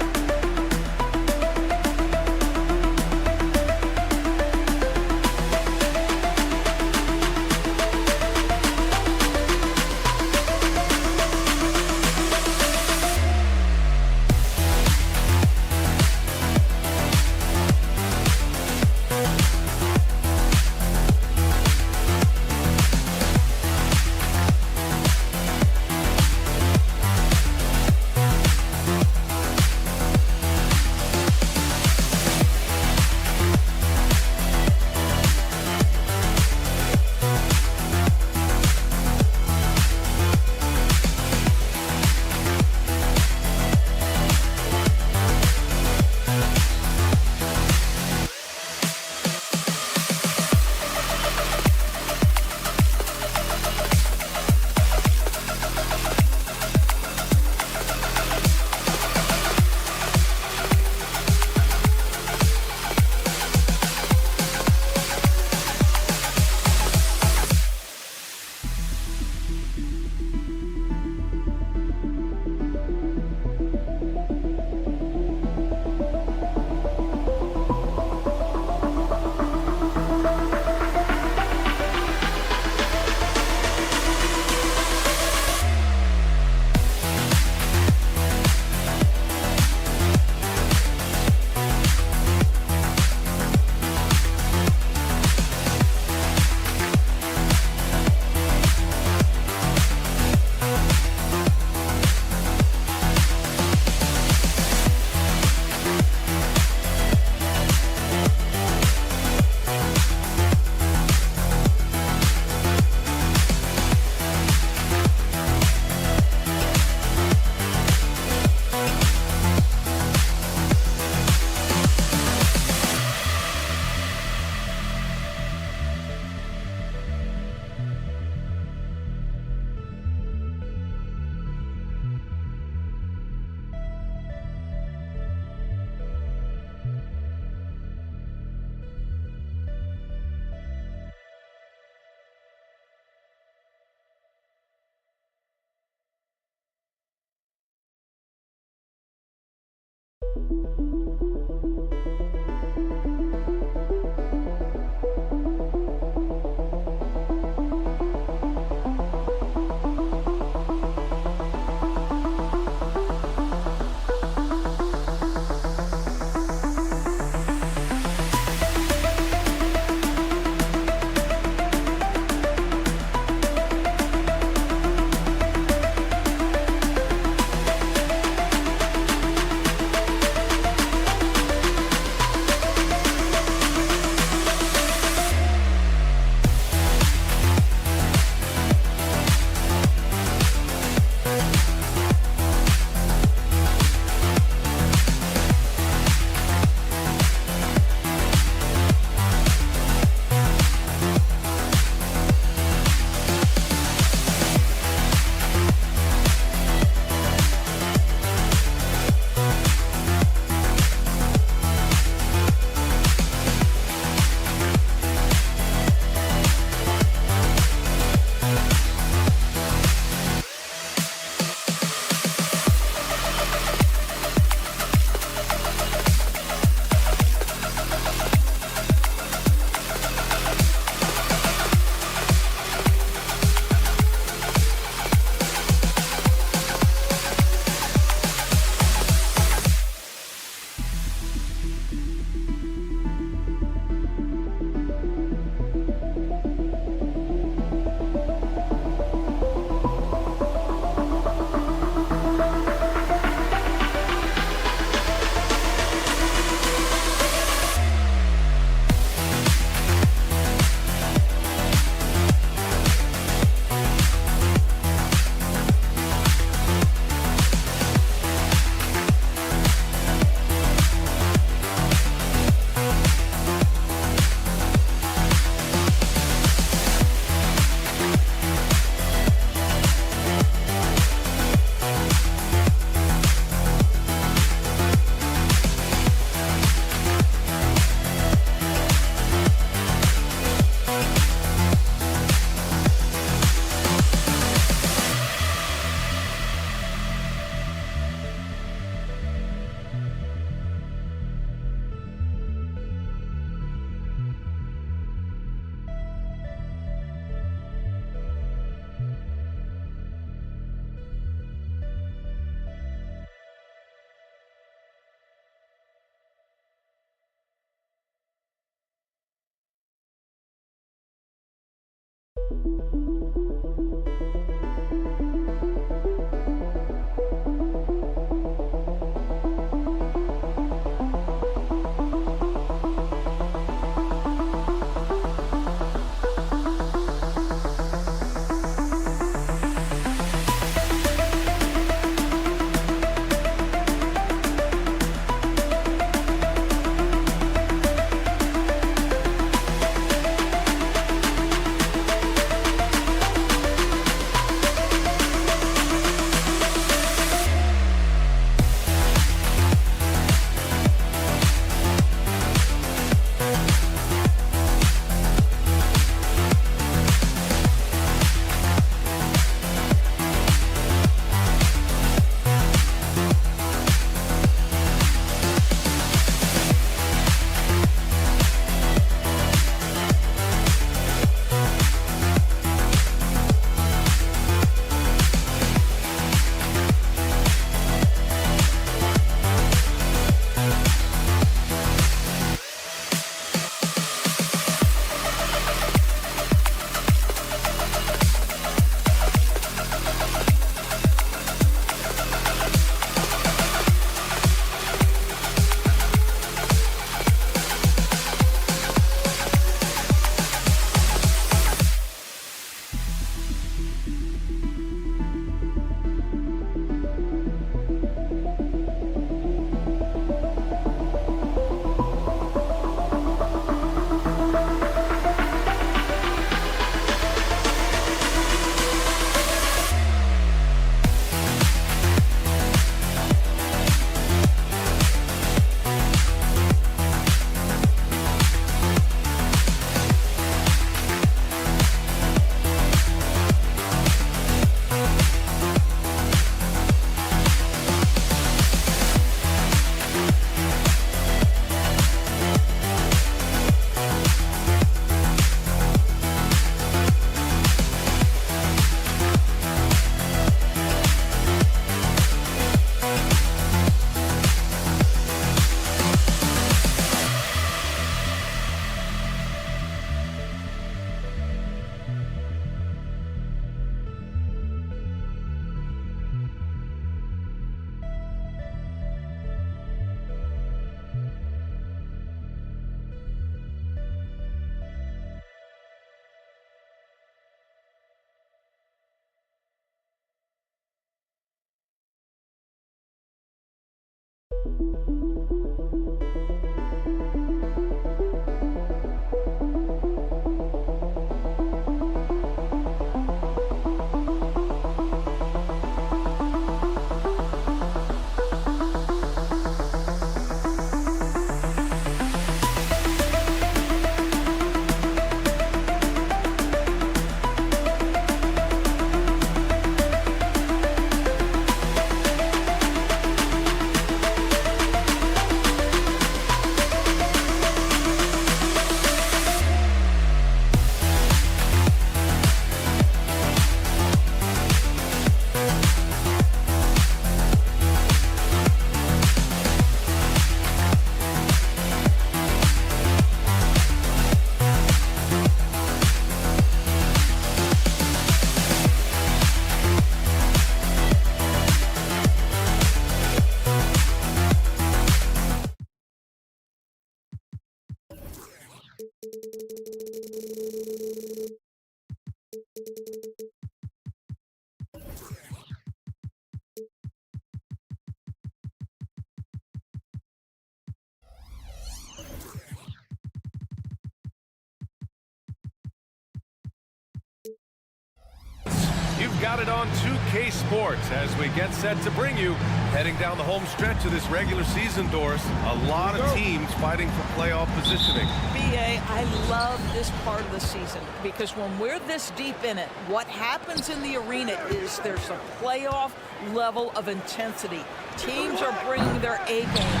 You've got it on 2K Sports as we get set to bring you, heading down the home stretch of this regular season, Doris. A lot of teams fighting for playoff positioning. BA, I love this part of the season because when we're this deep in it, what happens in the arena is there's a playoff level of intensity. Teams are bringing their A game.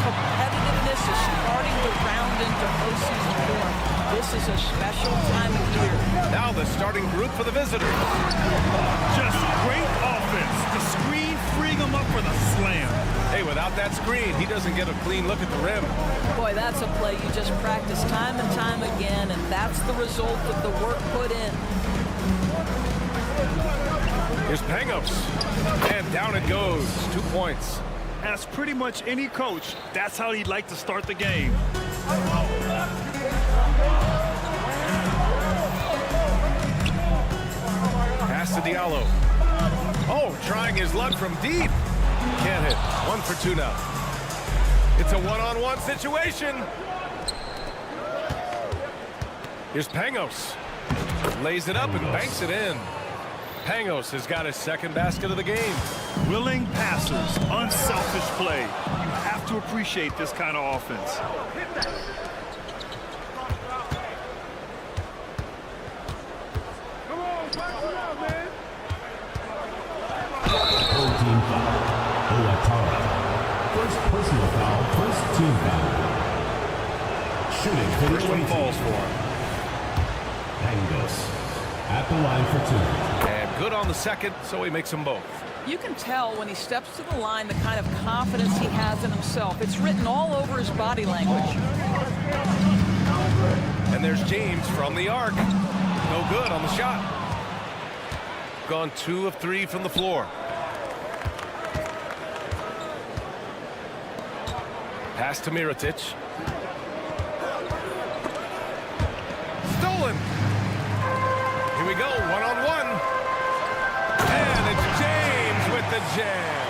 Competitiveness is starting to round into postseason form. This is a special time of year. Now the starting group for the visitors. Just great offense. The screen freeing them up for the slam. Hey, without that screen, he doesn't get a clean look at the rim. Boy, that's a play you just practice time and time again, and that's the result of the work put in. Here's Pangos. And down it goes. 2 points. As pretty much any coach, that's how he'd like to start the game. Pass to Diallo. Oh, trying his luck from deep. Can't hit. 1 for 2 now. It's a one-on-one situation. Here's Pangos. Lays it up and banks it in. Pangos has got his second basket of the game. Willing passers, unselfish play. You have to appreciate this kind of offense. Third team foul. First personal foul. First team foul. Shooting for the First one falls for him. Pangos at the line for 2. And good on the second, so he makes them both. You can tell when he steps to the line the kind of confidence he has in himself. It's written all over his body language. And there's James from the arc. No good on the shot. Gone 2 of 3 from the floor. Pass to Mirotic. Stolen. Here we go, one-on-one. And it's James with the jam.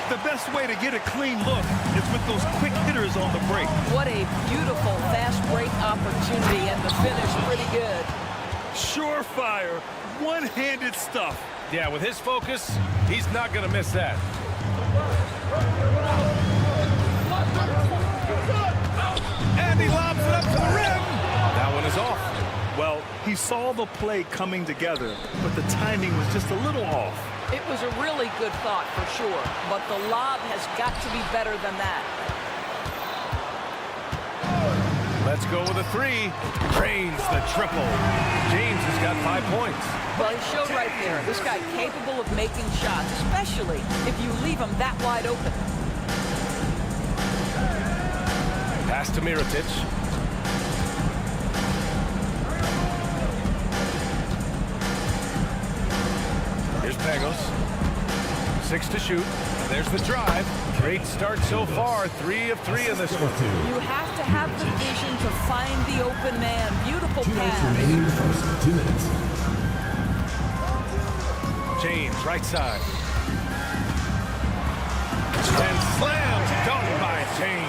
The best way to get a clean look is with those quick hitters on the break. What a beautiful fast break opportunity, and the finish pretty good. Surefire, one-handed stuff. Yeah, with his focus, he's not going to miss that. And he lobs it up to the rim. That one is off. Well, he saw the play coming together, but the timing was just a little off. It was a really good thought for sure, but the lob has got to be better than that. Let's go with a 3. Drains the triple. James has got 5 points. Well, he showed right there, this guy capable of making shots, especially if you leave him that wide open. Pass to Mirotic. Here's Pangos. 6 to shoot. There's the drive. Great start so far. 3 of 3 in this one. You have to have the vision to find the open man. Beautiful 2 minutes pass. remaining in the first. 2 minutes. James, right side. And slams. Done by James.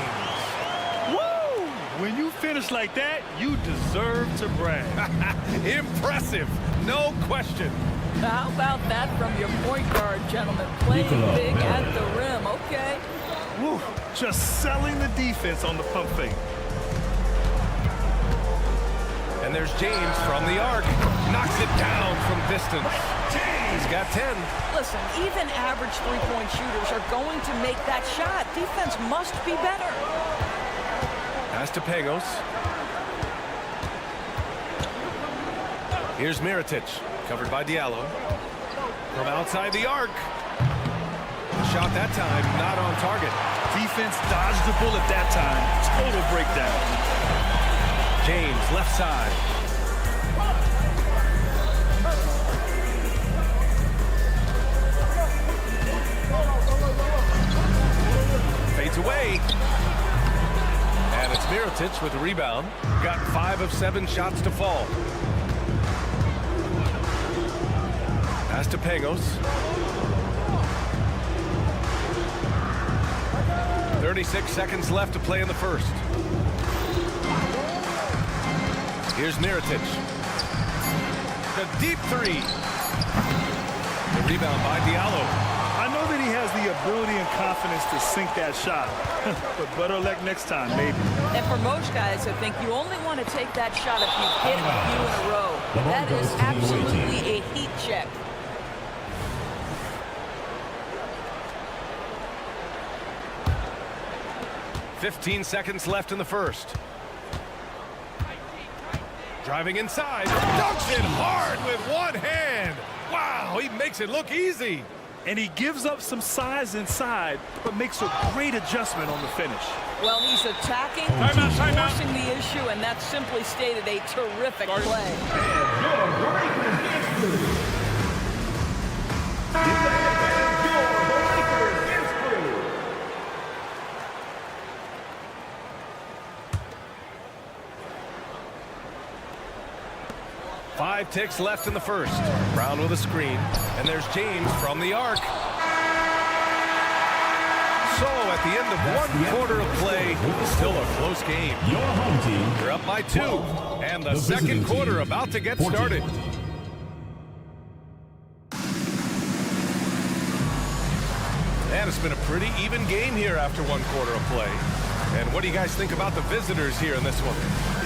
Woo! When you finish like that, you deserve to brag. Impressive, no question. How about that from your point guard, gentlemen? Playing big at the rim, okay. Woo! Just selling the defense on the pump fake. And there's James from the arc. Knocks it down from distance. He's got 10. Listen, even average three-point shooters are going to make that shot. Defense must be better. Pass to Pagos. Here's Mirotic, covered by Diallo. From outside the arc. Shot that time, not on target. Defense dodged the bullet that time. Total breakdown. James, left side. Fades away. And it's Mirotic with the rebound. Got 5 of 7 shots to fall. Pass to Pagos. 36 seconds left to play in the first. Here's Mirotic. The deep three. The rebound by Diallo. I know that he has the ability and confidence to sink that shot. But better luck next time, maybe. And for most guys, I think you only want to take that shot if you hit a few in a row. That is absolutely a heat check. $15 seconds left in the first. Driving inside. Dunks it hard with one hand. Wow, he makes it look easy. And he gives up some size inside, but makes a great adjustment on the finish. Well, he's attacking, he's forcing the issue, and that simply stated a terrific play. Five ticks left in the first. Brown with a screen. And there's James from the arc. So at the end of one quarter of play, still a close game. Your home team. They're up by 2. And the second quarter about to get started. And it's been a pretty even game here after one quarter of play. And what do you guys think about the visitors here in this one?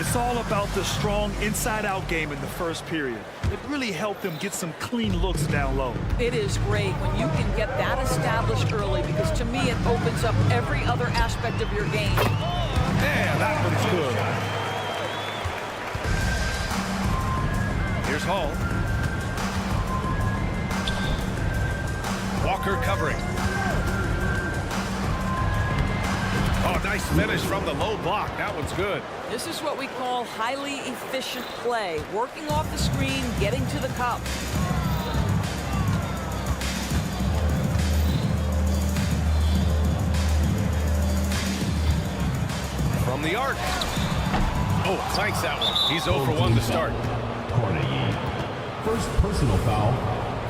It's all about the strong inside-out game in the first period. It really helped them get some clean looks down low. It is great when you can get that established early, because to me it opens up every other aspect of your game. Yeah, that one's good. Here's Hall. Walker covering. Oh, nice finish from the low block. That one's good. This is what we call highly efficient play. Working off the screen, getting to the cup. From the arc. Oh, clanks that one. He's 0 for 1 to start. First personal foul.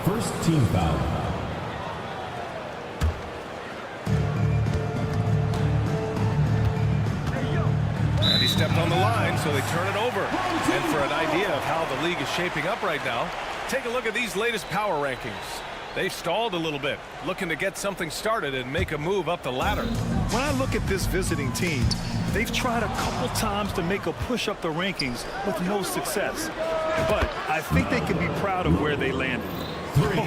First team foul. He stepped on the line, so they turn it over. And for an idea of how the league is shaping up right now, take a look at these latest power rankings. They've stalled a little bit, looking to get something started and make a move up the ladder. When I look at this visiting team, they've tried a couple times to make a push up the rankings with no success. But I think they can be proud of where they landed.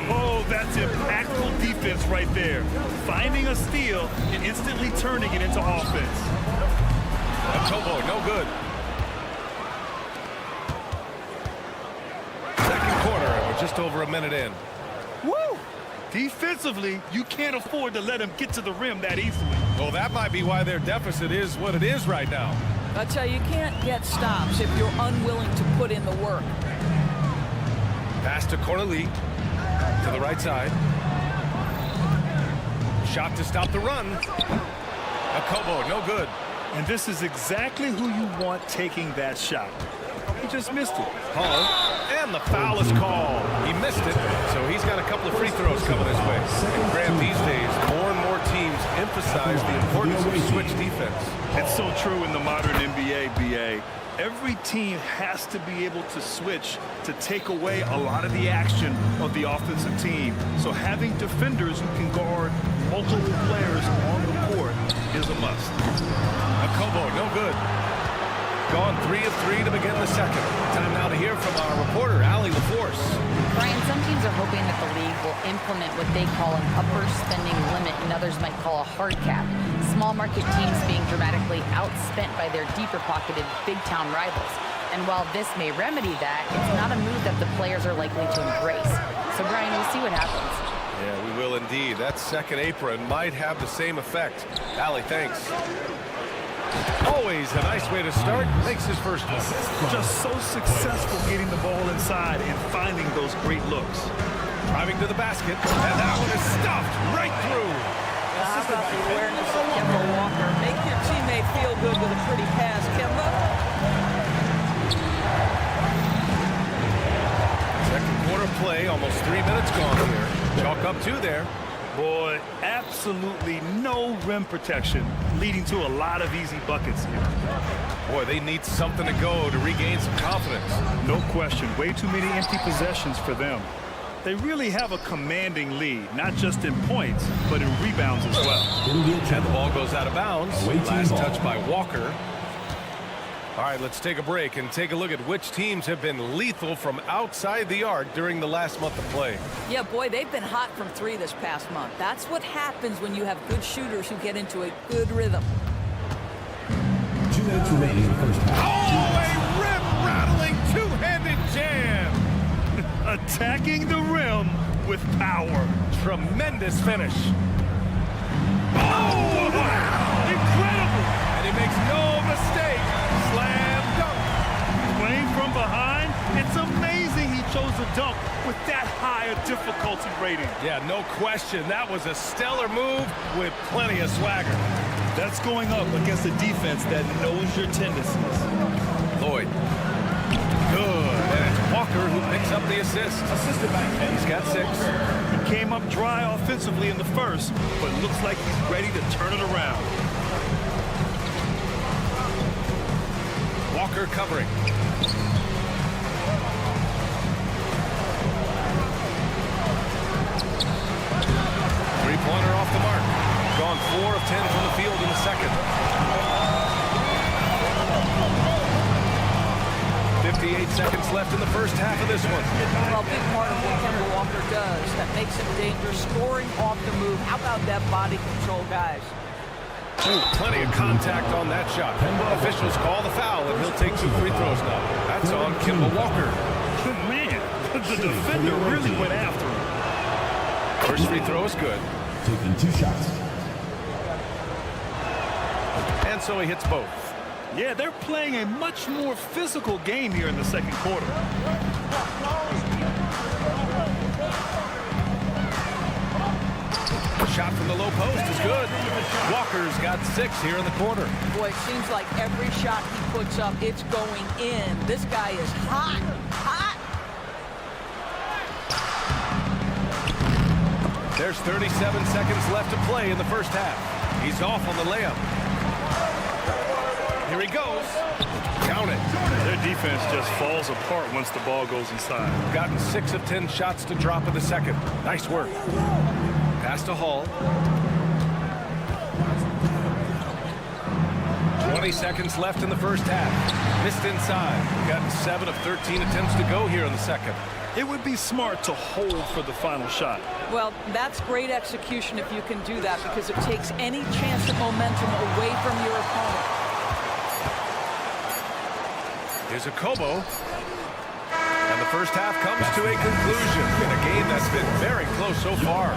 Oh, that's impactful defense right there. Finding a steal and instantly turning it into offense. Tobo, no good. Second quarter, and we're just over a minute in. Woo! Defensively, you can't afford to let them get to the rim that easily. Well, that might be why their deficit is what it is right now. I tell you, you can't get stops if you're unwilling to put in the work. Pass to Corneli, to the right side. Shot to stop the run. Akobo, no good. And this is exactly who you want taking that shot. He just missed it. Hall, and the foul is called. He missed it, so he's got a couple of free throws coming his way. And Graham, these days, more and more teams emphasize the importance of switch defense. It's so true in the modern NBA, BA. Every team has to be able to switch to take away a lot of the action of the offensive team. So having defenders who can guard multiple players on the court is a must. Akobo, no good. Gone 3 of 3 to begin the second. Time now to hear from our reporter, Allie LaForce. Brian, some teams are hoping that the league will implement what they call an upper spending limit and others might call a hard cap. Small market teams being dramatically outspent by their deeper pocketed big town rivals. And while this may remedy that, it's not a move that the players are likely to embrace. So Brian, we'll see what happens. Yeah, we will indeed. That second apron might have the same effect. Allie, thanks. Always a nice way to start. Makes his first one. Just so successful getting the ball inside and finding those great looks. Driving to the basket, and that one is stuffed right through. How about the awareness of Kemba Walker? Make your teammate feel good with a pretty pass, Kemba. Second quarter play, almost 3 minutes gone here. Chalk up 2 there. Boy, absolutely no rim protection, leading to a lot of easy buckets here. Boy, they need something to go to regain some confidence. No question. Way too many empty possessions for them. They really have a commanding lead, not just in points, but in rebounds as well. And the ball goes out of bounds. Last touch by Walker. All right, let's take a break and take a look at which teams have been lethal from outside the arc during the last month of play. Yeah, boy, they've been hot from 3 this past month. That's what happens when you have good shooters who get into a good rhythm. 2 minutes remaining in the first half. Oh, a rim-rattling two-handed jam. Attacking the rim with power. Tremendous finish. Oh, wow! Incredible! And he makes no mistake. Slam dunk. Playing from behind, it's amazing he chose a dunk with that high a difficulty rating. Yeah, no question. That was a stellar move with plenty of swagger. That's going up against a defense that knows your tendencies. Lloyd. Good. And it's Walker who picks up the assist. Assisted by Kele. He's got 6. He came up dry offensively in the first, but looks like he's ready to turn it around. Walker covering. Three-pointer off the mark. Gone 4 of 10 from the field in the second. 58 seconds left in the first half of this one. Well, a big part of what Kemba Walker does that makes him dangerous, scoring off the move. How about that body control, guys? Ooh, plenty of contact on that shot. Officials call the foul, and he'll take 2 free throws now. That's on Kemba Walker. Man, the defender really went after him. First free throw is good. Taking 2 shots. And so he hits both. Yeah, they're playing a much more physical game here in the second quarter. Shot from the low post is good. Walker's got 6 here in the quarter. Boy, it seems like every shot he puts up, it's going in. This guy is hot, hot. There's 37 seconds left to play in the first half. He's off on the layup. Here he goes. Count it. Their defense just falls apart once the ball goes inside. Gotten 6 of 10 shots to drop in the second. Nice work. Pass to Hall. 20 seconds left in the first half. Missed inside. Gotten 7 of 13 attempts to go here in the second. It would be smart to hold for the final shot. Well, that's great execution if you can do that, because it takes any chance of momentum away from your opponent. Here's a Kobo. And the first half comes to a conclusion in a game that's been very close so far.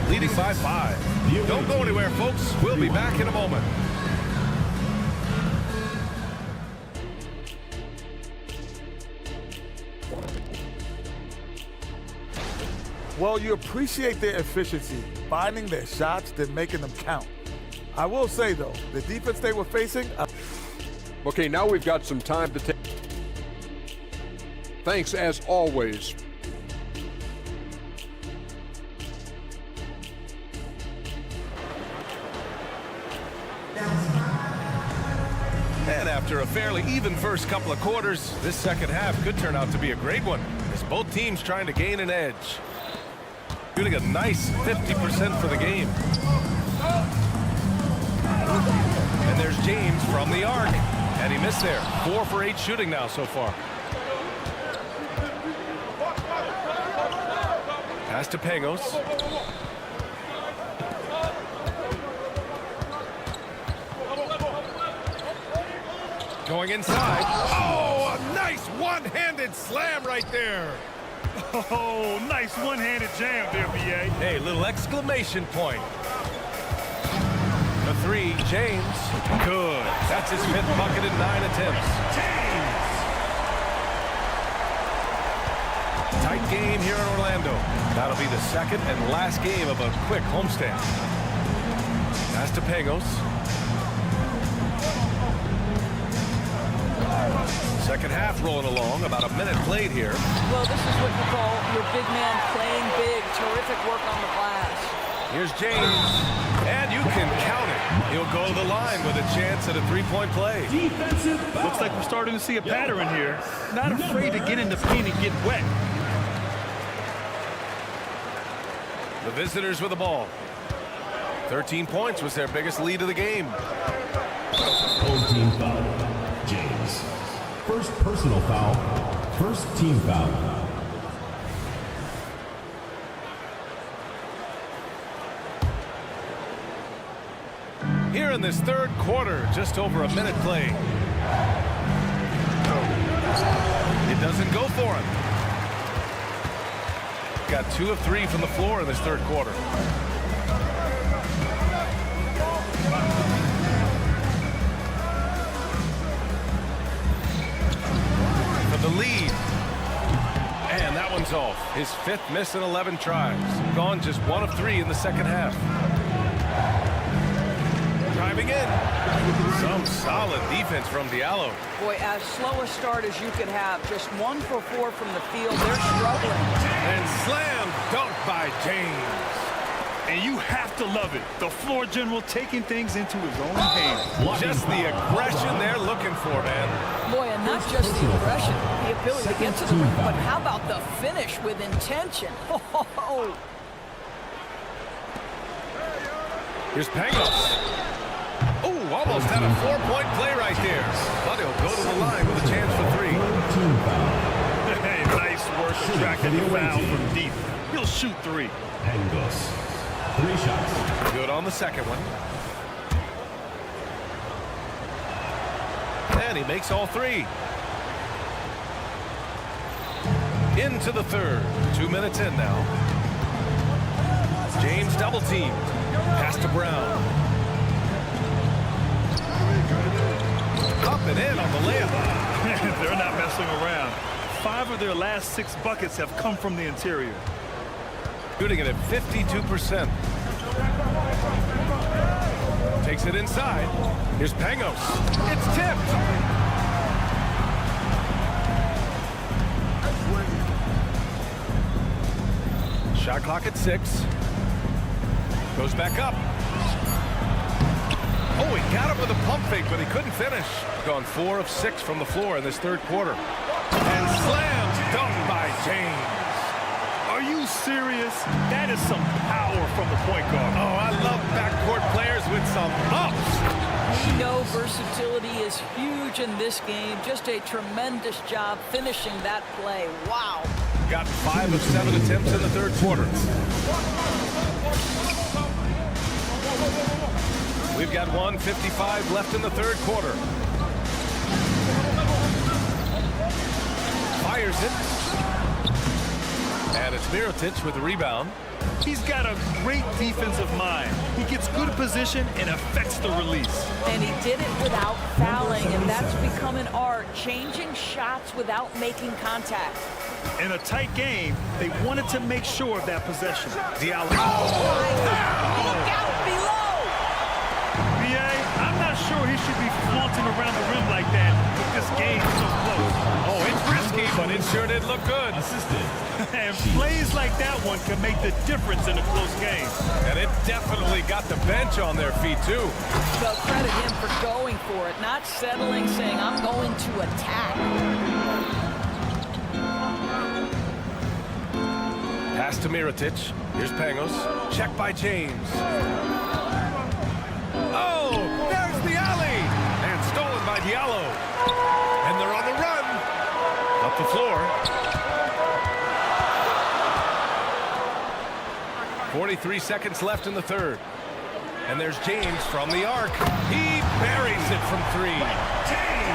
Leading by 5. Don't go anywhere, folks. We'll be back in a moment. Well, you appreciate their efficiency, finding their shots, then making them count. I will say, though, the defense they were facing... Okay, now we've got some time to take... Thanks, as always. after a fairly even first couple of quarters, this second half could turn out to be a great one, as both teams trying to gain an edge. Shooting a nice 50% for the game. And there's James from the arc. And he missed there. 4 for 8 shooting now so far. Pass to Pangos. Going inside. Oh, a nice one-handed slam right there. Oh, nice one-handed jam there, B.A. Hey, little exclamation point. The 3, James. Good. That's his 5th bucket in 9 attempts. James. Tight game here in Orlando. That'll be the second and last game of a quick homestand. Pass to Pangos. Second half rolling along, about a minute played here. Well, this is what you call your big man playing big. Terrific work on the glass. Here's James, and you can count it. He'll go to the line with a chance at a three-point play. Looks like we're starting to see a pattern here. Not afraid to get in the paint and get wet. The visitors with the ball. 13 points was their biggest lead of the game. Home team foul. James. First personal foul. First team foul. Here in this third quarter, just over a minute played. It doesn't go for him. Got 2 of 3 from the floor in this third quarter. For the lead. And that one's off. His 5th miss in 11 tries. Gone just 1 of 3 in the second half. Driving in. Some solid defense from Diallo. Boy, as slow a start as you could have. Just 1 for 4 from the field. They're struggling. And slam dunk by James. And you have to love it. The floor general taking things into his own hands. Just the aggression they're looking for, man. Boy, and not just the aggression, the ability to get to the rim, but how about the finish with intention? Oh. Here's Pangos. Oh, almost had a 4-point play right there. But he'll go to the line with a chance for 3. Hey, nice work attracting the foul from deep. He'll shoot 3. Pangos. 3 shots. Good on the second one. And he makes all 3. Into the third. 2 minutes in now. James double team. Pass to Brown. Up and in on the layup. They're not messing around. 5 of their last 6 buckets have come from the interior. Shooting it at 52%. Takes it inside. Here's Pangos. It's tipped. Shot clock at 6. Goes back up. Oh, he got him with a pump fake, but he couldn't finish. Gone 4 of 6 from the floor in this third quarter. And slam dunk by James. Are you serious? That is some power from the point guard. Oh, I love backcourt players with some ups. We know versatility is huge in this game. Just a tremendous job finishing that play. Wow. Got 5 of 7 attempts in the third quarter. We've got 1:55 left in the third quarter. Fires it. And it's Mirotic with the rebound. He's got a great defensive mind. He gets good position and affects the release. And he did it without fouling, and that's become an art. Changing shots without making contact. In a tight game, they wanted to make sure of that possession. Diallo. Look out below! I'm not sure he should be flaunting around the rim like that with this game so close. Oh, it's risky, but it's Sure did look good. And plays like that one can make the difference in a close game. And it definitely got the bench on their feet, too. So credit him for going for it, not settling, saying, I'm going to attack. Pass to Mirotic. Here's Pangos. Check by James. Oh, there's the alley. And stolen by Diallo. And they're on the run. Up the floor. 43 seconds left in the third. And there's James from the arc. He buries it from three.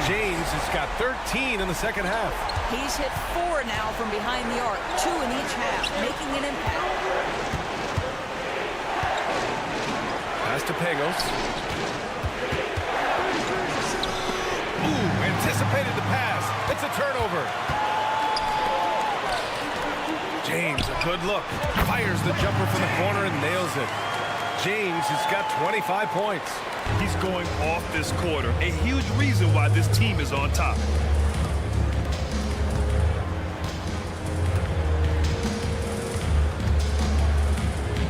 James has got 13 in the second half. He's hit 4 now from behind the arc, 2 in each half, making an impact. Pass to Pangos. Ooh, anticipated the pass. It's a turnover. James, a good look. Fires the jumper from the corner and nails it. James has got 25 points. He's going off this quarter. A huge reason why this team is on top.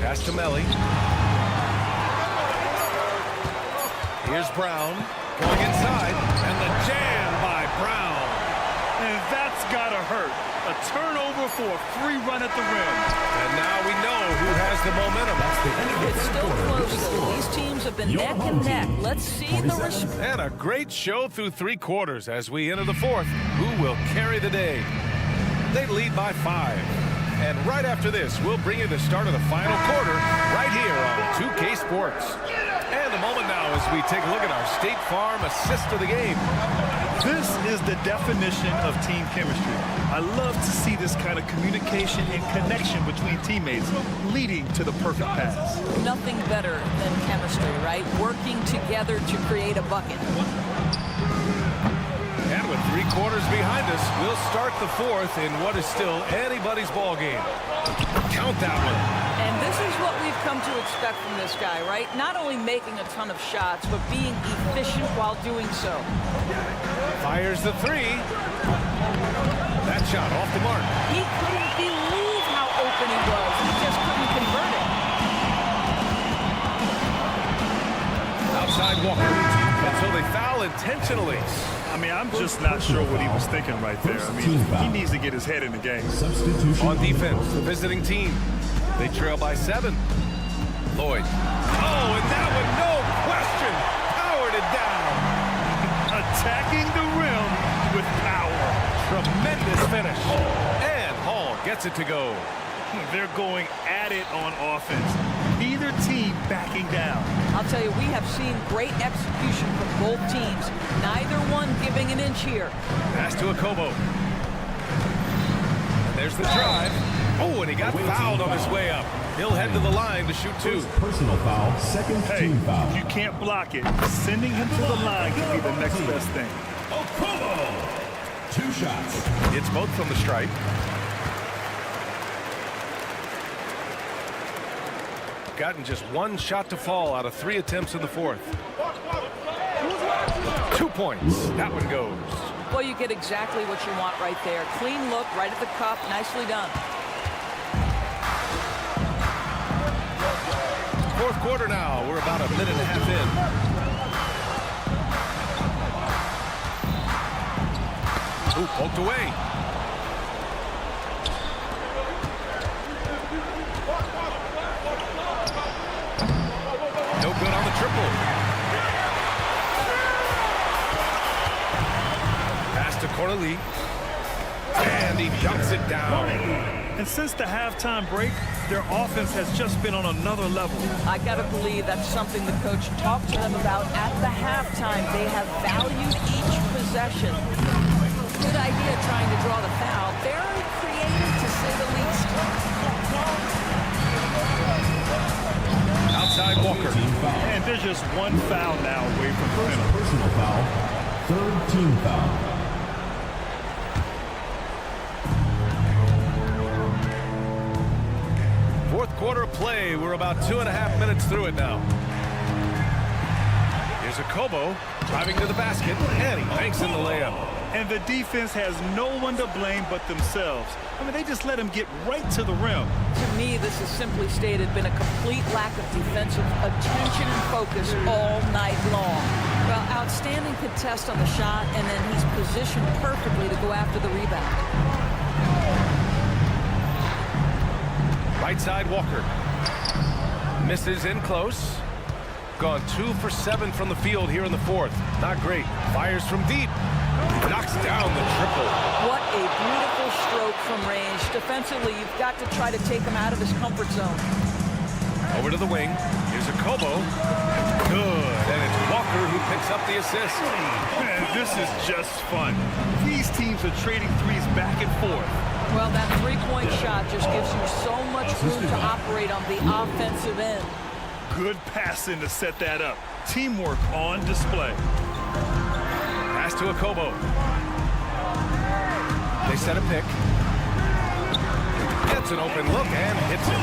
Pass to Melly. Here's Brown going inside, and the jam by Brown. And that's gotta hurt. A turnover for a free run at the rim. And now we know who has the momentum. It's still close, though. These teams have been neck and neck. Let's see the respect. And a great show through 3 quarters as we enter the fourth. Who will carry the day? They lead by 5. And right after this, we'll bring you the start of the final quarter right here on 2K Sports. And a moment now as we take a look at our State Farm assist of the game. This is the definition of team chemistry. I love to see this kind of communication and connection between teammates leading to the perfect pass. Nothing better than chemistry, right? Working together to create a bucket. And with 3 quarters behind us, we'll start the fourth in what is still anybody's ball game. Count that one. And this is what we've come to expect from this guy, right? Not only making a ton of shots, but being efficient while doing so. Fires the 3. That shot off the mark. He couldn't believe how open he was. He just couldn't convert it. Outside Walker. And so they foul intentionally. I mean, I'm just not sure what he was thinking right there. I mean, he needs to get his head in the game. On defense, the visiting team. They trail by 7. Lloyd. Oh, and that one, no question, powered it down. Attacking the rim with power. Tremendous finish. And Hall gets it to go. They're going at it on offense. Neither team backing down. I'll tell you, we have seen great execution from both teams. Neither one giving an inch here. Pass to Akobo. There's the drive. Oh, and he got fouled on his way up. He'll head to the line to shoot 2. Personal foul, second team foul. If you can't block it, sending him to the line can be the next best thing. Akobo! 2 shots. It's both from the stripe. Gotten just 1 shot to fall out of 3 attempts in the fourth. 2 points. That one goes. Well, you get exactly what you want right there. Clean look, right at the cup. Nicely done. Fourth quarter now. We're about a minute and a half in. Ooh, poked away. No good on the triple. Pass to Corley. And he dunks it down. And since the halftime break, their offense has just been on another level. I got to believe that's something the coach talked to them about at the halftime. They have valued each possession. Good idea trying to draw the foul. Very creative, to say the least. Outside Walker. And there's just 1 foul now away from Crvena. Personal foul, 3rd team foul. Fourth quarter of play. We're about 2.5 minutes through it now. Here's Akobo driving to the basket, and he banks in the layup. And the defense has no one to blame but themselves. I mean, they just let him get right to the rim. To me, this has simply stated been a complete lack of defensive attention and focus all night long. Well, outstanding contest on the shot, and then he's positioned perfectly to go after the rebound. Right side, Walker. Misses in close. Gone 2 for 7 from the field here in the fourth. Not great. Fires from deep. Knocks down the triple. What a beautiful stroke from range. Defensively, you've got to try to take him out of his comfort zone. Over to the wing. Here's a Kobo. Good. And it's Walker who picks up the assist. Man, this is just fun. These teams are trading threes back and forth. Well, that three-point shot just gives you so much room to operate on the offensive end. Good passing to set that up. Teamwork on display. Pass to a Kobo. They set a pick. Gets an open look and hits it.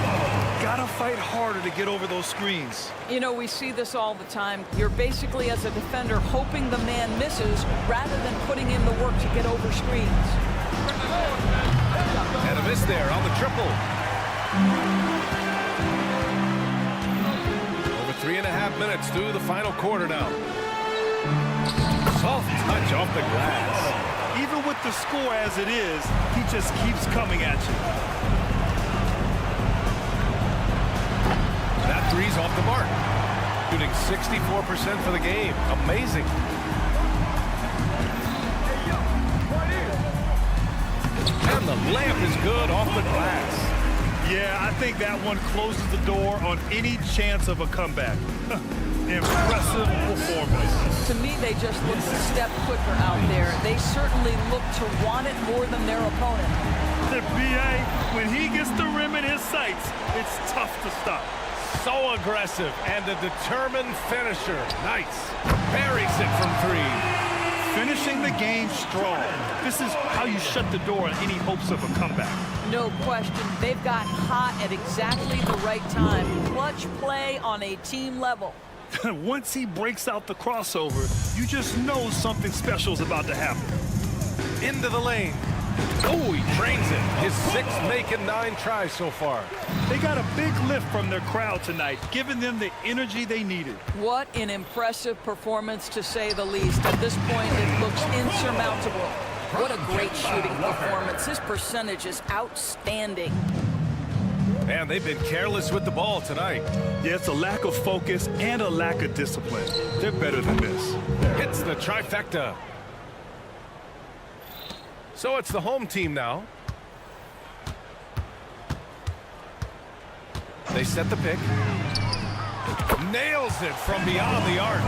Gotta fight harder to get over those screens. You know, we see this all the time. You're basically, as a defender, hoping the man misses rather than putting in the work to get over screens. And a miss there on the triple. Over 3.5 minutes through the final quarter now. Soft touch off the glass. Even with the score as it is, he just keeps coming at you. That three's off the mark. Shooting 64% for the game. Amazing. And the layup is good off the glass. Yeah, I think that one closes the door on any chance of a comeback. Impressive performance. To me, they just look a step quicker out there. They certainly look to want it more than their opponent. The BA, when he gets the rim in his sights, it's tough to stop. So aggressive and a determined finisher. Nice. Buries it from three. Finishing the game strong. This is how you shut the door on any hopes of a comeback. No question. They've gotten hot at exactly the right time. Clutch play on a team level. Once he breaks out the crossover, you just know something special is about to happen. Into the lane. Oh, he drains it. His 6th make and 9 tries so far. They got a big lift from their crowd tonight, giving them the energy they needed. What an impressive performance, to say the least. At this point, it looks insurmountable. What a great shooting performance. His percentage is outstanding. Man, they've been careless with the ball tonight. Yeah, it's a lack of focus and a lack of discipline. They're better than this. Hits the trifecta. So it's the home team now. They set the pick. Nails it from beyond the arc.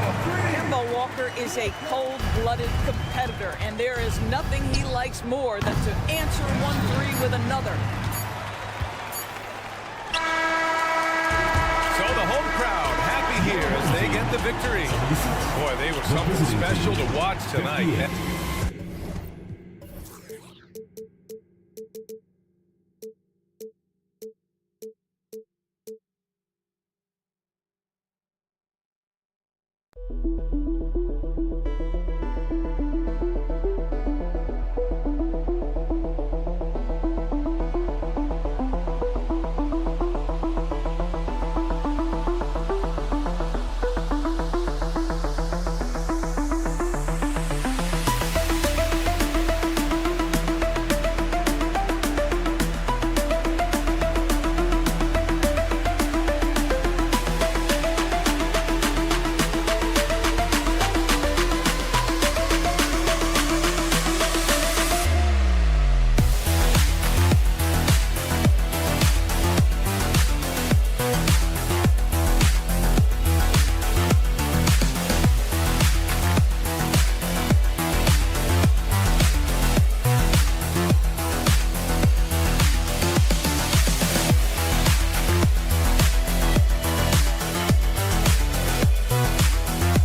Kemba Walker is a cold-blooded competitor, and there is nothing he likes more than to answer one three with another. So the home crowd happy here as they get the victory. Boy, they were something special to watch tonight.